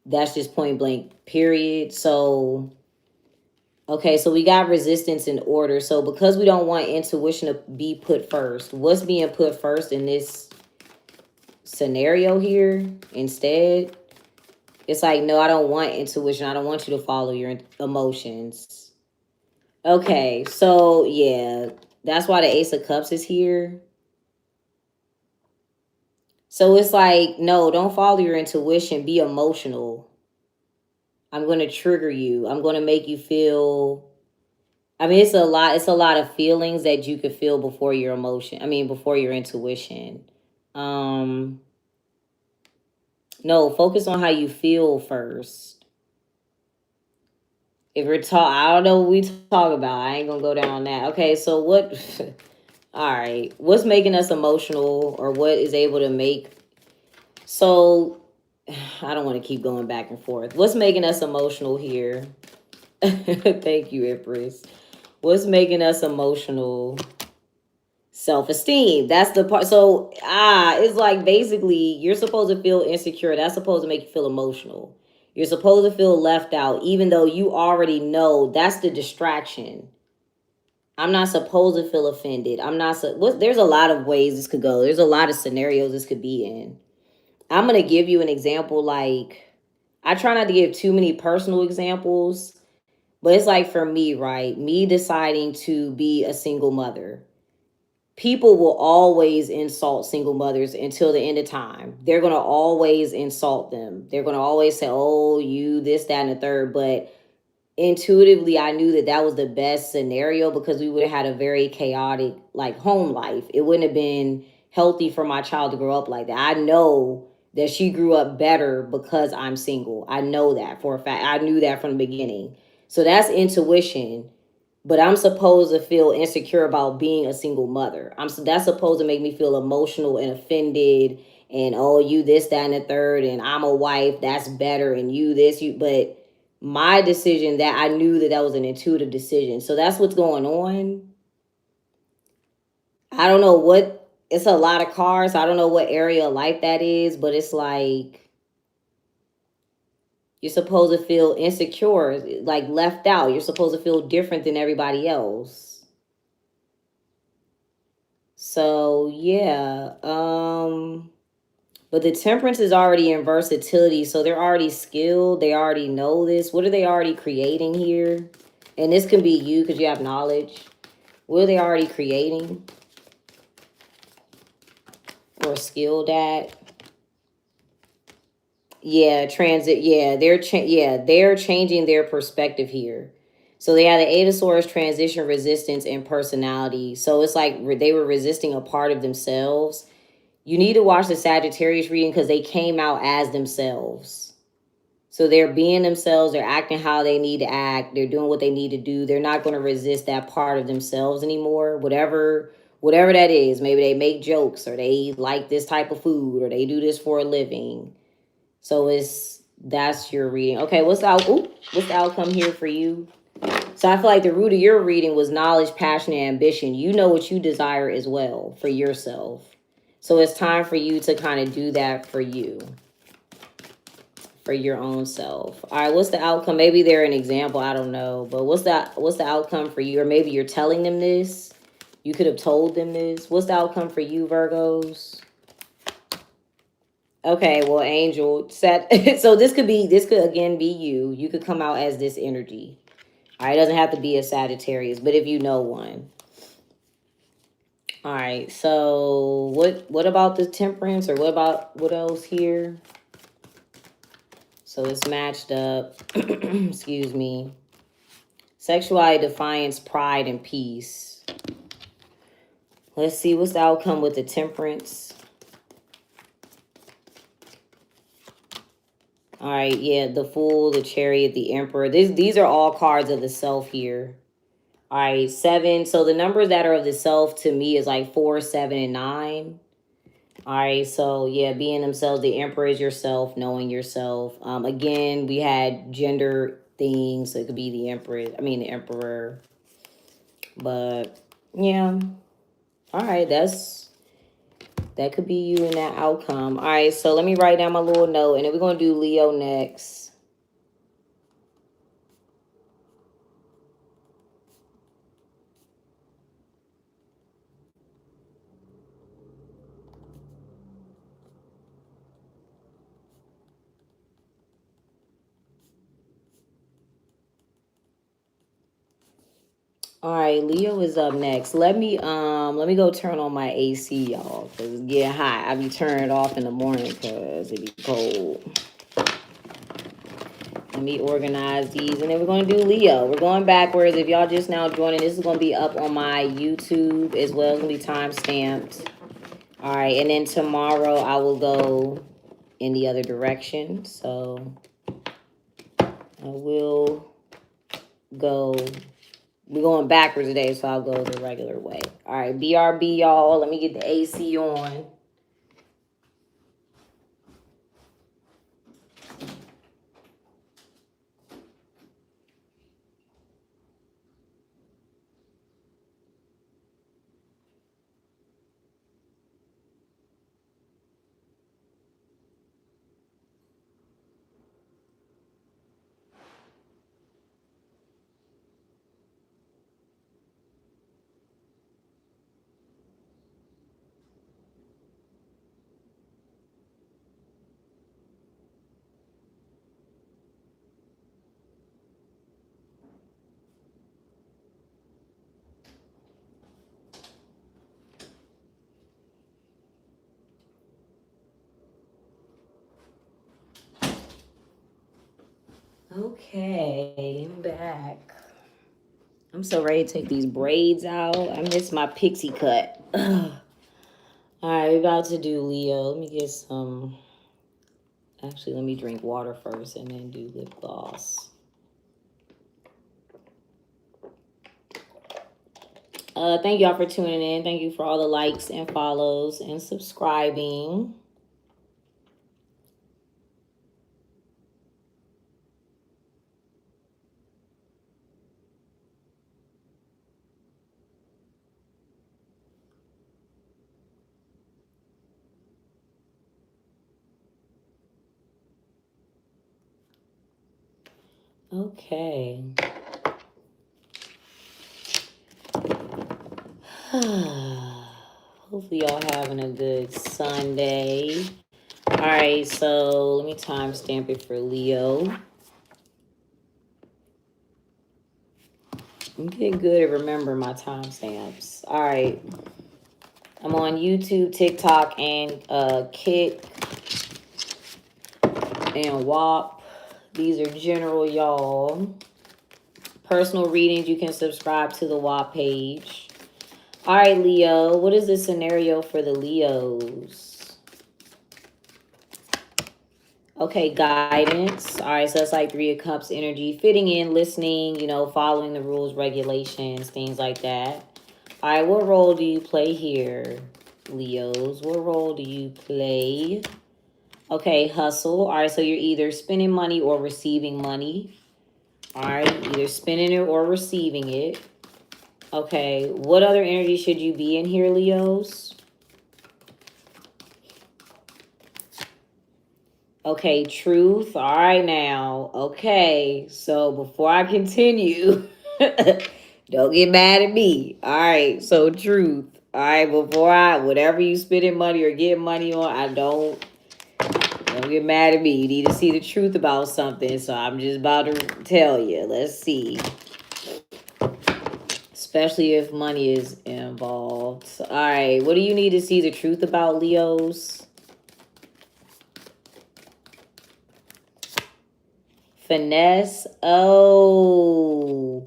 A: That's just point blank, period. So, okay, so we got resistance in order. So because we don't want intuition to be put first, what's being put first in this scenario here instead? It's like, no, I don't want intuition. I don't want you to follow your emotions. Okay, so yeah, that's why the Ace of Cups is here. So it's like, no, don't follow your intuition. Be emotional. I'm going to trigger you. I'm going to make you feel. I mean, it's a lot. It's a lot of feelings that you could feel before your emotion. I mean, before your intuition. No, focus on how you feel first. If we're I don't know what we talk about. I ain't gonna go down that. Okay, so what? All right, what's making us emotional, or what is able to make? So, I don't want to keep going back and forth. What's making us emotional here? Thank you, Empress. What's making us emotional? Self-esteem. That's the part. So, it's like basically you're supposed to feel insecure. That's supposed to make you feel emotional. You're supposed to feel left out, even though you already know that's the distraction. I'm not supposed to feel offended. I'm not. There's a lot of ways this could go. There's a lot of scenarios this could be in. I'm going to give you an example. Like, I try not to give too many personal examples, but it's like for me, right? Me deciding to be a single mother. People will always insult single mothers until the end of time. They're going to always insult them. They're going to always say, oh, you, this, that, and the third. But intuitively, I knew that that was the best scenario because we would have had a very chaotic, like, home life. It wouldn't have been healthy for my child to grow up like that. I know that she grew up better because I'm single. I know that for a fact. I knew that from the beginning. So that's intuition. But I'm supposed to feel insecure about being a single mother. That's supposed to make me feel emotional and offended, and oh, you this, that, and the third, and I'm a wife, that's better, and you this, you. But my decision, that I knew that that was an intuitive decision. So that's what's going on. I don't know what. It's a lot of cars. I don't know what area of life that is, but it's like you're supposed to feel insecure, like left out. You're supposed to feel different than everybody else. So yeah, but the temperance is already in versatility, so they're already skilled. They already know this. What are they already creating here? And this can be you because you have knowledge. What are they already creating or skilled at? Yeah, transit. Yeah, they're changing their perspective here. So they had the Eight of Swords, transition, resistance, and personality. So it's like they were resisting a part of themselves. You need to watch the Sagittarius reading because they came out as themselves. So they're being themselves. They're acting how they need to act. They're doing what they need to do. They're not going to resist that part of themselves anymore. Whatever that is. Maybe they make jokes, or they like this type of food, or they do this for a living. So that's your reading. Okay, what's the outcome here for you? So I feel like the root of your reading was knowledge, passion, and ambition. You know what you desire as well for yourself. So it's time for you to kind of do that for you, for your own self. All right, what's the outcome? Maybe they're an example, I don't know. But what's the outcome for you? Or maybe you're telling them this. You could have told them this. What's the outcome for you, Virgos? Okay, well, angel set. So this could again be you. You could come out as this energy. All right, it doesn't have to be a Sagittarius, but if you know one. All right, so what about the Temperance, or what else here? So it's matched up. Excuse me. Sexuality, defiance, pride, and peace. Let's see, what's the outcome with the Temperance? All right, yeah, the Fool, the Chariot, the Emperor. These are all cards of the self here. All right, 7. So the numbers that are of the self to me is like 4, 7, and 9. All right, so yeah, being themselves. The Emperor is yourself, knowing yourself. Again, we had gender things, so it could be the Emperor. But yeah, all right, that could be you in that outcome. All right, so let me write down my little note, and then we're gonna do Leo next. All right, Leo is up next. Let me go turn on my AC, y'all, because it's getting hot. I be turning it off in the morning because it be cold. Let me organize these, and then we're going to do Leo. We're going backwards. If y'all just now joining, this is going to be up on my YouTube as well. It's going to be time stamped. All right, and then tomorrow I will go in the other direction. So I will go. We're going backwards today, so I'll go the regular way. All right, BRB, y'all. Let me get the AC on. Okay, I'm back. I'm so ready to take these braids out. I miss my pixie cut. Ugh. All right, we're about to do Leo. Let me get some. Actually, let me drink water first and then do lip gloss. Thank y'all for tuning in. Thank you for all the likes and follows and subscribing. Okay. Hopefully y'all having a good Sunday. All right, so let me timestamp it for Leo. I'm getting good at remembering my timestamps. All right. I'm on YouTube, TikTok, and Kick and WAP. These are general, y'all. Personal readings, you can subscribe to the WAP page. All right, Leo, what is the scenario for the Leos? Okay, guidance. All right, so that's like Three of Cups energy. Fitting in, listening, you know, following the rules, regulations, things like that. All right, what role do you play here, Leos? What role do you play? Okay, hustle. All right, so you're either spending money or receiving money. All right, either spending it or receiving it. Okay, what other energy should you be in here, Leos? Okay, truth. All right, now. Okay, so before I continue, don't get mad at me. All right, so truth. All right, whatever you spending money or getting money on, don't get mad at me. You need to see the truth about something, so I'm just about to tell you. Let's see. Especially if money is involved. All right, what do you need to see the truth about, Leos? Finesse. Oh.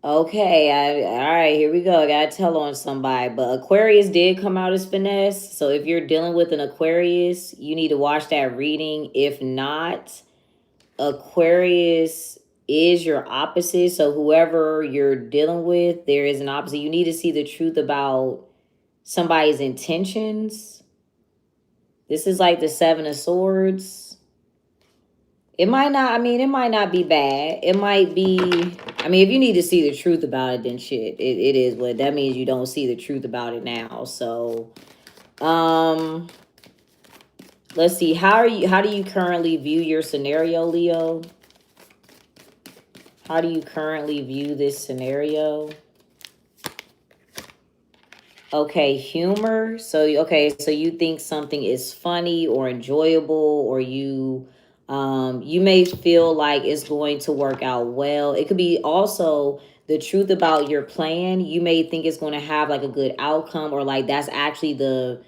A: Okay. All right, here we go. I gotta tell on somebody. But Aquarius did come out as finesse. So if you're dealing with an Aquarius, you need to watch that reading. If not, Aquarius is your opposite. So whoever you're dealing with, there is an opposite. You need to see the truth about somebody's intentions. This is like the Seven of Swords. It might not, I mean, it might not be bad. It might be, I mean, if you need to see the truth about it, then shit, it is what, that means you don't see the truth about it now. So, let's see, how do you currently view your scenario, Leo? How do you currently view this scenario? Okay, humor. So, okay, so you think something is funny or enjoyable, or you may feel like it's going to work out well. It could be also the truth about your plan. You may think it's going to have like a good outcome, or like that's actually the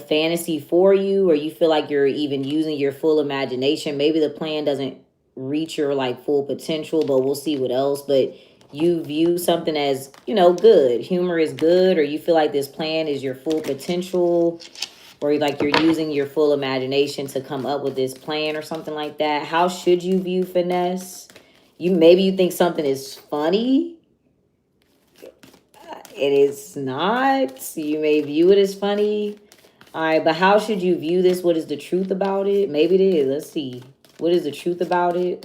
A: fantasy for you, or you feel like you're even using your full imagination. Maybe the plan doesn't reach your like full potential, but we'll see what else. But you view something as, you know, good. Humor is good, or you feel like this plan is your full potential, or like you're using your full imagination to come up with this plan or something like that. How should you view finesse? Maybe you think something is funny. It is not. You may view it as funny. All right, but how should you view this? What is the truth about it? Maybe it is. Let's see. What is the truth about it?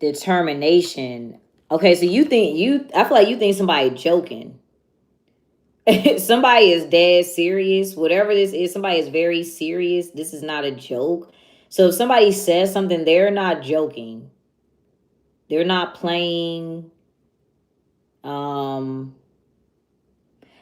A: Determination. Okay, so I feel like you think somebody joking. Somebody is dead serious. Whatever this is, somebody is very serious. This is not a joke. So if somebody says something, they're not joking. They're not playing.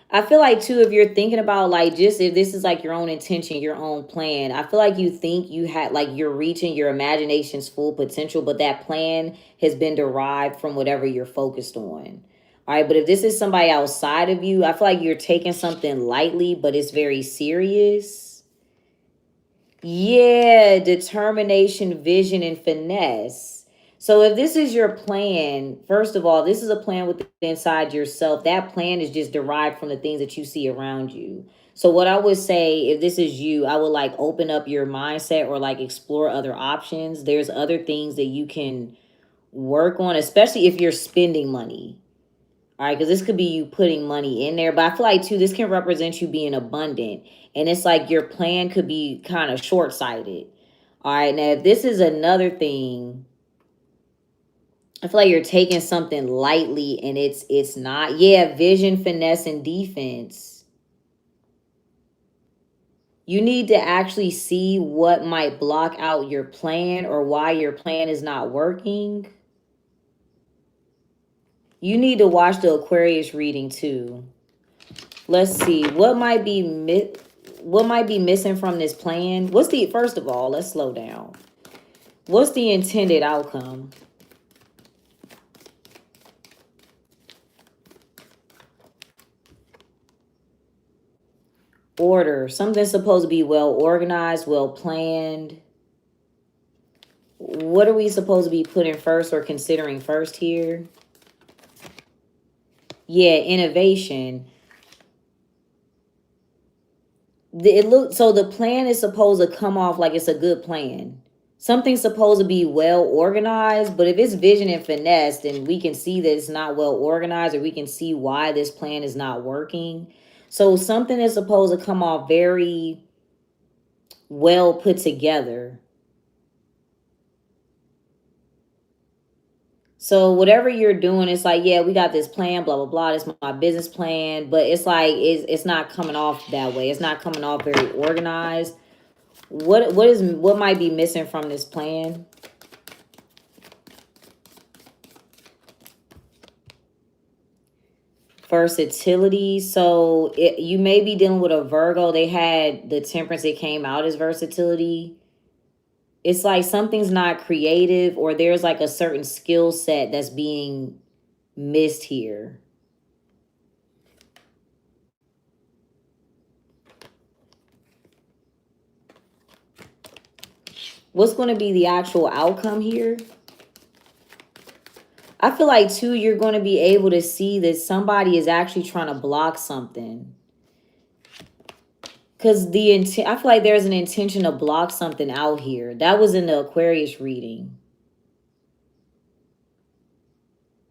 A: I feel like too, if you're thinking about like, just if this is like your own intention, your own plan, I feel like you think you had like you're reaching your imagination's full potential, but that plan has been derived from whatever you're focused on. All right, but if this is somebody outside of you, I feel like you're taking something lightly, but it's very serious. Yeah, determination, vision, and finesse. So if this is your plan, first of all, this is a plan within inside yourself. That plan is just derived from the things that you see around you. So what I would say, if this is you, I would like open up your mindset or like explore other options. There's other things that you can work on, especially if you're spending money. All right, because this could be you putting money in there. But I feel like, too, this can represent you being abundant. And it's like your plan could be kind of short-sighted. All right, now, if this is another thing, I feel like you're taking something lightly and it's not. Yeah, vision, finesse, and defense. You need to actually see what might block out your plan or why your plan is not working. You need to watch the Aquarius reading, too. Let's see. What might be missing from this plan? First of all, let's slow down. What's the intended outcome? Order. Something's supposed to be well organized, well planned. What are we supposed to be putting first or considering first here? Yeah, innovation. So the plan is supposed to come off like it's a good plan. Something's supposed to be well organized, but if it's vision and finesse, then we can see that it's not well organized, or we can see why this plan is not working. So something is supposed to come off very well put together. So whatever you're doing, it's like, yeah, we got this plan, blah, blah, blah. This is my business plan. But it's like, it's not coming off that way. It's not coming off very organized. What might be missing from this plan? Versatility. So you may be dealing with a Virgo. They had the Temperance. It came out as versatility. It's like something's not creative, or there's like a certain skill set that's being missed here. What's going to be the actual outcome here? I feel like, too, you're going to be able to see that somebody is actually trying to block something. Because I feel like there's an intention to block something out here. That was in the Aquarius reading.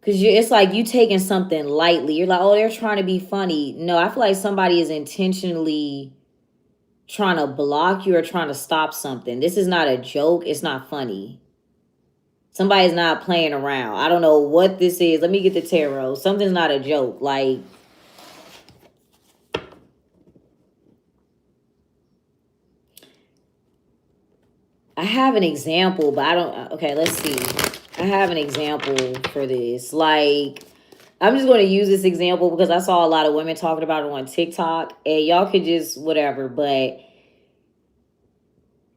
A: Because it's like you taking something lightly. You're like, oh, they're trying to be funny. No, I feel like somebody is intentionally trying to block you or trying to stop something. This is not a joke. It's not funny. Somebody's not playing around. I don't know what this is. Let me get the tarot. Something's not a joke. Like, I have an example, but I don't. Okay, let's see. I have an example for this. Like, I'm just going to use this example because I saw a lot of women talking about it on TikTok. And y'all could just whatever. But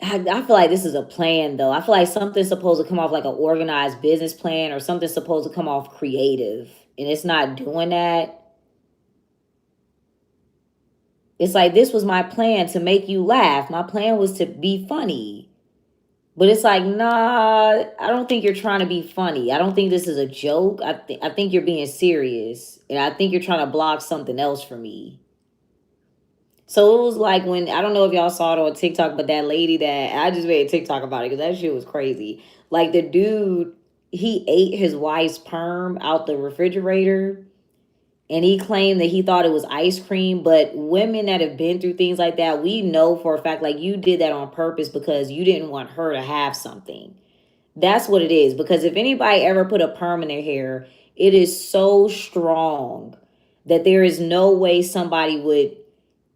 A: I feel like this is a plan, though. I feel like something's supposed to come off like an organized business plan, or something's supposed to come off creative. And it's not doing that. It's like, this was my plan to make you laugh. My plan was to be funny. But it's like, nah, I don't think you're trying to be funny. I don't think this is a joke. I think you're being serious. And I think you're trying to block something else for me. So it was like when, I don't know if y'all saw it on TikTok, but that lady that, I just made a TikTok about it because that shit was crazy. Like, the dude, he ate his wife's perm out the refrigerator. And he claimed that he thought it was ice cream. But women that have been through things like that, we know for a fact, like, you did that on purpose because you didn't want her to have something. That's what it is. Because if anybody ever put a perm in their hair, it is so strong that there is no way somebody would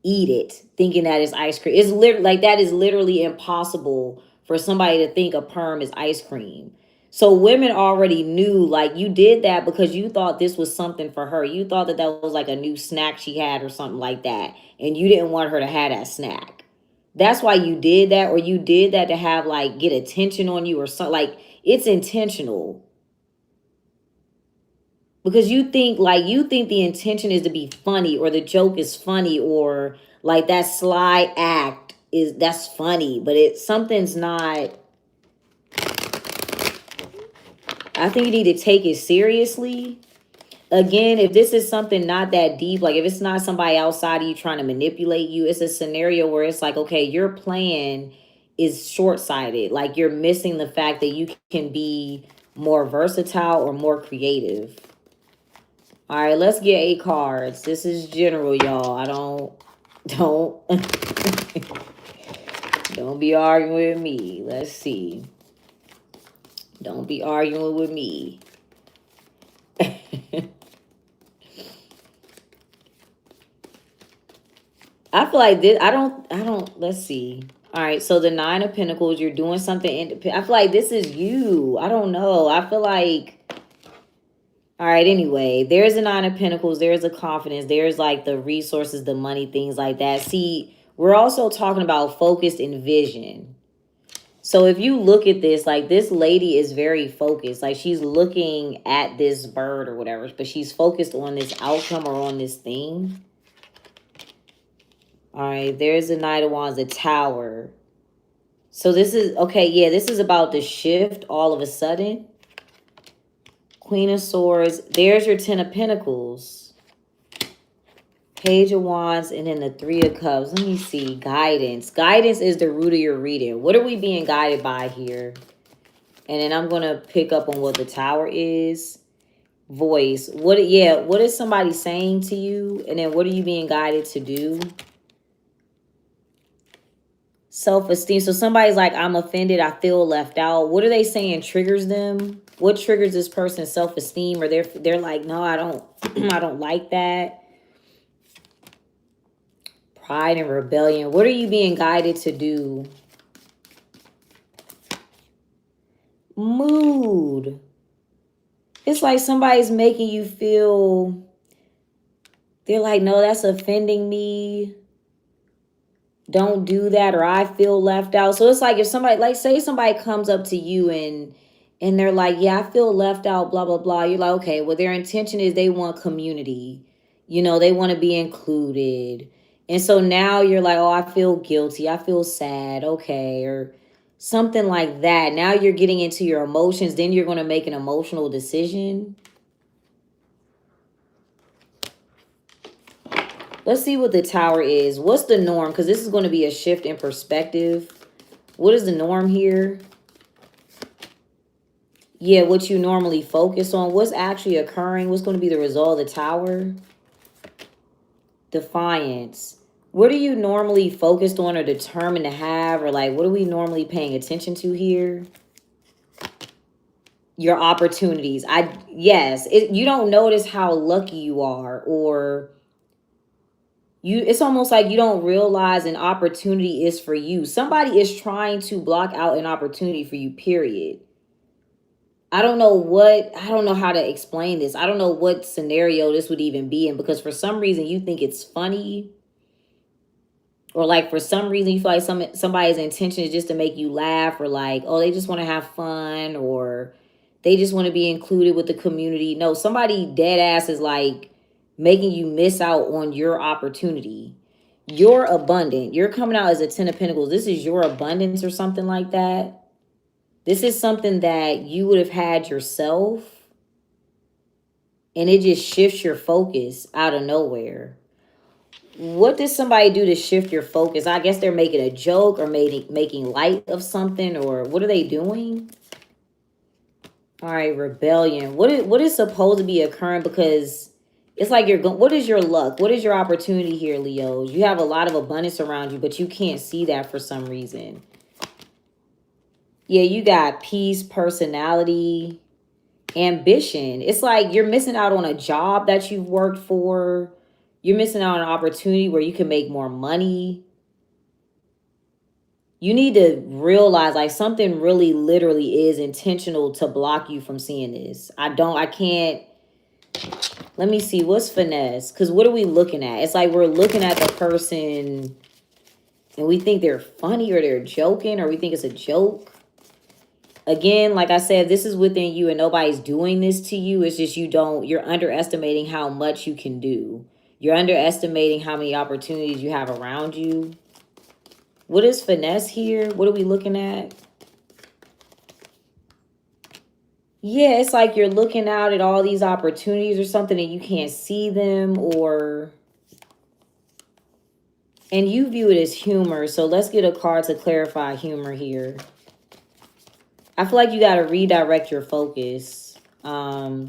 A: eat it thinking that it's ice cream. It's literally like, that is literally impossible for somebody to think a perm is ice cream. So women already knew, like, you did that because you thought this was something for her. You thought that that was like a new snack she had or something like that. And you didn't want her to have that snack. That's why you did that, or you did that to have, like, get attention on you or something. Like, it's intentional. Because you think the intention is to be funny, or the joke is funny, or like that sly act that's funny, but something's not. I think you need to take it seriously. Again, if this is something not that deep, like if it's not somebody outside of you trying to manipulate you, it's a scenario where it's like, okay, your plan is short-sighted. Like, you're missing the fact that you can be more versatile or more creative. All right, let's get 8 cards. This is general, y'all. Don't don't be arguing with me. Let's see. Don't be arguing with me. I feel like this, I don't, let's see. All right, so the 9 of Pentacles, you're doing something independent. I feel like this is you. I don't know. I feel like, all right, anyway, there's the 9 of Pentacles. There's the confidence. There's like the resources, the money, things like that. See, we're also talking about focused and vision. So if you look at this, like, this lady is very focused. Like, she's looking at this bird or whatever, but she's focused on this outcome or on this thing. All right, there's the Knight of Wands, the Tower. So this is, okay, yeah, this is about the shift all of a sudden. Queen of Swords. There's your 10 of Pentacles. Page of Wands, and then the Three of Cups. Let me see. Guidance. Guidance is the root of your reading. What are we being guided by here? And then I'm going to pick up on what the Tower is. Voice. What is somebody saying to you? And then what are you being guided to do? Self-esteem. So somebody's like, I'm offended. I feel left out. What are they saying triggers them? What triggers this person's self-esteem? Or they're like, no, I don't I don't like that. Pride and rebellion. What are you being guided to do? Mood. It's like somebody's making you feel, they're like, no, that's offending me. Don't do that, or I feel left out. So it's like if somebody, like say somebody comes up to you and they're like, yeah, I feel left out, blah, blah, blah. You're like, okay, well, their intention is they want community. You know, they want to be included. And so now you're like, oh, I feel guilty. I feel sad. Okay. Or something like that. Now you're getting into your emotions. Then you're going to make an emotional decision. Let's see what the Tower is. What's the norm? Because this is going to be a shift in perspective. What is the norm here? Yeah, what you normally focus on. What's actually occurring? What's going to be the result of the Tower? Defiance. What are you normally focused on or determined to have? Or like, what are we normally paying attention to here? Your opportunities. Yes, you don't notice how lucky you are, or it's almost like you don't realize an opportunity is for you. Somebody is trying to block out an opportunity for you, period. I don't know how to explain this. I don't know what scenario this would even be in, because for some reason you think it's funny, or like for some reason you feel like somebody's intention is just to make you laugh, or like, oh, they just want to have fun, or they just want to be included with the community. No, somebody dead ass is like making you miss out on your opportunity. You're abundant. You're coming out as a 10 of Pentacles. This is your abundance or something like that. This is something that you would have had yourself, and it just shifts your focus out of nowhere. What does somebody do to shift your focus? I guess they're making a joke or making light of something, or what are they doing? All right, rebellion. What is supposed to be occurring? Because it's like what is your luck? What is your opportunity here, Leos? You have a lot of abundance around you, but you can't see that for some reason. Yeah, you got peace, personality, ambition. It's like you're missing out on a job that you've worked for. You're missing out on an opportunity where you can make more money. You need to realize like something really literally is intentional to block you from seeing this. I can't. Let me see. What's finesse? Because what are we looking at? It's like we're looking at the person and we think they're funny, or they're joking, or we think it's a joke. Again, like I said, this is within you and nobody's doing this to you. It's just you're underestimating how much you can do. You're underestimating how many opportunities you have around you. What is finesse here? What are we looking at? Yeah, it's like you're looking out at all these opportunities or something and you can't see them, and you view it as humor. So let's get a card to clarify humor here. I feel like you got to redirect your focus. What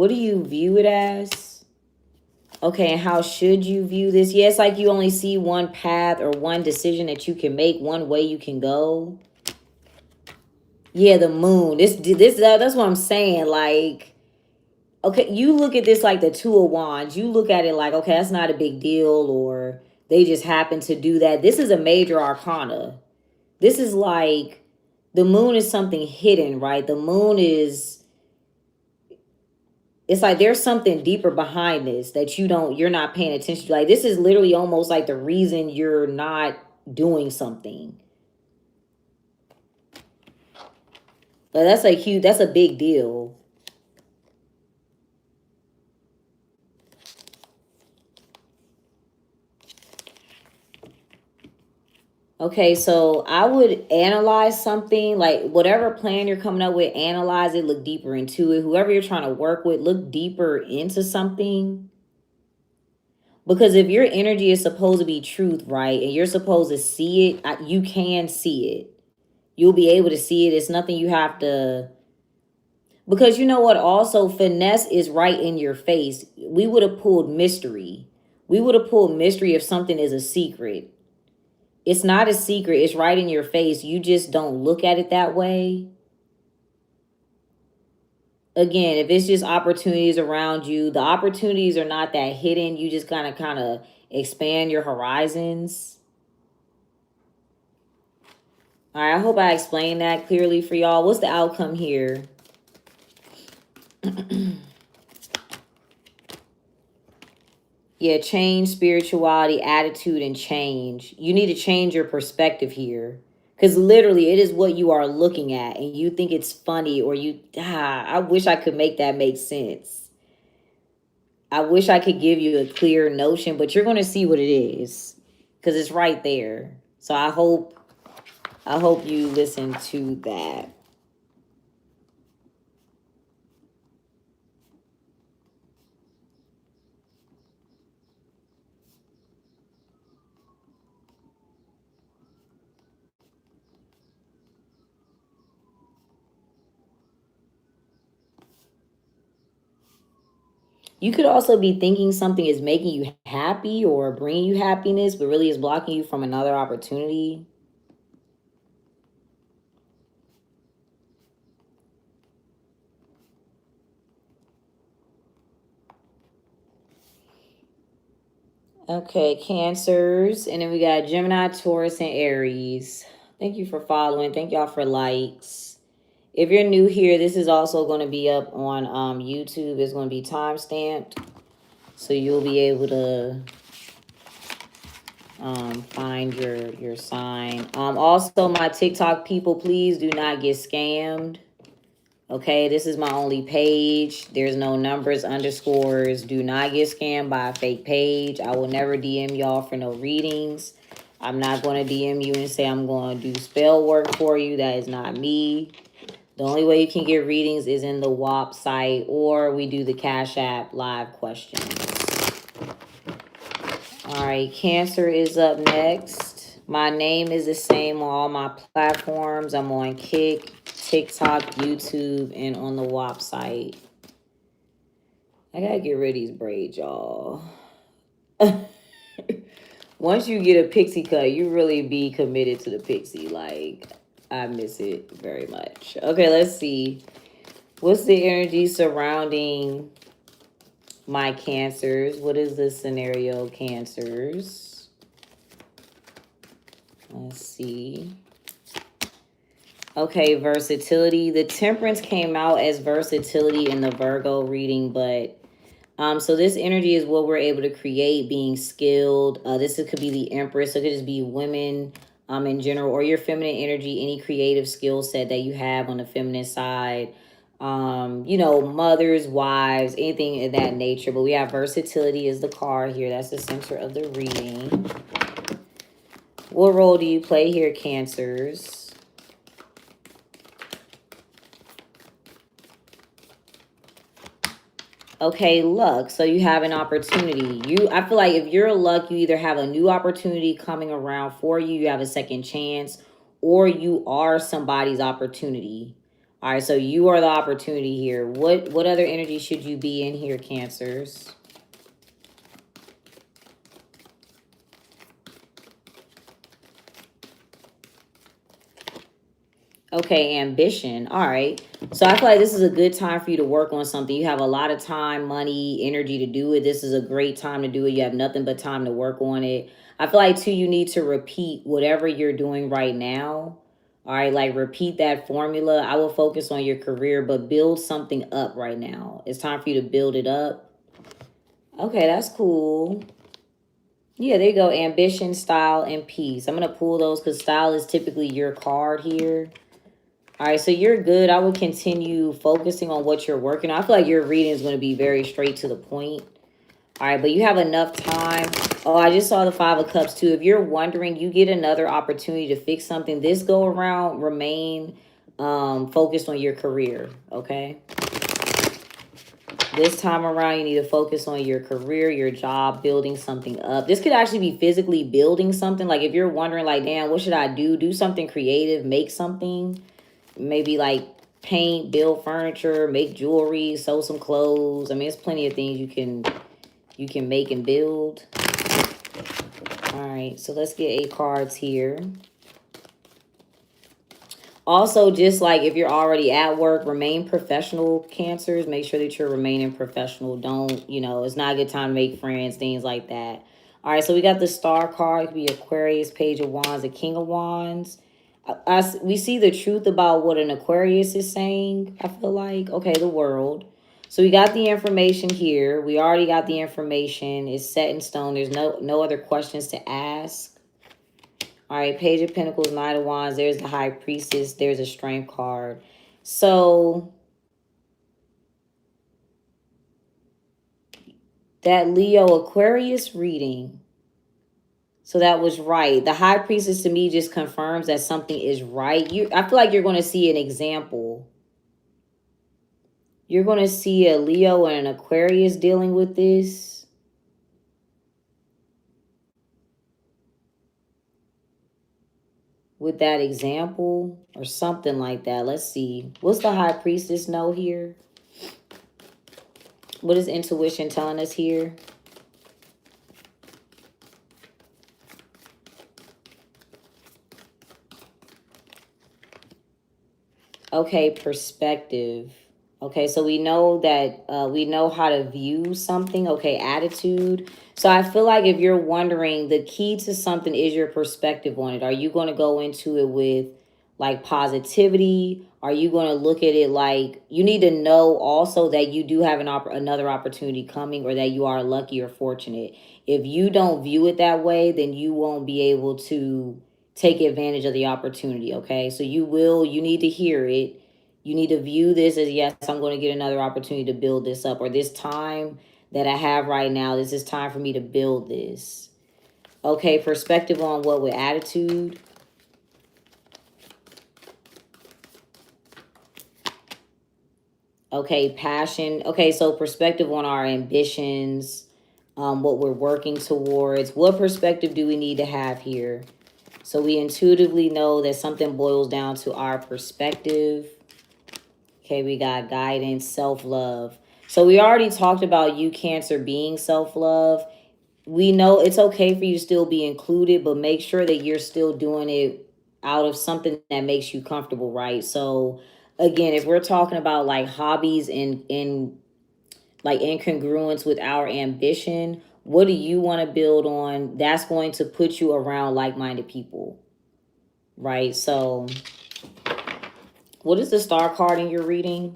A: do you view it as? Okay, and how should you view this? Yeah, it's like you only see one path or one decision that you can make, one way you can go. Yeah, the moon. That's what I'm saying. Like, okay, you look at this like the Two of Wands. You look at it like, okay, that's not a big deal, or they just happen to do that. This is a major arcana. This is like, the moon is something hidden, right? The moon is, it's like there's something deeper behind this that you're not paying attention to. Like, this is literally almost like the reason you're not doing something. But that's a big deal. Okay, so I would analyze something, like whatever plan you're coming up with, analyze it, look deeper into it. Whoever you're trying to work with, look deeper into something. Because if your energy is supposed to be truth, right, and you're supposed to see it, you can see it. You'll be able to see it. It's nothing you have to... Because you know what? Also, finesse is right in your face. We would have pulled mystery. We would have pulled mystery if something is a secret. It's not a secret. It's right in your face. You just don't look at it that way. Again, if it's just opportunities around you, the opportunities are not that hidden. You just kind of expand your horizons. All right, I hope I explained that clearly for y'all. What's the outcome here? Yeah, change, spirituality, attitude, and change. You need to change your perspective here. Because literally, it is what you are looking at. And you think it's funny, or I wish I could make that make sense. I wish I could give you a clear notion, but you're going to see what it is. Because it's right there. So I hope you listen to that. You could also be thinking something is making you happy or bringing you happiness, but really is blocking you from another opportunity. Okay, Cancers. And then we got Gemini, Taurus, and Aries. Thank you for following. Thank y'all for likes. If you're new here, this is also going to be up on YouTube. It's going to be time-stamped. So you'll be able to find your sign. Also, my TikTok people, please do not get scammed. Okay, this is my only page. There's no numbers, underscores. Do not get scammed by a fake page. I will never DM y'all for no readings. I'm not going to DM you and say I'm going to do spell work for you. That is not me. The only way you can get readings is in the WAP site, or we do the Cash App live questions. All right, Cancer is up next. My name is the same on all my platforms. I'm on Kick, TikTok, YouTube, and on the WAP site. I gotta get rid of these braids, y'all. Once you get a pixie cut, you really be committed to the pixie. Like, I miss it very much. Okay, let's see. What's the energy surrounding my Cancers? What is the scenario, Cancers? Let's see. Okay, versatility. The Temperance came out as versatility in the Virgo reading, but so this energy is what we're able to create, being skilled. This could be the Empress. So it could just be women in general, or your feminine energy, any creative skill set that you have on the feminine side. You know, mothers, wives, anything of that nature. But we have versatility as the card here. That's the center of the reading. What role do you play here, Cancers? Okay, luck. So you have an opportunity. I feel like if you're luck, you either have a new opportunity coming around for you, you have a second chance, or you are somebody's opportunity. All right, so you are the opportunity here. What other energy should you be in here, Cancers? Okay, ambition. All right. So I feel like this is a good time for you to work on something. You have a lot of time, money, energy to do it. This is a great time to do it. You have nothing but time to work on it. I feel like, too, you need to repeat whatever you're doing right now. All right, like repeat that formula. I will focus on your career, but build something up right now. It's time for you to build it up. Okay, that's cool. Yeah, there you go. Ambition, style, and peace. I'm going to pull those because style is typically your card here. All right, so you're good. I will continue focusing on what you're working on. I feel like your reading is going to be very straight to the point. All right, but you have enough time. Oh, I just saw the Five of Cups too. If you're wondering, you get another opportunity to fix something. This go around, remain focused on your career, okay? This time around, you need to focus on your career, your job, building something up. This could actually be physically building something. Like if you're wondering like, damn, what should I do? Do something creative, make something. Maybe like paint, build furniture, make jewelry, sew some clothes. I mean, there's plenty of things you can make and build. All right, so let's get 8 cards here. Also, just like if you're already at work, remain professional, Cancers. Make sure that you're remaining professional. Don't, you know, it's not a good time to make friends, things like that. All right, so we got the Star card. It could be Aquarius, Page of Wands, the King of Wands. We see the truth about what an Aquarius is saying, I feel like. Okay, the World. So we got the information here. We already got the information. It's set in stone. There's no other questions to ask. All right, Page of Pentacles, Knight of Wands. There's the High Priestess. There's a Strength card. So that Leo Aquarius reading. So that was right. The High Priestess to me just confirms that something is right. I feel like you're going to see an example. You're going to see a Leo and an Aquarius dealing with this. With that example or something like that. Let's see. What's the High Priestess know here? What is intuition telling us here? Okay, perspective. Okay, so we know that we know how to view something. Okay, attitude. So I feel like if you're wondering, the key to something is your perspective on it. Are you going to go into it with like positivity? Are you going to look at it like you need to know also that you do have another opportunity coming, or that you are lucky or fortunate? If you don't view it that way, then you won't be able to take advantage of the opportunity. Okay, so you need to hear it. You need to view this as, yes, I'm going to get another opportunity to build this up, or this time that I have right now, this is time for me to build this. Okay, perspective on what with attitude? Okay, passion. Okay, so perspective on our ambitions, what we're working towards. What perspective do we need to have here? So we intuitively know that something boils down to our perspective. Okay, we got guidance, self-love. So we already talked about you, Cancer, being self-love. We know it's okay for you to still be included, but make sure that you're still doing it out of something that makes you comfortable, right? So again, if we're talking about like hobbies in like incongruence with our ambition, what do you want to build on? That's going to put you around like-minded people, right? So what is the Star card in your reading?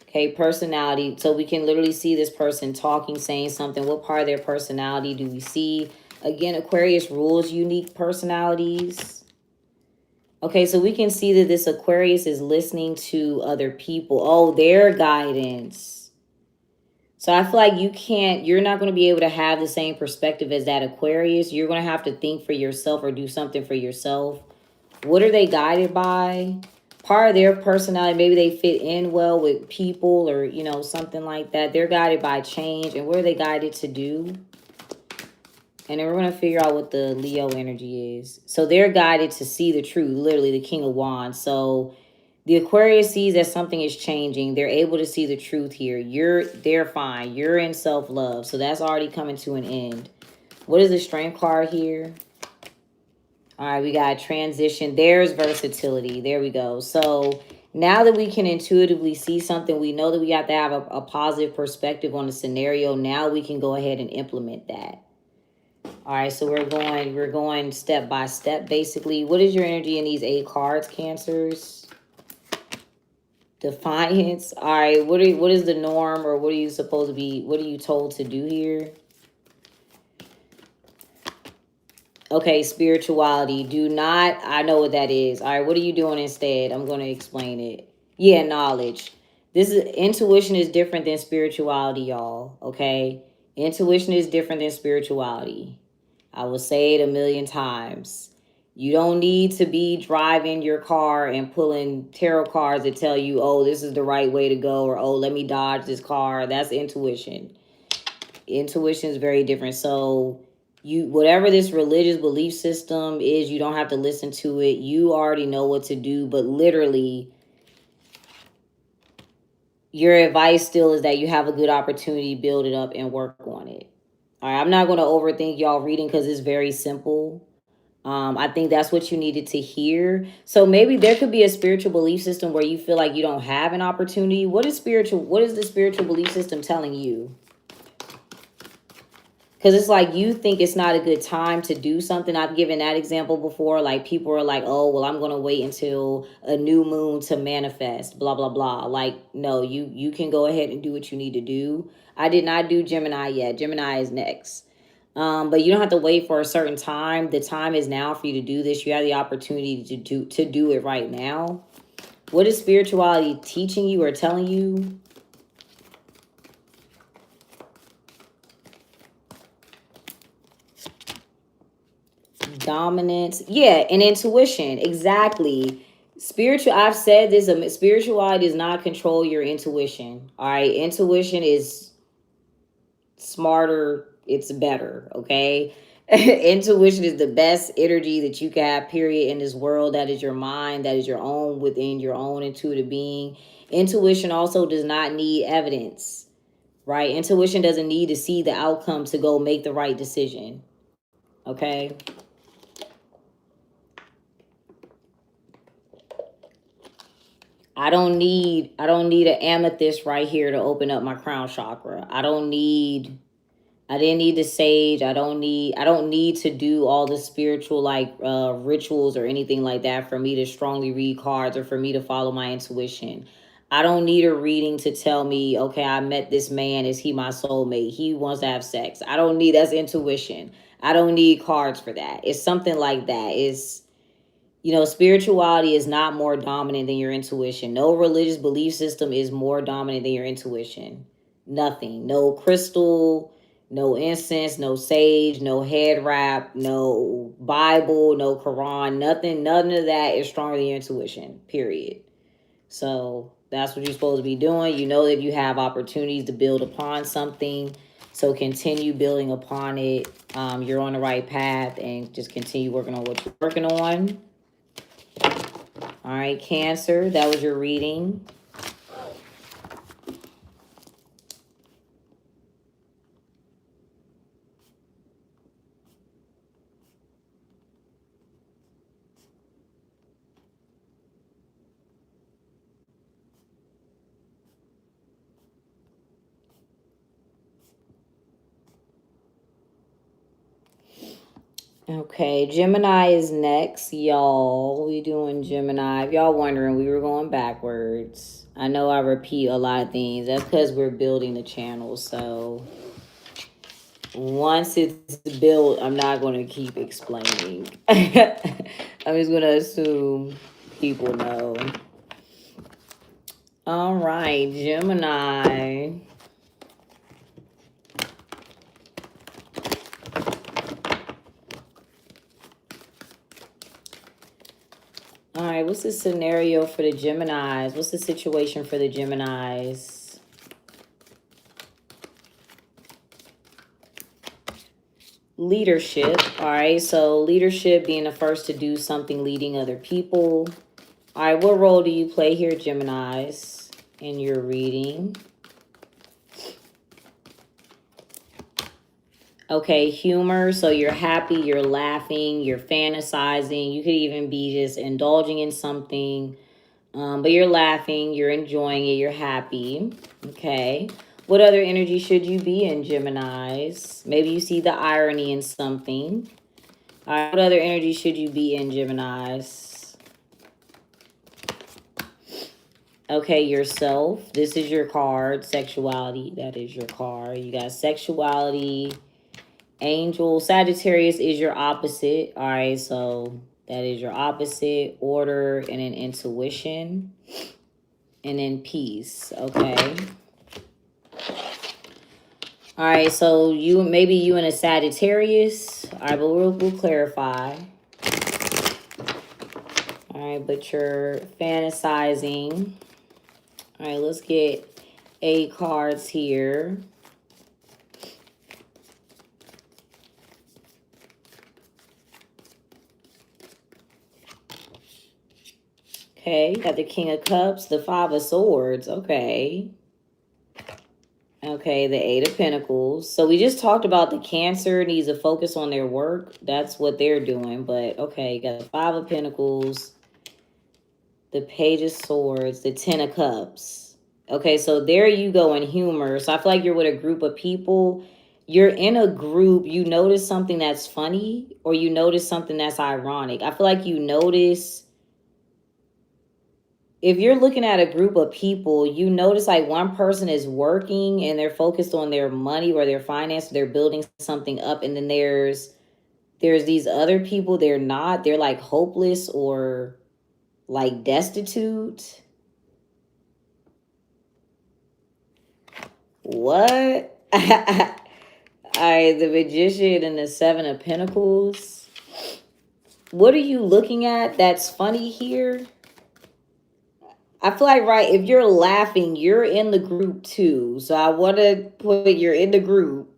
A: Okay, personality. So we can literally see this person talking, saying something. What part of their personality do we see? Again, Aquarius rules unique personalities. Okay, so we can see that this Aquarius is listening to other people. Oh, their guidance. So I feel like you're not going to be able to have the same perspective as that Aquarius. You're going to have to think for yourself or do something for yourself. What are they guided by? Part of their personality, maybe they fit in well with people, or, you know, something like that. They're guided by change. And what are they guided to do? And then we're going to figure out what the Leo energy is. So they're guided to see the truth, literally the King of Wands. So the Aquarius sees that something is changing. They're able to see the truth here. They're fine. You're in self-love. So that's already coming to an end. What is the Strength card here? All right, we got transition. There's versatility. There we go. So now that we can intuitively see something, we know that we have to have a positive perspective on the scenario. Now we can go ahead and implement that. All right, so we're going step by step, basically. What is your energy in these 8 cards, Cancers? Defiance. All right, what is the norm, or what are you supposed to be? What are you told to do here? Okay, spirituality. I know what that is. All right, what are you doing instead? I'm going to explain it. Yeah, knowledge. Intuition is different than spirituality, y'all. Okay, intuition is different than spirituality. I will say it a million times. You don't need to be driving your car and pulling tarot cards that tell you, oh, this is the right way to go, or oh, let me dodge this car. That's intuition. Intuition is very different. So you, whatever this religious belief system is, you don't have to listen to it. You already know what to do, but literally your advice still is that you have a good opportunity to build it up and work on it. All right, I'm not going to overthink y'all reading because it's very simple. I think that's what you needed to hear. So maybe there could be a spiritual belief system where you feel like you don't have an opportunity. What is the spiritual belief system telling you? Because it's like you think it's not a good time to do something. I've given that example before. Like people are like, oh, well, I'm going to wait until a new moon to manifest, blah, blah, blah. Like, no, you can go ahead and do what you need to do. I did not do Gemini yet. Gemini is next. But you don't have to wait for a certain time. The time is now for you to do this. You have the opportunity to do it right now. What is spirituality teaching you or telling you? Dominance. Yeah, and intuition. Exactly. I've said this, spirituality does not control your intuition. All right. Intuition is smarter. It's better. Okay. Intuition is the best energy that you can have, period, in this world. That is your mind. That is your own, within your own intuitive being. Intuition also does not need evidence, right? Intuition doesn't need to see the outcome to go make the right decision. Okay. I don't need an amethyst right here to open up my crown chakra. I didn't need the sage. I don't need to do all the spiritual like rituals or anything like that for me to strongly read cards or for me to follow my intuition. I don't need a reading to tell me, okay, I met this man. Is he my soulmate? He wants to have sex. That's intuition. I don't need cards for that. It's something like that. Spirituality is not more dominant than your intuition. No religious belief system is more dominant than your intuition. Nothing. No crystal, no incense, no sage, no head wrap, no Bible, no Quran, nothing. None of that is stronger than your intuition, period. So that's what you're supposed to be doing. You know that you have opportunities to build upon something. So continue building upon it. You're on the right path and just continue working on what you're working on. All right, Cancer, that was your reading. Okay, Gemini is next, y'all. We doing Gemini. If y'all wondering, we were going backwards. I know I repeat a lot of things. That's because we're building the channel. So once it's built, I'm not going to keep explaining. I'm just going to assume people know. All right, Gemini. All right, what's the scenario for the Geminis? What's the situation for the Geminis? Leadership. All right, so leadership, being the first to do something, leading other people. All right, what role do you play here, Geminis, in your reading? Okay, humor. So you're happy, you're laughing, you're fantasizing. You could even be just indulging in something. But you're laughing, you're enjoying it, you're happy. Okay. What other energy should you be in, Geminis? Maybe you see the irony in something. All right, what other energy should you be in, Geminis? Okay, yourself. This is your card. Sexuality. That is your card. You got sexuality. Angel. Sagittarius is your opposite. All right, so that is your opposite. Order, and then intuition, and then peace. Okay. All right, so maybe you and a Sagittarius. All right, but we'll clarify. All right, but you're fantasizing. All right, let's get 8 cards here. Okay, got the King of Cups, the 5 of Swords. Okay. Okay, the 8 of Pentacles. So we just talked about the Cancer needs to focus on their work. That's what they're doing. But okay, got the 5 of Pentacles, the Page of Swords, the 10 of Cups. Okay, so there you go in humor. So I feel like you're with a group of people. You're in a group. You notice something that's funny or you notice something that's ironic. I feel like you notice... If you're looking at a group of people, you notice like one person is working and they're focused on their money or their finance, they're building something up, and then there's these other people, they're not, they're like hopeless or like destitute. What? All right, the Magician and the 7 of Pentacles. What are you looking at that's funny here? I feel like, right, if you're laughing, you're in the group too. So I want to put you're in the group.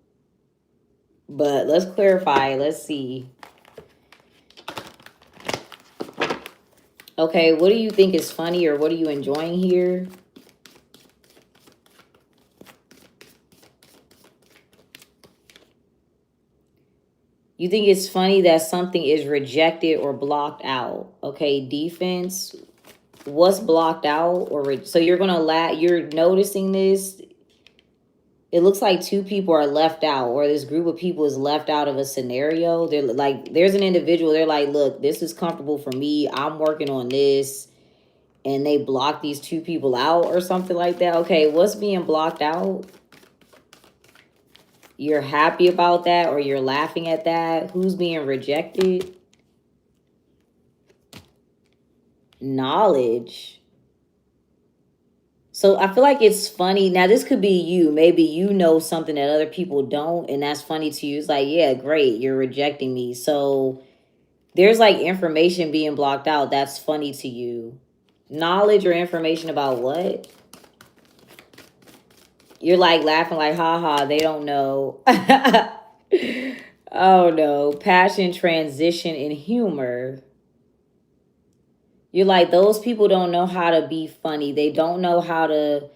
A: But let's clarify. Let's see. Okay, what do you think is funny or what are you enjoying here? You think it's funny that something is rejected or blocked out. Okay, defense. What's blocked out or so you're gonna you're noticing this. It looks like 2 people are left out, or this group of people is left out of a scenario. They're like, there's an individual, they're like, look, this is comfortable for me, I'm working on this, and they block these 2 people out or something like that. Okay, what's being blocked out? You're happy about that or you're laughing at that? Who's being rejected? Knowledge. So I feel like it's funny. Now, this could be you. Maybe you know something that other people don't, and that's funny to you. It's like, yeah, great, you're rejecting me. So there's like information being blocked out that's funny to you. Knowledge or information about what? You're like laughing like, haha, they don't know. Oh no. Passion, transition, and humor. You're like, those people don't know how to be funny. They don't know how to,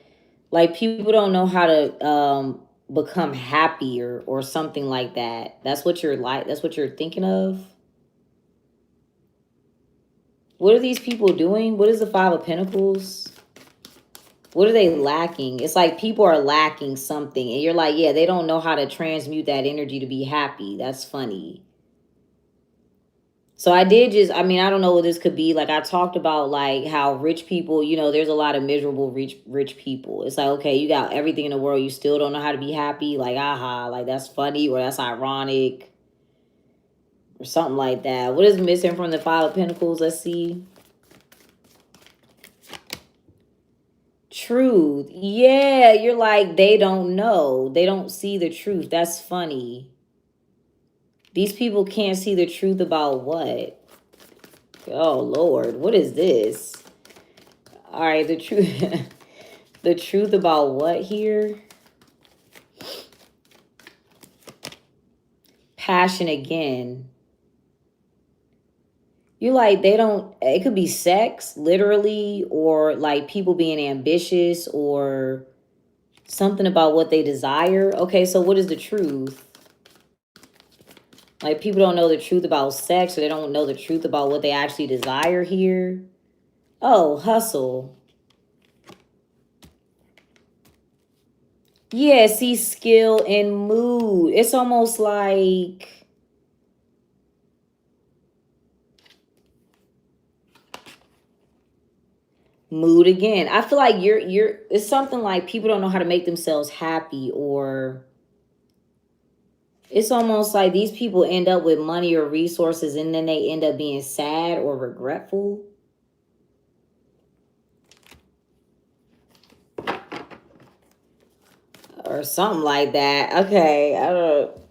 A: like, people don't know how to become happier or something like that. That's what you're like. That's what you're thinking of. What are these people doing? What is the 5 of Pentacles? What are they lacking? It's like people are lacking something. And you're like, yeah, they don't know how to transmute that energy to be happy. That's funny. So I don't know what this could be. Like I talked about like how rich people, you know, there's a lot of miserable rich people. It's like, okay, you got everything in the world. You still don't know how to be happy. Like, aha, like that's funny or that's ironic or something like that. What is missing from the 5 of Pentacles? Let's see. Truth. Yeah, you're like, they don't know. They don't see the truth. That's funny. These people can't see the truth about what? Oh, Lord. What is this? All right, the truth. The truth about what here? Passion again. You like, they don't, it could be sex, literally, or like people being ambitious or something about what they desire. Okay, so what is the truth? Like people don't know the truth about sex or they don't know the truth about what they actually desire here. Oh, hustle. Yeah, see, skill and mood. It's almost like mood again. I feel like it's something like people don't know how to make themselves happy, or it's almost like these people end up with money or resources and then they end up being sad or regretful. Or something like that. Okay, I don't know.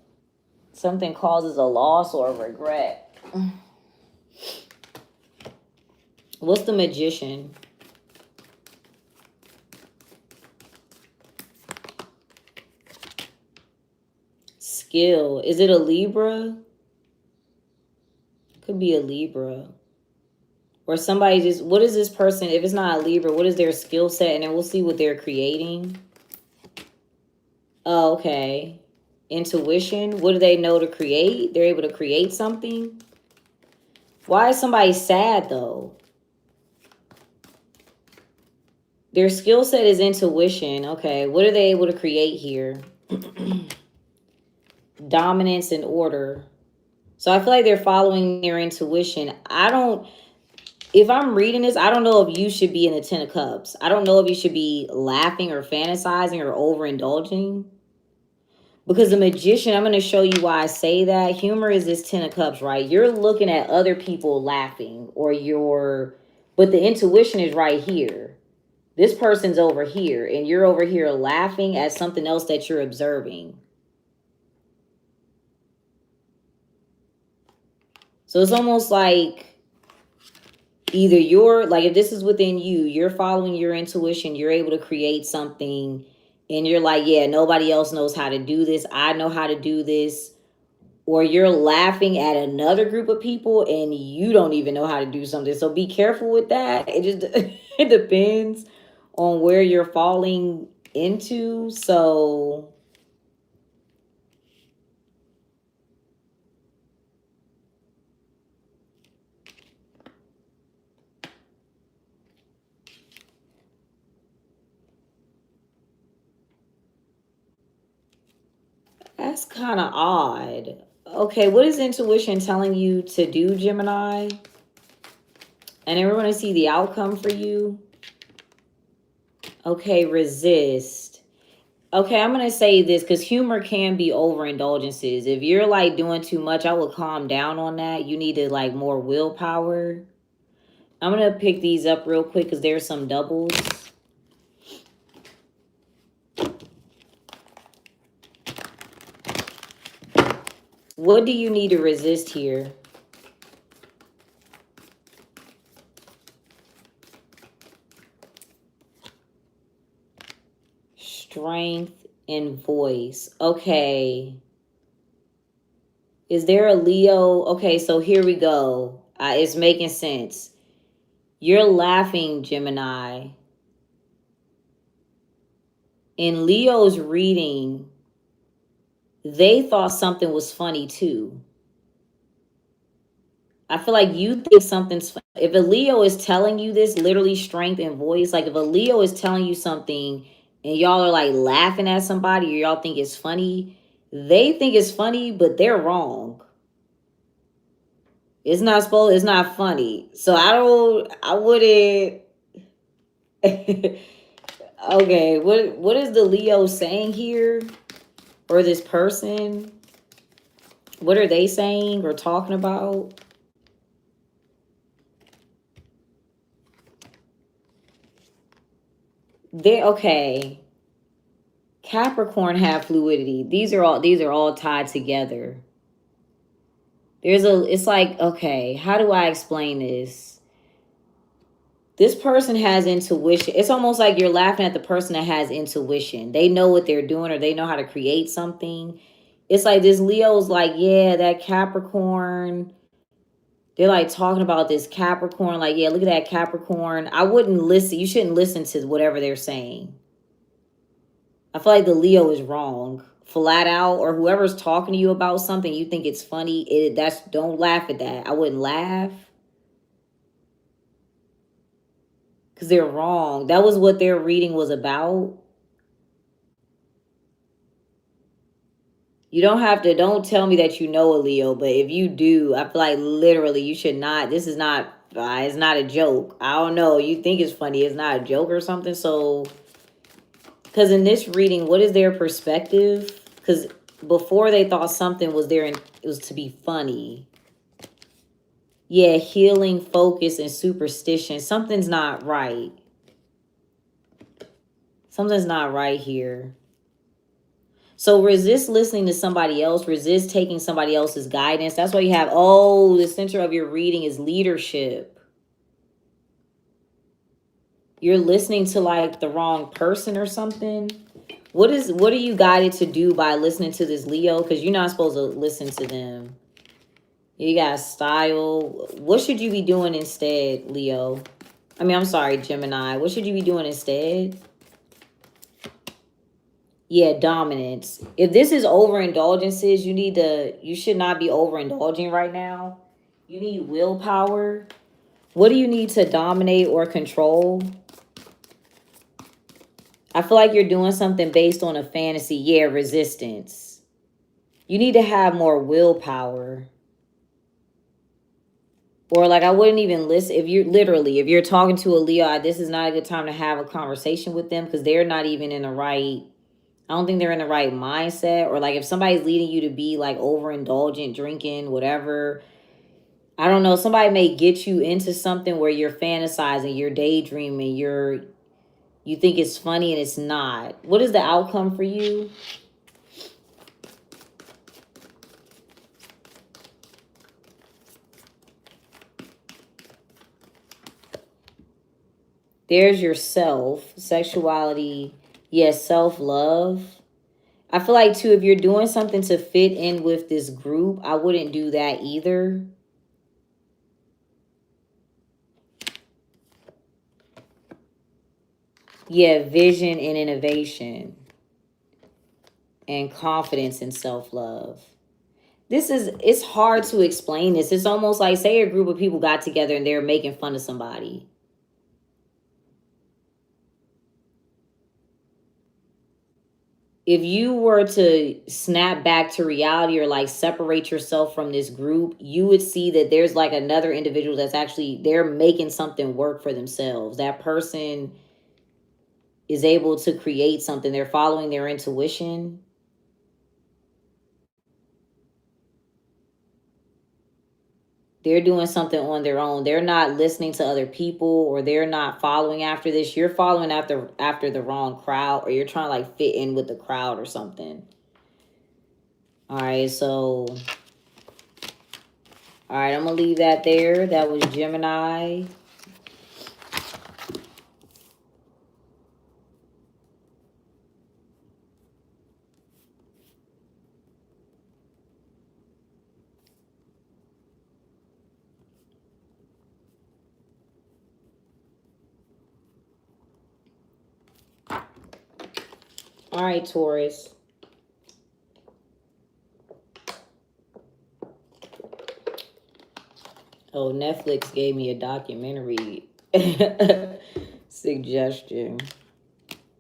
A: Something causes a loss or a regret. What's the Magician? Skill. Is it a Libra? Could be a Libra. Or somebody just, what is this person? If it's not a Libra, what is their skill set? And then we'll see what they're creating. Oh, okay. Intuition. What do they know to create? They're able to create something. Why is somebody sad though? Their skill set is intuition. Okay. What are they able to create here? Dominance and order. So I feel like they're following their intuition. If I'm reading this, I don't know if you should be in the 10 of Cups. I don't know if you should be laughing or fantasizing or overindulging. Because the Magician, I'm going to show you why I say that. Humor is this 10 of Cups, right? You're looking at other people laughing but the intuition is right here. This person's over here and you're over here laughing at something else that you're observing. So it's almost like either if this is within you, you're following your intuition, you're able to create something and you're like, yeah, nobody else knows how to do this. I know how to do this. Or you're laughing at another group of people and you don't even know how to do something. So be careful with that. It depends on where you're falling into. So that's kind of odd. Okay, what is intuition telling you to do, Gemini? And then we're going to see the outcome for you. Okay, resist. Okay, I'm going to say this because humor can be overindulgences. If you're like doing too much, I would calm down on that. You need to like more willpower. I'm going to pick these up real quick because there's some doubles. What do you need to resist here? Strength and voice. Okay. Is there a Leo? Okay, so here we go. It's making sense. You're laughing, Gemini. In Leo's reading, they thought something was funny too. I feel like you think something's, if a Leo is telling you this, literally strength and voice, like if a Leo is telling you something and y'all are like laughing at somebody or y'all think it's funny, they think it's funny, but they're wrong. It's not funny. So I wouldn't. Okay, what is the Leo saying here? Or this person? What are they saying or talking about? Okay. Capricorn have fluidity. These are all tied together. It's like, okay, how do I explain this? This person has intuition. It's almost like you're laughing at the person that has intuition. They know what they're doing or they know how to create something. It's like this Leo's like, yeah, that Capricorn. They're like talking about this Capricorn. Like, yeah, look at that Capricorn. I wouldn't listen. You shouldn't listen to whatever they're saying. I feel like the Leo is wrong. Flat out, or whoever's talking to you about something, you think it's funny. Don't laugh at that. I wouldn't laugh. Because they're wrong. That was what their reading was about. You don't tell me that you know a Leo, but if you do, I feel like literally you should not, it's not a joke. I don't know. You think it's funny. It's not a joke or something. So, because in this reading, what is their perspective? Because before they thought something was there and it was to be funny. Yeah, healing, focus, and superstition. Something's not right. Something's not right here. So resist listening to somebody else. Resist taking somebody else's guidance. That's why you have, the center of your reading is leadership. you're listening to like the wrong person or something. What are you guided to do by listening to this Leo? Because you're not supposed to listen to them. You got style. What should you be doing instead, Leo? I mean, I'm sorry, Gemini. What should you be doing instead? Yeah, dominance. If this is overindulgences, you should not be overindulging right now. You need willpower. What do you need to dominate or control? I feel like you're doing something based on a fantasy. Yeah, resistance. You need to have more willpower. Or like I wouldn't even listen. If you're talking to a Leo, this is not a good time to have a conversation with them because they're not even in the right, I don't think they're in the right mindset. Or like if somebody's leading you to be like overindulgent, drinking, whatever, I don't know, somebody may get you into something where you're fantasizing, you're daydreaming, you think it's funny and it's not. What is the outcome for you? There's yourself, sexuality, yes, self-love. I feel like too, if you're doing something to fit in with this group, I wouldn't do that either. Yeah, vision and innovation and confidence and self-love. It's hard to explain this. It's almost like, say a group of people got together and they're making fun of somebody. If you were to snap back to reality or like separate yourself from this group, you would see that there's like another individual that's actually, they're making something work for themselves. That person is able to create something. They're following their intuition. They're doing something on their own. They're not listening to other people, or they're not following after this. You're following after the wrong crowd, or you're trying to like fit in with the crowd or something. All right, so all right, I'm gonna leave that there. That was Gemini. All right, Taurus. Oh, Netflix gave me a documentary suggestion.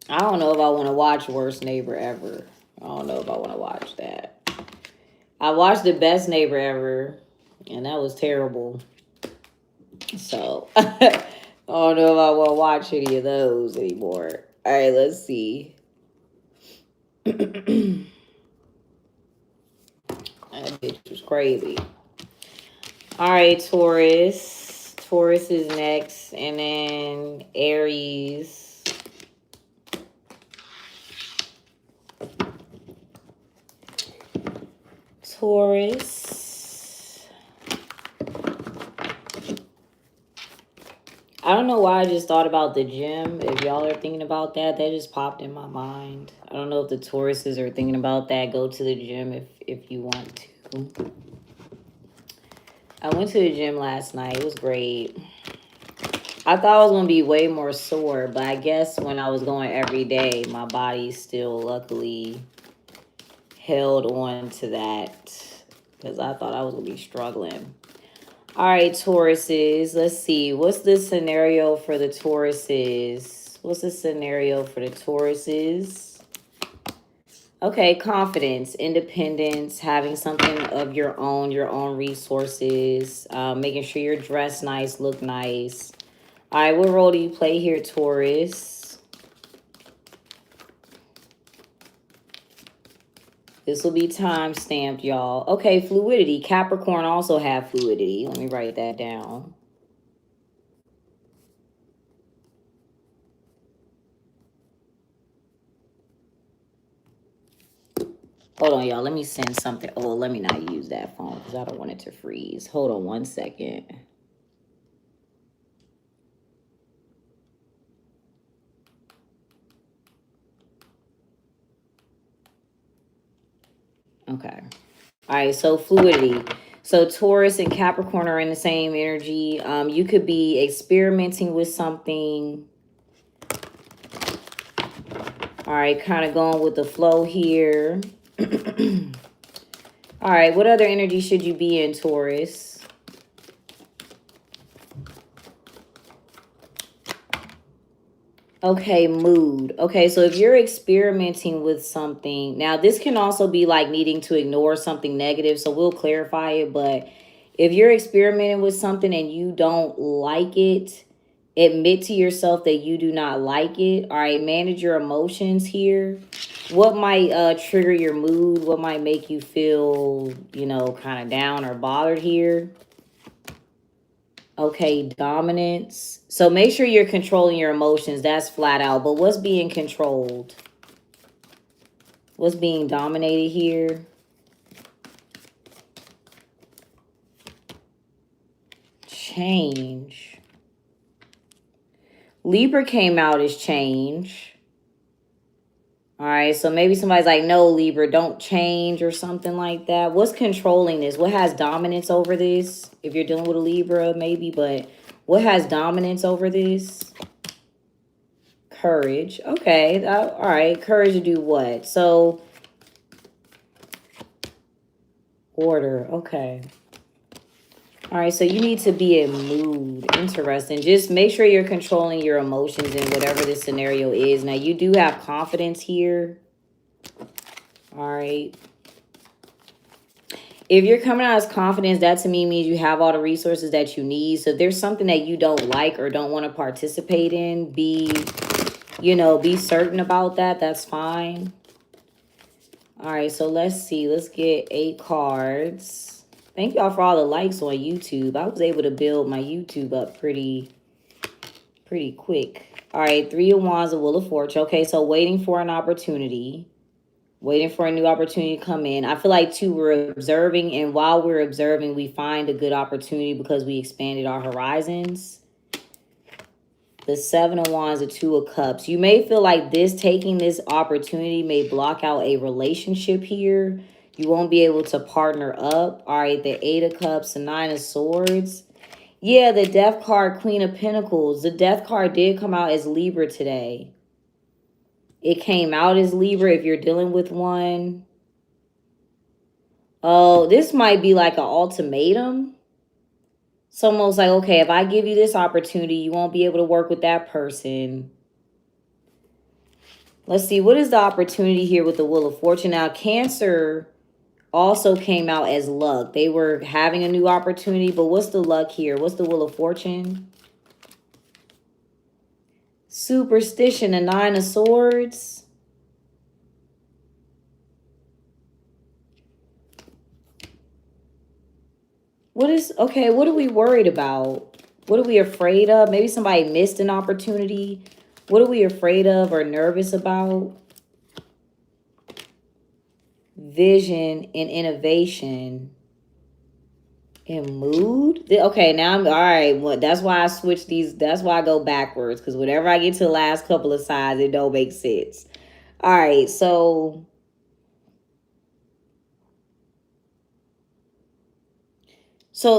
A: I don't know if I want to watch Worst Neighbor Ever. I don't know if I want to watch that. I watched The Best Neighbor Ever, and that was terrible. So, I don't know if I want to watch any of those anymore. All right, let's see. That bitch was crazy. All right, Taurus. Taurus is next, and then Aries. Taurus. I don't know why I just thought about the gym. If y'all are thinking about that, that just popped in my mind. I don't know if the Tauruses are thinking about that. Go to the gym if you want to. I went to the gym last night. It was great. I thought I was going to be way more sore, but I guess when I was going every day, my body still luckily held on to that because I thought I was going to be struggling. All right, Tauruses. Let's see. What's the scenario for the Tauruses? What's the scenario for the Tauruses? Okay, confidence, independence, having something of your own resources, making sure you're dressed nice, look nice. All right, what role do you play here, Taurus? This will be time stamped, y'all. Okay, fluidity. Capricorn also have fluidity. Let me write that down. Hold on, y'all. Let me send something. Oh, let me not use that phone because I don't want it to freeze. Hold on one second. Okay. All right, so fluidity. So Taurus and Capricorn are in the same energy. You could be experimenting with something. All right, kind of going with the flow here. All right, what other energy should you be in, Taurus? Okay, mood. Okay, so if you're experimenting with something, now this can also be like needing to ignore something negative, so we'll clarify it. But if you're experimenting with something and you don't like it, admit to yourself that you do not like it. All right, manage your emotions here. What might trigger your mood? What might make you feel, you know, kind of down or bothered here? Okay, dominance. So make sure you're controlling your emotions. That's flat out. But what's being controlled? What's being dominated here? Change. Libra came out as change. All right, so maybe somebody's like, no, Libra, don't change or something like that. What's controlling this? What has dominance over this? If you're dealing with a Libra, maybe, but what has dominance over this? Courage. Okay, all right, courage to do what? So, order, okay. All right, so you need to be in mood. Interesting. Just make sure you're controlling your emotions in whatever this scenario is. Now, you do have confidence here. All right. If you're coming out as confidence, that to me means you have all the resources that you need. So if there's something that you don't like or don't want to participate in, be certain about that. That's fine. All right, so let's see. Let's get 8 cards. Thank y'all for all the likes on YouTube. I was able to build my YouTube up pretty quick. All right, 3 of Wands, a Wheel of Fortune. Okay, so waiting for an opportunity. Waiting for a new opportunity to come in. I feel like, too, we're observing. And while we're observing, we find a good opportunity because we expanded our horizons. The 7 of Wands, the 2 of Cups. You may feel like taking this opportunity may block out a relationship here. You won't be able to partner up. All right, the 8 of Cups, the 9 of Swords. Yeah, the Death card, Queen of Pentacles. The Death card did come out as Libra today. It came out as Libra if you're dealing with one. Oh, this might be like an ultimatum. It's almost like, okay, if I give you this opportunity, you won't be able to work with that person. Let's see, what is the opportunity here with the Wheel of Fortune? Now, Cancer also came out as luck. They were having a new opportunity, but what's the luck here? What's the Wheel of Fortune? Superstition, the 9 of Swords. What are we worried about? What are we afraid of? Maybe somebody missed an opportunity. What are we afraid of or nervous about? Vision and innovation and mood. Okay, now I'm all right. Well, that's why I switch these. That's why I go backwards, because whenever I get to the last couple of sides, it don't make sense. All right, so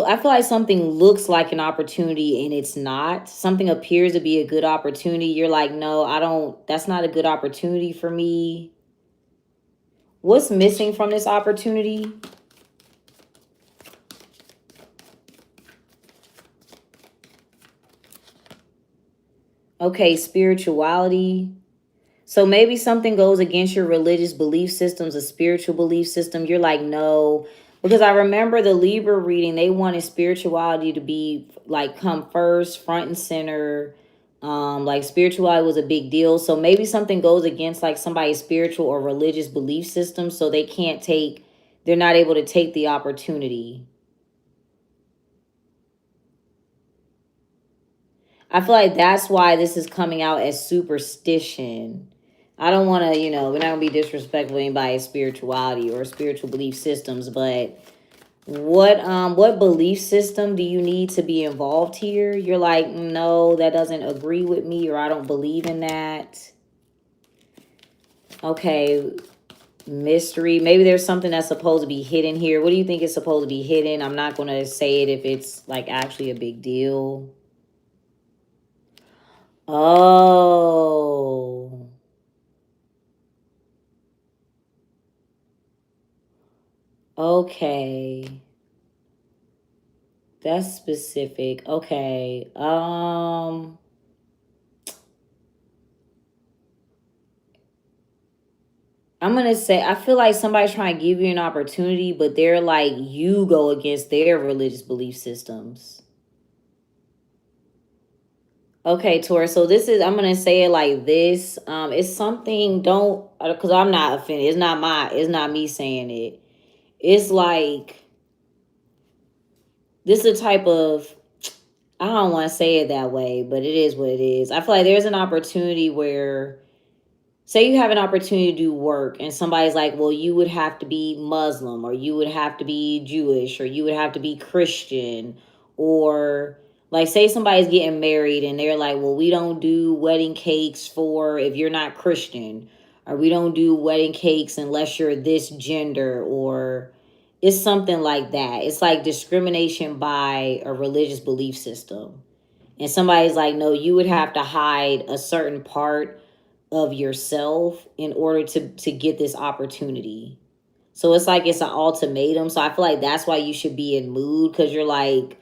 A: I feel like something looks like an opportunity and it's not. Something appears to be a good opportunity. You're like, no, I don't. That's not a good opportunity for me. What's missing from this opportunity? Okay, spirituality. So maybe something goes against your religious belief systems, a spiritual belief system. You're like, no. Because I remember the Libra reading, they wanted spirituality to be like come first, front and center. Like spirituality was a big deal. So maybe something goes against like somebody's spiritual or religious belief system. So they're not able to take the opportunity. I feel like that's why this is coming out as superstition. I don't want to, we're not going to be disrespectful to anybody's spirituality or spiritual belief systems, but what belief system do you need to be involved here? You're like, no, that doesn't agree with me, or I don't believe in that. Okay. mystery. Maybe there's something that's supposed to be hidden here. What do you think is supposed to be hidden? I'm not going to say it if it's like actually a big deal. Oh. Okay. That's specific. Okay. I'm going to say, I feel like somebody's trying to give you an opportunity, but they're like, you go against their religious belief systems. Okay, Taurus. So this is, I'm going to say it like this. It's something, don't, because I'm not offended. It's not me saying it. It's like, this is a type of, I don't want to say it that way, but it is what it is. I feel like there's an opportunity where, say you have an opportunity to do work and somebody's like, well, you would have to be Muslim, or you would have to be Jewish, or you would have to be Christian, or like say somebody's getting married and they're like, well, we don't do wedding cakes for if you're not Christian, or we don't do wedding cakes unless you're this gender, or it's something like that. It's like discrimination by a religious belief system. And somebody's like, no, you would have to hide a certain part of yourself in order to get this opportunity. So it's like it's an ultimatum. So I feel like that's why you should be in mood, because you're like,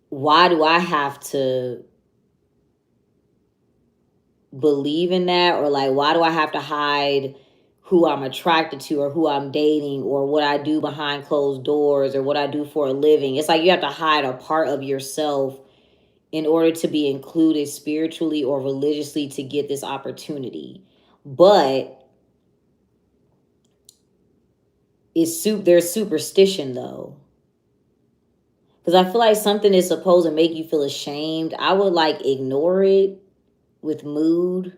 A: why do I have to believe in that? Or like, why do I have to hide who I'm attracted to, or who I'm dating, or what I do behind closed doors, or what I do for a living? It's like you have to hide a part of yourself in order to be included spiritually or religiously to get this opportunity. But there's superstition though. Because I feel like something is supposed to make you feel ashamed. I would like ignore it with mood.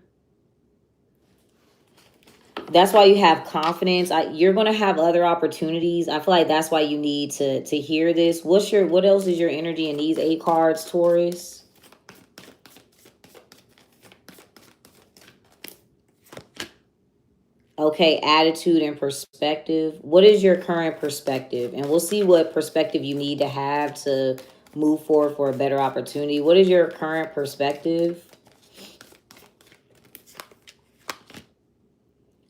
A: That's why you have confidence. You're going to have other opportunities. I feel like that's why you need to hear this. What else is your energy in these 8 cards, Taurus? Okay, attitude and perspective. What is your current perspective? And we'll see what perspective you need to have to move forward for a better opportunity. What is your current perspective?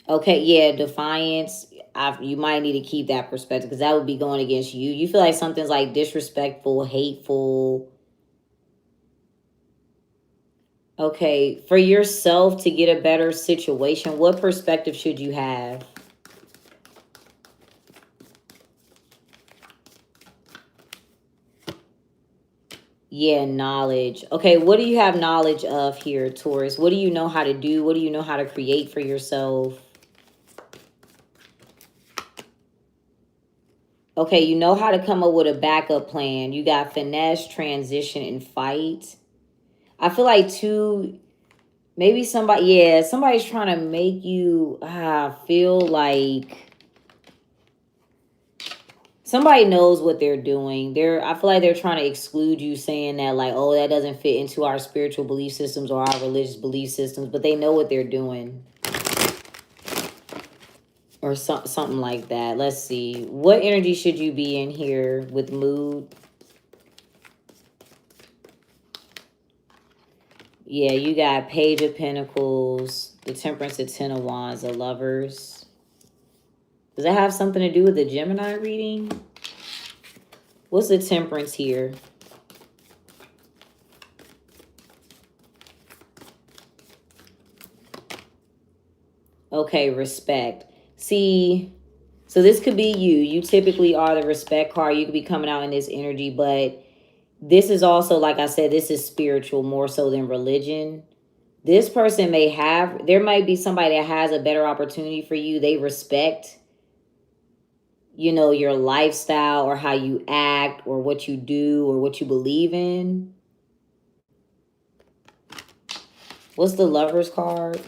A: Okay, yeah, defiance. You might need to keep that perspective, because that would be going against you. You feel like something's like disrespectful, hateful. Okay, for yourself to get a better situation, what perspective should you have? Yeah, knowledge. Okay, what do you have knowledge of here, Taurus? What do you know how to do? What do you know how to create for yourself? Okay, you know how to come up with a backup plan. You got finesse, transition, and fight. I feel like too, maybe somebody's trying to make you feel like somebody knows what they're doing. I feel like they're trying to exclude you, saying that like, oh, that doesn't fit into our spiritual belief systems or our religious belief systems, but they know what they're doing. Or something like that. Let's see. What energy should you be in here with mood? Yeah, you got Page of Pentacles, the Temperance, the Ten of Wands, the Lovers. Does that have something to do with the Gemini reading? What's the Temperance here? Okay, respect. See, so this could be you. You typically are the respect card. You could be coming out in this energy, but this is also, like I said, this is spiritual more so than religion. This person there might be somebody that has a better opportunity for you. They respect, your lifestyle or how you act or what you do or what you believe in. What's the Lover's card?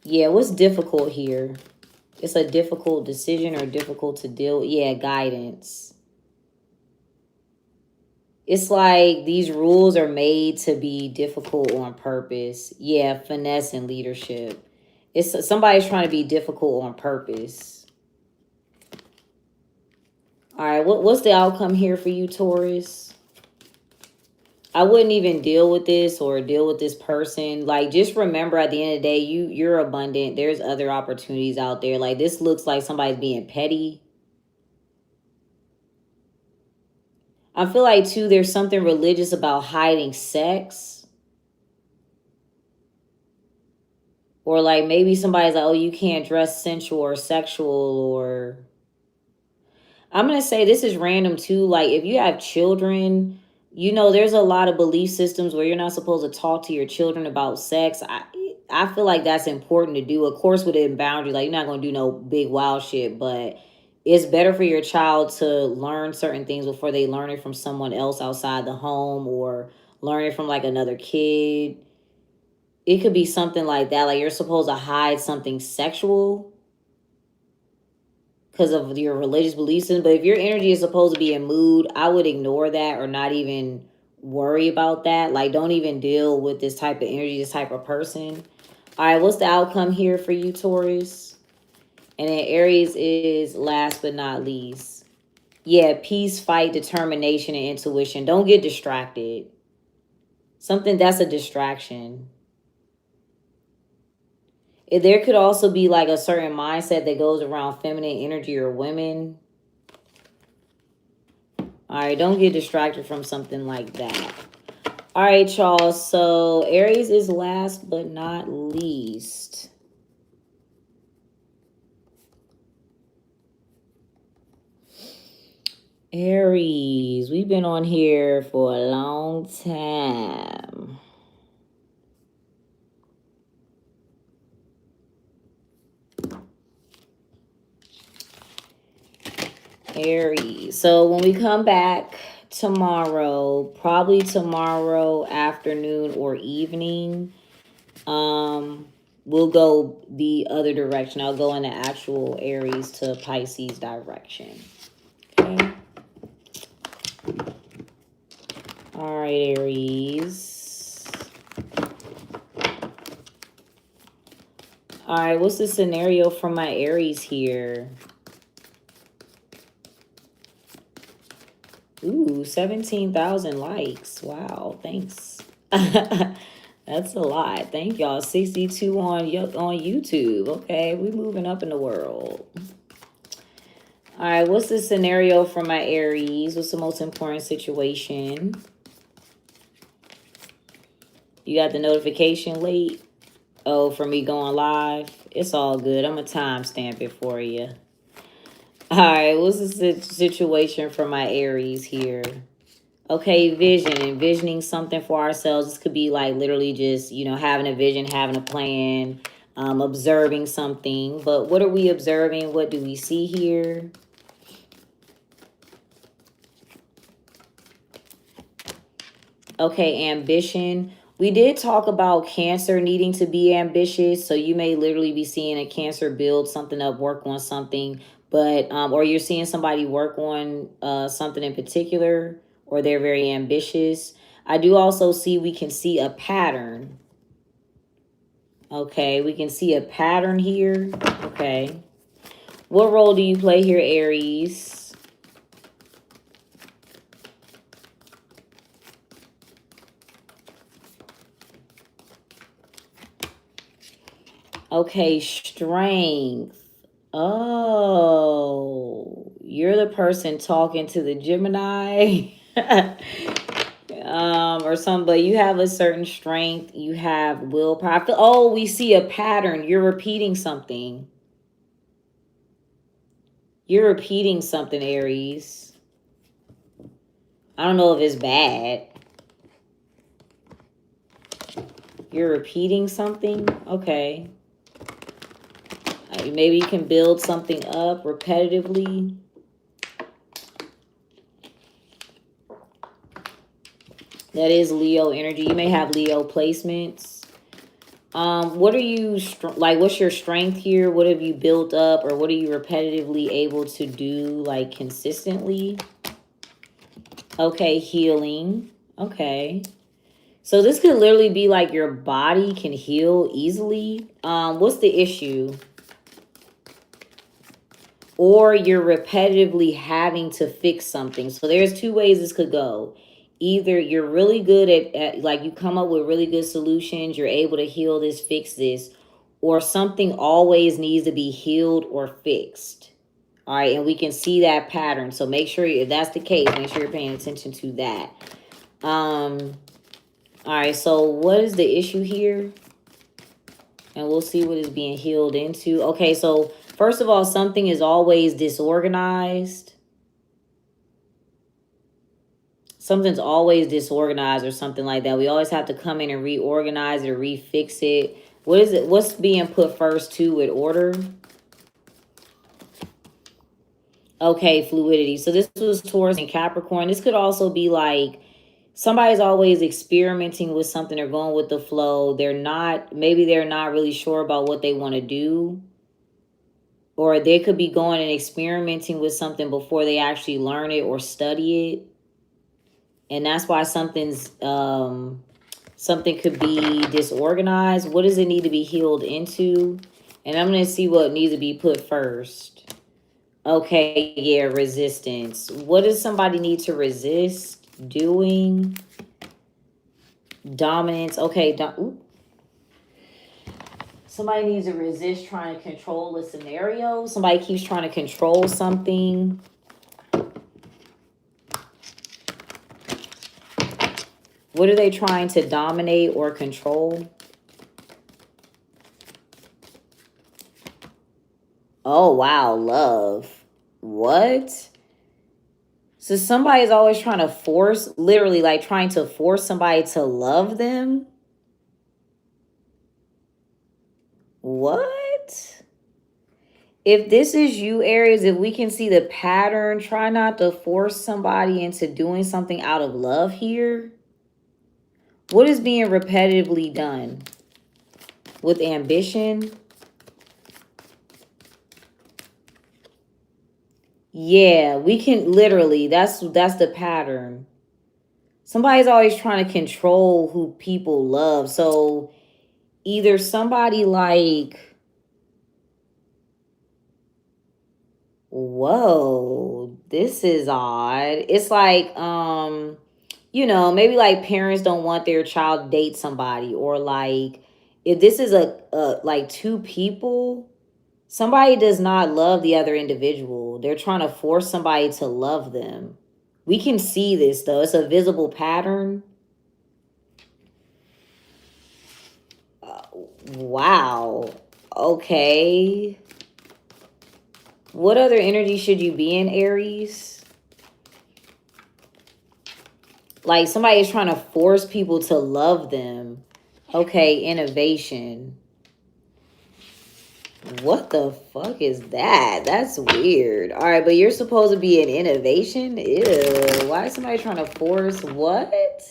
A: Yeah, what's difficult here? It's a difficult decision or difficult to deal with. Yeah, guidance. It's like these rules are made to be difficult on purpose. Yeah, finesse and leadership. It's somebody's trying to be difficult on purpose. All right, what's the outcome here for you, Taurus? I wouldn't even deal with this or deal with this person. Like, just remember at the end of the day, you're abundant. There's other opportunities out there. Like, this looks like somebody's being petty. I feel like, too, there's something religious about hiding sex. Or, like, maybe somebody's like, oh, you can't dress sensual or sexual, or... I'm going to say this is random, too. Like, if you have children... You know, there's a lot of belief systems where you're not supposed to talk to your children about sex. I feel like that's important to do. Of course, within boundaries, like you're not going to do no big wild shit, but it's better for your child to learn certain things before they learn it from someone else outside the home or learn it from like another kid. It could be something like that. Like you're supposed to hide something sexual because of your religious beliefs. But if your energy is supposed to be in mood, I would ignore that or not even worry about that. Like, don't even deal with this type of energy, this type of person. All right, what's the outcome here for you, Taurus? And then Aries is last but not least. Yeah, peace, fight, determination, and intuition. Don't get distracted. Something that's a distraction. There could also be like a certain mindset that goes around feminine energy or women. All right, don't get distracted from something like that. All right, y'all. So Aries is last but not least. Aries, we've been on here for a long time. Aries. So when we come back tomorrow, probably tomorrow afternoon or evening, we'll go the other direction. I'll go in the actual Aries to Pisces direction. Okay. All right, Aries. All right, what's the scenario for my Aries here? Ooh, 17,000 likes. Wow, thanks. That's a lot. Thank y'all. 62 on YouTube. Okay, we moving up in the world. All right, what's the scenario for my Aries? What's the most important situation? You got the notification late? Oh, for me going live? It's all good. I'm going to timestamp it for you. All right, what's the situation for my Aries here? Okay, vision, envisioning something for ourselves. This could be like literally just, you know, having a vision, having a plan, observing something. But what are we observing? What do we see here? Okay, ambition. We did talk about Cancer needing to be ambitious. So you may literally be seeing a Cancer build something up, work on something. But, or you're seeing somebody work on something in particular, or they're very ambitious. I do also see, we can see a pattern. Okay, we can see a pattern here. Okay. What role do you play here, Aries? Okay, strength. Oh, you're the person talking to the Gemini. Or something, but you have a certain strength. You have willpower. Oh, we see a pattern. You're repeating something. You're repeating something, Aries. I don't know if it's bad. You're repeating something? Okay. Maybe you can build something up repetitively. That is Leo energy. You may have Leo placements. What are you, like, what's your strength here? What have you built up, or what are you repetitively able to do, like, consistently? Okay, healing. Okay. So this could literally be like your body can heal easily. What's the issue? Or you're repetitively having to fix something. So there's two ways this could go. Either you're really good at like you come up with really good solutions, you're able to heal this, fix this, or something always needs to be healed or fixed. All right, and we can see that pattern. So make sure if that's the case, make sure you're paying attention to that. All right, so what is the issue here? And we'll see what is being healed into. Okay, so first of all, something is always disorganized. Something's always disorganized or something like that. We always have to come in and reorganize it or refix it. What is it? What's being put first too with order? Okay, fluidity. So this was Taurus and Capricorn. This could also be like somebody's always experimenting with something. They're going with the flow. Maybe they're not really sure about what they want to do. Or they could be going and experimenting with something before they actually learn it or study it. And that's why something could be disorganized. What does it need to be healed into? And I'm going to see what needs to be put first. Okay, yeah, resistance. What does somebody need to resist doing? Dominance. Okay, somebody needs to resist trying to control a scenario. Somebody keeps trying to control something. What are they trying to dominate or control? Oh, wow, love. What? So somebody's always trying to force, literally like trying to force somebody to love them? What? If this is you, Aries, if we can see the pattern, try not to force somebody into doing something out of love here. What is being repetitively done? With ambition? Yeah, we can literally, that's the pattern. Somebody's always trying to control who people love. So either somebody like, whoa, this is odd. It's like, you know, maybe like parents don't want their child to date somebody, or like if this is a like two people, somebody does not love the other individual. They're trying to force somebody to love them. We can see this though. It's a visible pattern. Wow. Okay. What other energy should you be in, Aries? Like somebody is trying to force people to love them. Okay, innovation. What the fuck is that? That's weird. All right, but you're supposed to be an innovation? Ew. Why is somebody trying to force what?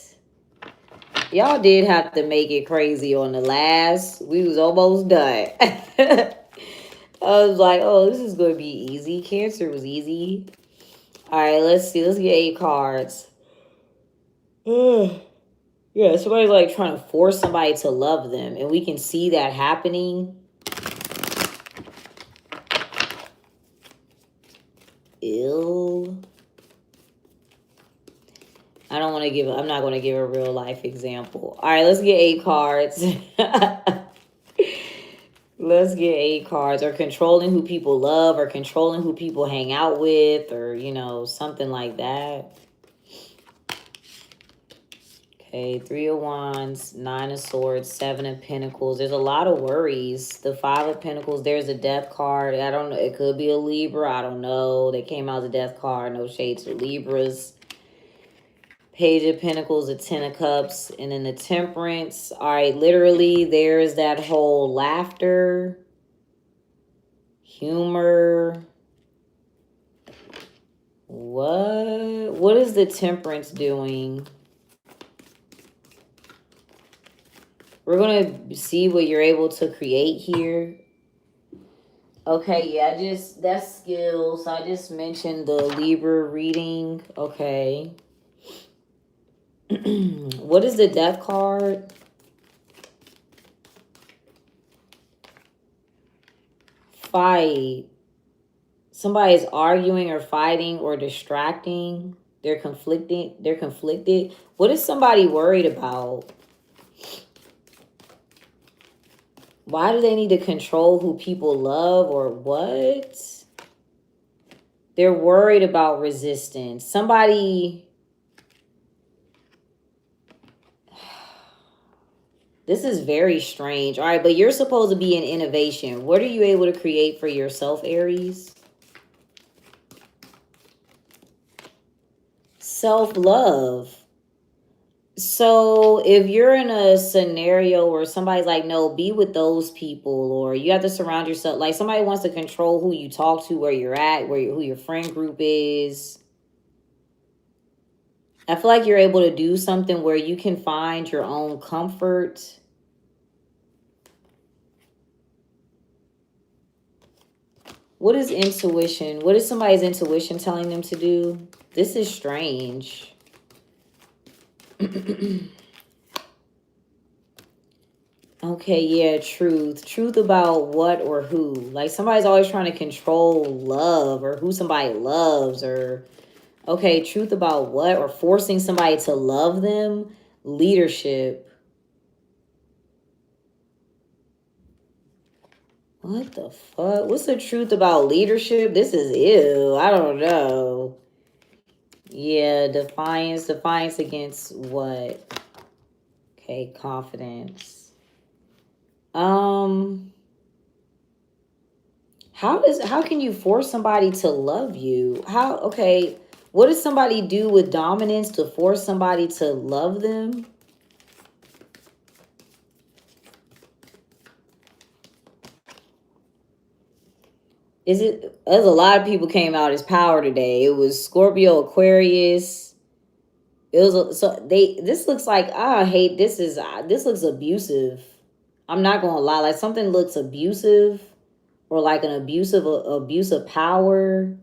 A: Y'all did have to make it crazy on the last. We was almost done. I was like, oh, this is going to be easy. Cancer was easy. All right, let's see. Let's get 8 cards. Yeah, somebody's like trying to force somebody to love them. And we can see that happening. Ew. I'm not going to give a real life example. All right, let's get 8 cards. Let's get 8 cards. Or controlling who people love, or controlling who people hang out with, or, you know, something like that. Okay, 3 of Wands, 9 of Swords, 7 of Pentacles. There's a lot of worries. The 5 of Pentacles, there's a Death card. I don't know. It could be a Libra. I don't know. They came out as a Death card. No shade to Libras. Page of Pentacles, a 10 of Cups, and then the Temperance. All right, literally, there's that whole laughter, humor. What is the Temperance doing? We're going to see what you're able to create here. Okay, yeah, that's skills. I just mentioned the Libra reading. Okay. What is the Death card? Fight. Somebody is arguing or fighting or distracting. They're conflicting. They're conflicted. What is somebody worried about? Why do they need to control who people love or what? They're worried about resistance. Somebody... This is very strange. All right, but you're supposed to be in innovation. What are you able to create for yourself, Aries? Self-love. So if you're in a scenario where somebody's like, no, be with those people, or you have to surround yourself, like somebody wants to control who you talk to, where you're at, who your friend group is. I feel like you're able to do something where you can find your own comfort. What is intuition? What is somebody's intuition telling them to do? This is strange. Okay, yeah, truth. Truth about what or who? Like somebody's always trying to control love or who somebody loves, or okay, truth about what, or forcing somebody to love them. Leadership. What the fuck? What's the truth about leadership? This is ew. I don't know. Yeah, defiance. Defiance against what? Okay, confidence. How can you force somebody to love you? Okay, what does somebody do with dominance to force somebody to love them? There's a lot of people came out as power today. It was Scorpio, Aquarius. It was this looks like I hate this looks abusive. I'm not gonna lie, like something looks abusive, or like an abuse of power.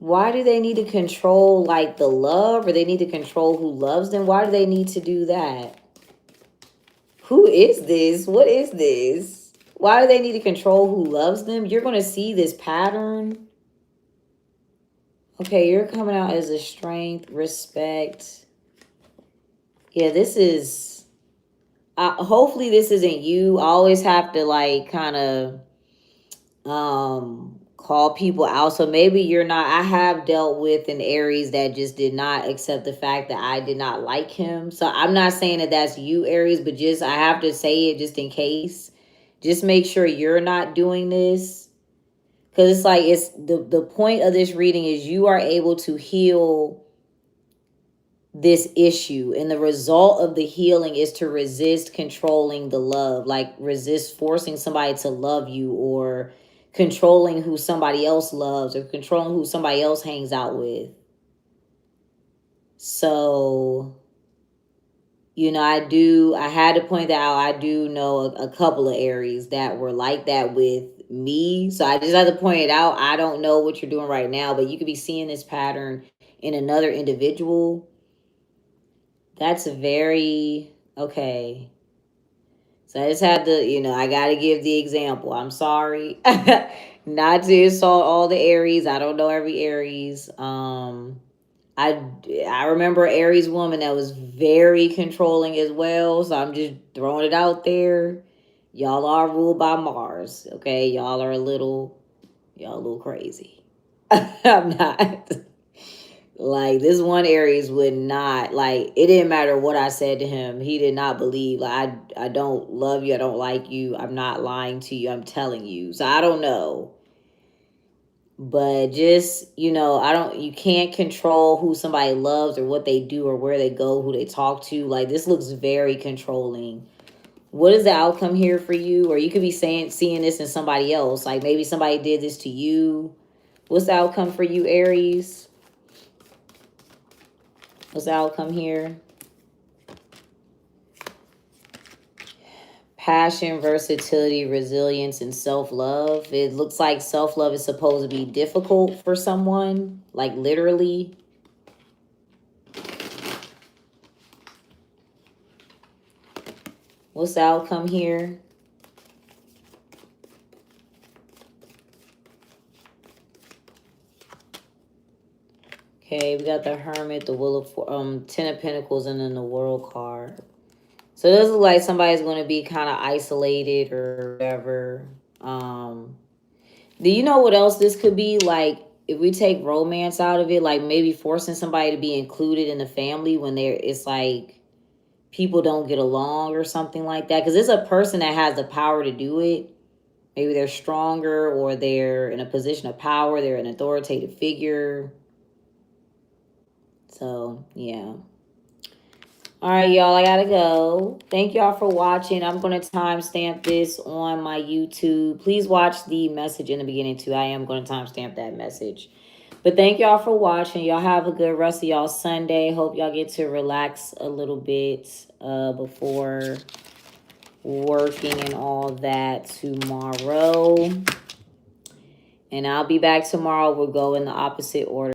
A: Why do they need to control like the love, or they need to control who loves them? Why do they need to do that? Who is this? What is this? Why do they need to control who loves them? You're going to see this pattern. Okay, you're coming out as a strength, respect. Yeah, this is... hopefully this isn't you. I always have to like kind of call people out. So maybe you're not... I have dealt with an Aries that just did not accept the fact that I did not like him. So I'm not saying that that's you, Aries, but just I have to say it just in case. Just make sure you're not doing this. Because it's like it's the point of this reading is you are able to heal this issue, and the result of the healing is to resist controlling the love, like resist forcing somebody to love you, or controlling who somebody else loves, or controlling who somebody else hangs out with. So, I had to point that out. I do know a couple of Aries that were like that with me. So I just had to point it out. I don't know what you're doing right now, but you could be seeing this pattern in another individual. That's very... okay. So I just had to, I got to give the example. I'm sorry. Not to insult all the Aries. I don't know every Aries. I remember Aries woman that was very controlling as well. So I'm just throwing it out there. Y'all are ruled by Mars. Okay. Y'all a little crazy. I'm not. Like, this one Aries would not, like, it didn't matter what I said to him. He did not believe, like, I don't love you. I don't like you. I'm not lying to you. I'm telling you. So I don't know. But just, you can't control who somebody loves or what they do or where they go, who they talk to. Like, this looks very controlling. What is the outcome here for you? Or you could be seeing this in somebody else. Like, maybe somebody did this to you. What's the outcome for you, Aries? What's the outcome here? Passion, versatility, resilience, and self-love. It looks like self-love is supposed to be difficult for someone, like literally. What's the outcome here? Okay, we got the Hermit, the Wheel of Ten of Pentacles, and then the World card. So it does look like somebody's going to be kind of isolated or whatever. Do you know what else this could be? Like, if we take romance out of it, like maybe forcing somebody to be included in the family when it's like people don't get along or something like that. Because it's a person that has the power to do it. Maybe they're stronger or they're in a position of power. They're an authoritative figure. So, yeah. All right, y'all, I gotta go. Thank y'all for watching. I'm going to timestamp this on my YouTube. Please watch the message in the beginning, too. I am going to timestamp that message. But thank y'all for watching. Y'all have a good rest of y'all Sunday. Hope y'all get to relax a little bit before working and all that tomorrow. And I'll be back tomorrow. We'll go in the opposite order.